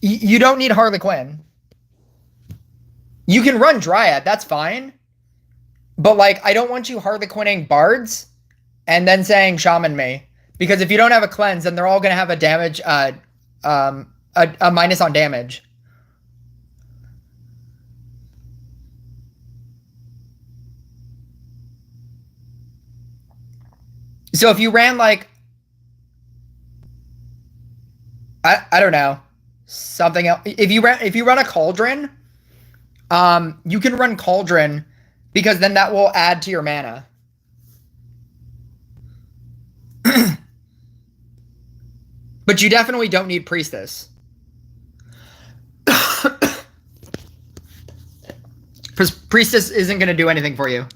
you don't need Harley Quinn. You can run Dryad, that's fine. But like, I don't want you Harley Quinning bards and then saying shaman me. Because if you don't have a cleanse, then they're all gonna have a damage, a minus on damage. So if you ran like, I don't know, something else. If you run a cauldron, you can run cauldron because then that will add to your mana. But you definitely don't need priestess. Because priestess isn't going to do anything for you.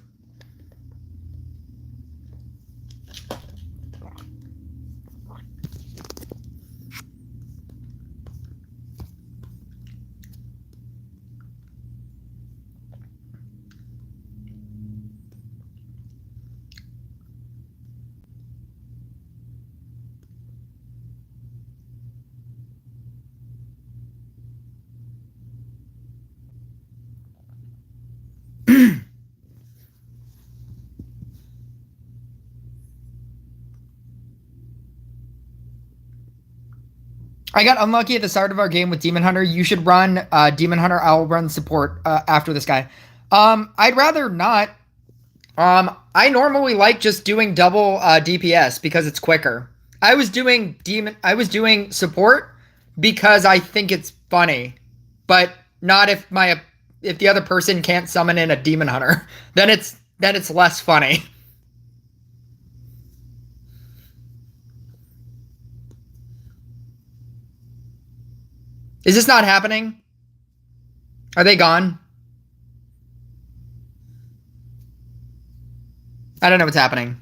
I got unlucky at the start of our game with Demon Hunter. You should run Demon Hunter. I'll run support after this guy. I'd rather not. I normally like just doing double DPS because it's quicker. I was doing support because I think it's funny, but not if the other person can't summon in a Demon Hunter. Then it's less funny. Is this not happening? Are they gone? I don't know what's happening.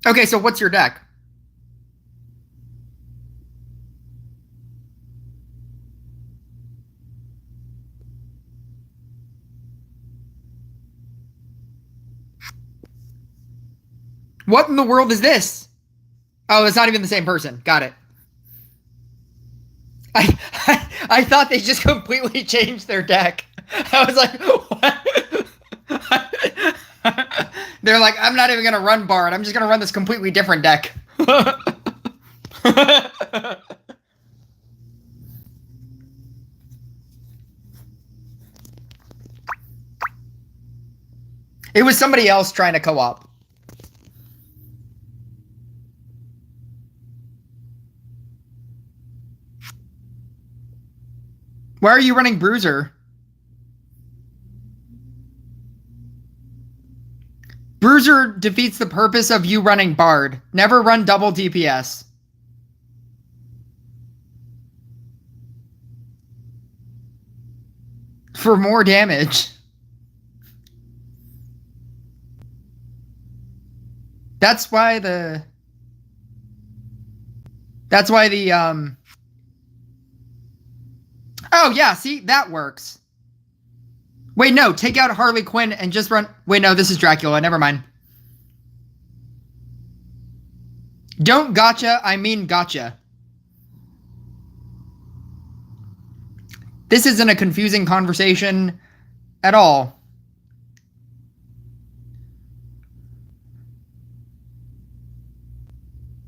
Okay, so what's your deck? What in the world is this? Oh, it's not even the same person. Got it. I thought they just completely changed their deck. I was like, what? They're like, I'm not even going to run Bard. I'm just going to run this completely different deck. It was somebody else trying to co-op. Why are you running Bruiser? Bruiser defeats the purpose of you running Bard. Never run double DPS. For more damage. That's why the Oh, yeah, see? That works. Wait, no. Take out Harley Quinn and just run... Wait, no, this is Dracula. Never mind. Don't gotcha, I mean gotcha. This isn't a confusing conversation at all.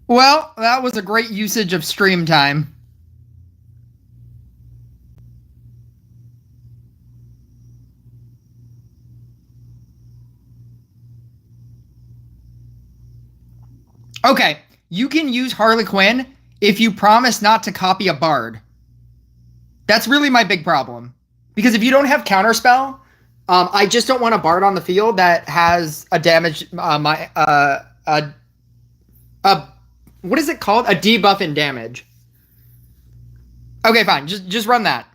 Well, that was a great usage of stream time. Okay, you can use Harley Quinn if you promise not to copy a Bard. That's really my big problem. Because if you don't have Counterspell, I just don't want a Bard on the field that has a damage, what is it called? A debuff in damage. Okay, fine. Just run that.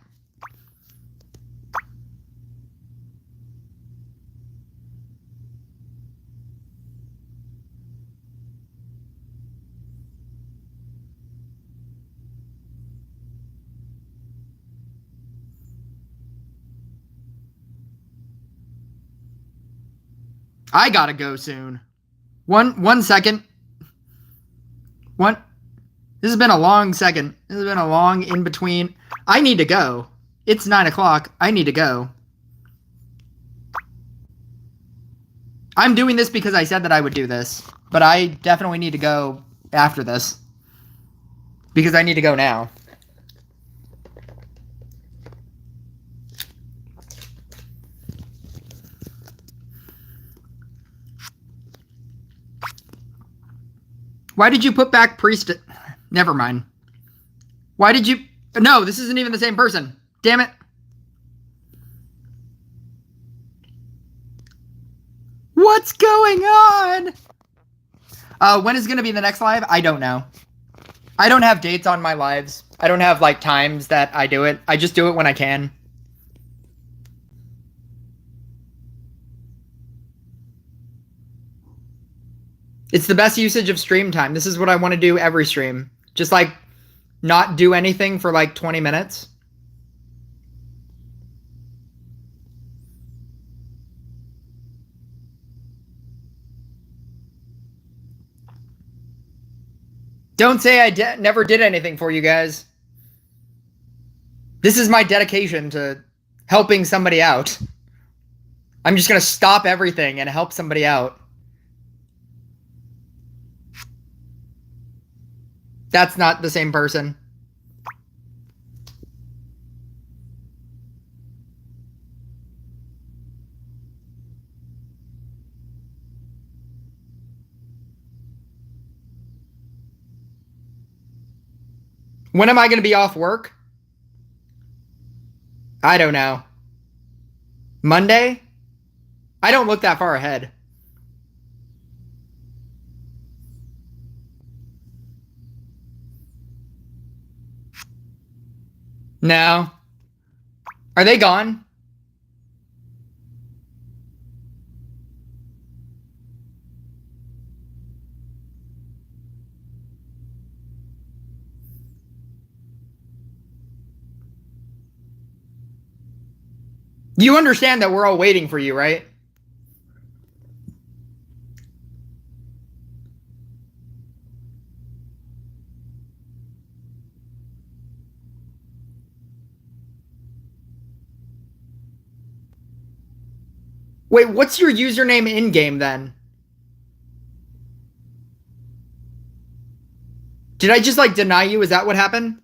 I gotta go soon. One second. This has been a long second. This has been a long in between. I need to go. It's 9 o'clock. I need to go. I'm doing this because I said that I would do this, but I definitely need to go after this because I need to go now. Why did you put back priest? Never mind. Why did you? No, this isn't even the same person. Damn it. What's going on? When is going to be the next live? I don't know. I don't have dates on my lives. I don't have, like, times that I do it. I just do it when I can. It's the best usage of stream time. This is what I want to do every stream. Just, like, not do anything for, like, 20 minutes. Don't say I never did anything for you guys. This is my dedication to helping somebody out. I'm just going to stop everything and help somebody out. That's not the same person. When am I going to be off work? I don't know. Monday? I don't look that far ahead. No. Are they gone? You understand that we're all waiting for you, right? Wait, what's your username in-game then? Did I just, like, deny you? Is that what happened?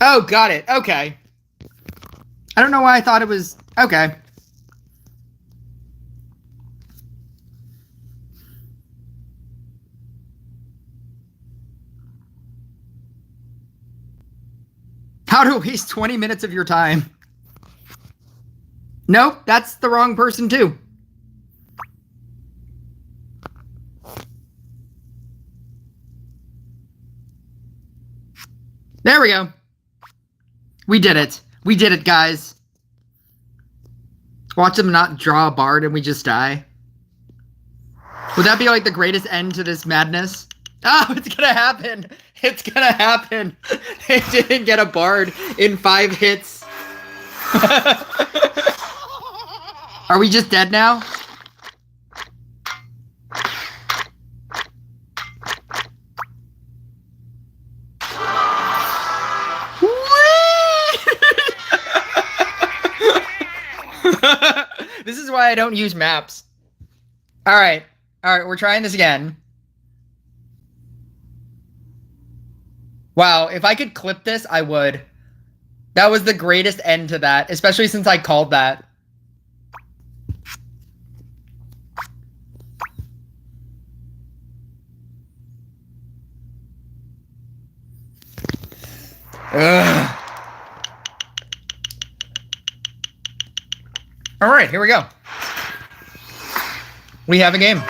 Oh, got it. Okay. I don't know why I thought it was... Okay. How to waste 20 minutes of your time. Nope, that's the wrong person too. There we go. We did it. We did it, guys. Watch them not draw a bard and we just die. Would that be like the greatest end to this madness? Oh, it's gonna happen. It's gonna happen. They didn't get a bard in 5 hits. Are we just dead now? This is why I don't use maps. All right, we're trying this again. Wow, if I could clip this, I would. That was the greatest end to that, especially since I called that. Ugh. All right, here we go. We have a game.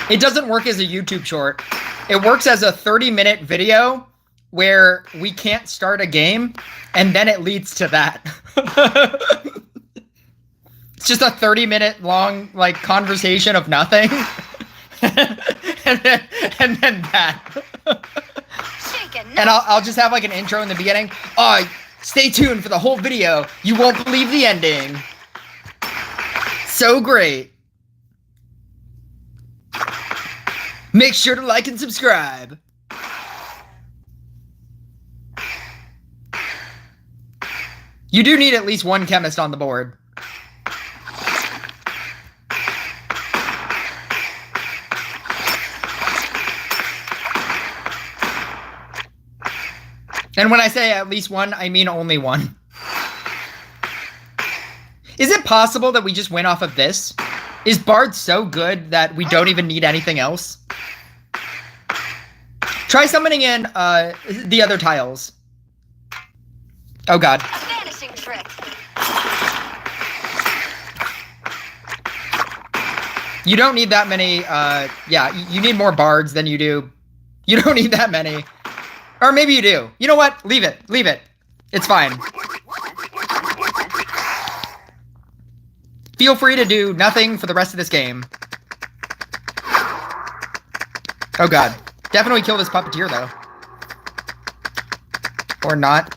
It doesn't work as a YouTube short. It works as a 30-minute video where we can't start a game, and then it leads to that. It's just a 30-minute long, like, conversation of nothing. and then that. And I'll just have, like, an intro in the beginning. Oh, stay tuned for the whole video. You won't believe the ending. So great. Make sure to like and subscribe. You do need at least one chemist on the board. And when I say at least one, I mean only one. Is it possible that we just win off of this? Is Bard so good that we don't even need anything else? Try summoning in the other tiles. Oh god. Vanishing trick. You don't need that many, yeah, you need more bards than you do. You don't need that many. Or maybe you do. You know what? Leave it. Leave it. It's fine. Feel free to do nothing for the rest of this game. Oh god. Definitely kill this puppeteer, though. Or not.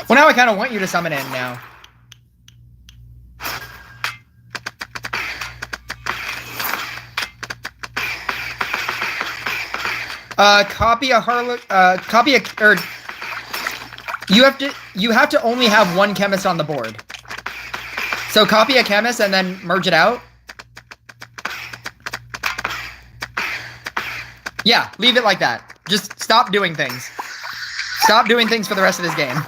Well, now I kind of want you to summon in now. Copy a Harley, or you have to only have one chemist on the board. So copy a chemist and then merge it out. Yeah, leave it like that. Just stop doing things. Stop doing things for the rest of this game.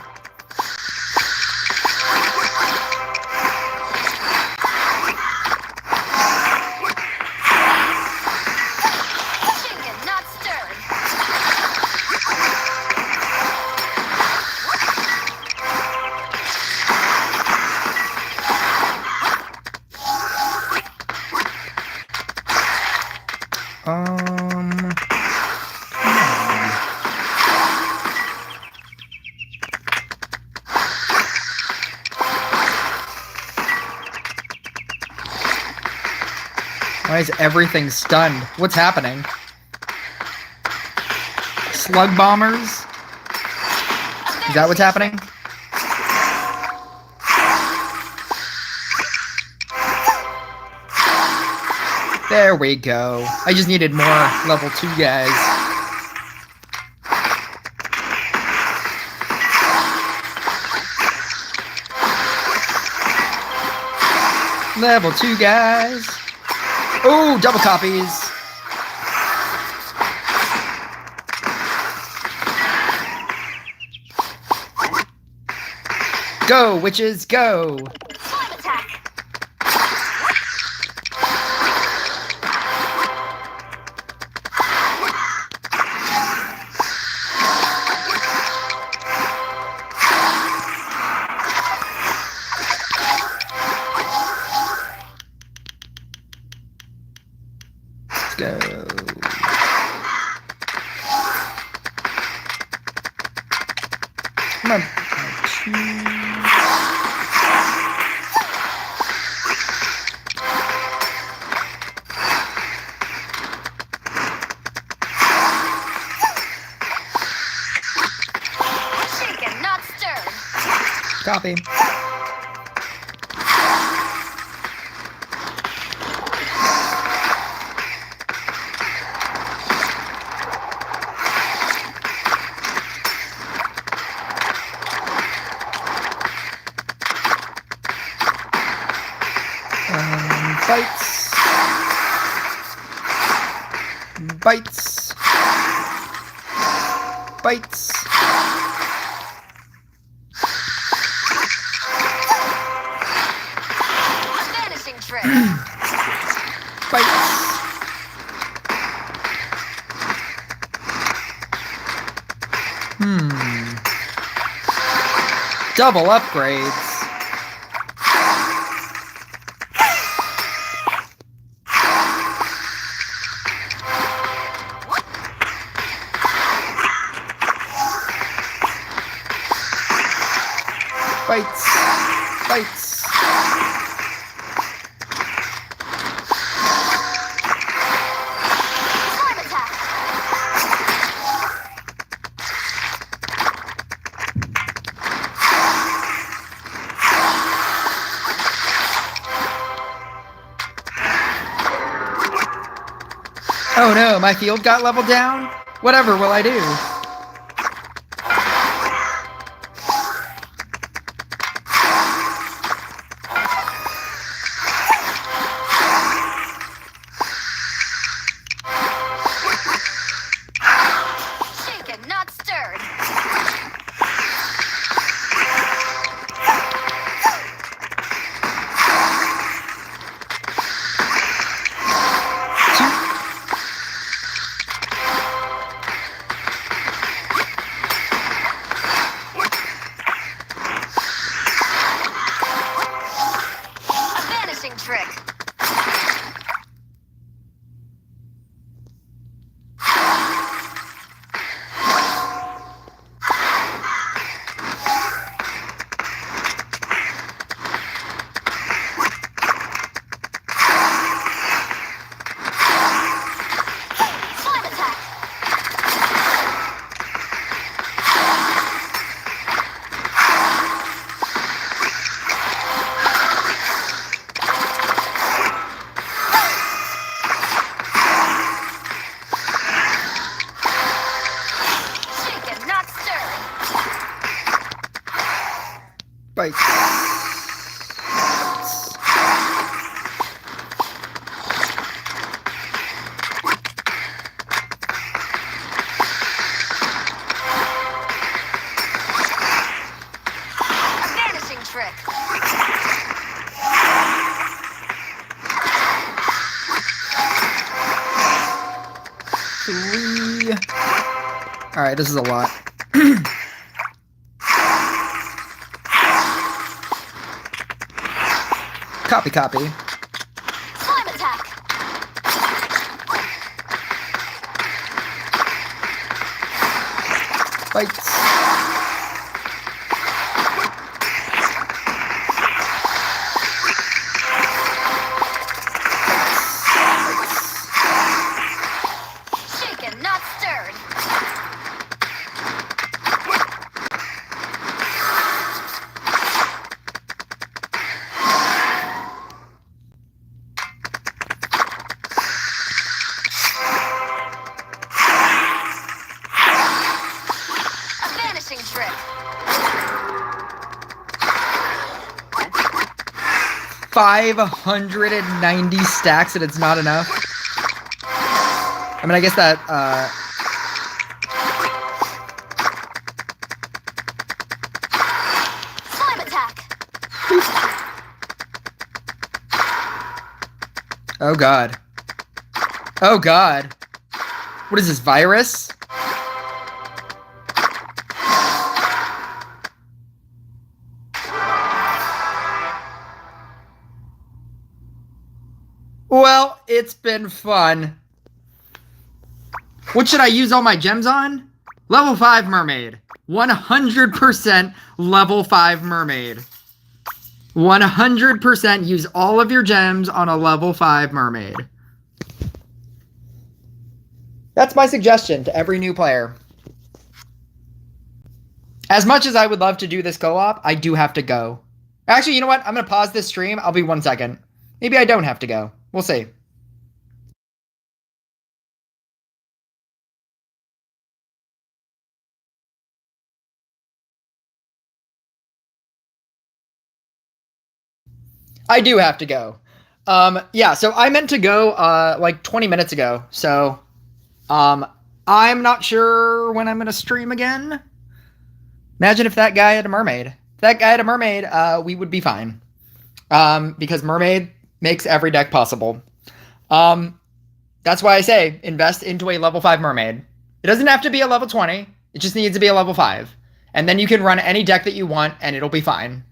Why is everything stunned? What's happening? Slug bombers? Is that what's happening? There we go. I just needed more level 2 guys. Level 2 guys. Oh, double copies. Go, witches, go. Slime attack. Go. Come on. Shaken, not stirred. Copy. Bites. Bites. Bites. Vanishing trick. Bites. Double upgrades. Bites. Bites. Slime attack. Oh no, my field got leveled down? Whatever will I do? Shaken, not stirred. A vanishing trick. Slime attack. Shaken, not stirred. Bites. A vanishing trick. 3. Alright, this is a lot. Copy, copy. Slime attack. Bites. Shaken, not stirred. A vanishing trick. 590 stacks and it's not enough. I mean, I guess that, Slime attack. oh god. Oh god. What is this, virus? Well, it's been fun. What should I use all my gems on? Level 5 mermaid. 100% level 5 mermaid. 100% use all of your gems on a level 5 mermaid. That's my suggestion to every new player. As much as I would love to do this co-op, I do have to go. Actually, you know what? I'm going to pause this stream. I'll be 1 second. Maybe I don't have to go. We'll see. I do have to go. Yeah, so I meant to go like 20 minutes ago. So I'm not sure when I'm going to stream again. Imagine if that guy had a mermaid. If that guy had a mermaid, we would be fine. Because mermaid makes every deck possible. That's why I say invest into a level 5 mermaid. It doesn't have to be a level 20. It just needs to be a level 5. And then you can run any deck that you want and it'll be fine.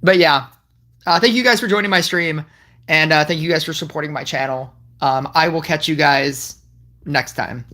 But yeah, thank you guys for joining my stream. And thank you guys for supporting my channel. I will catch you guys next time.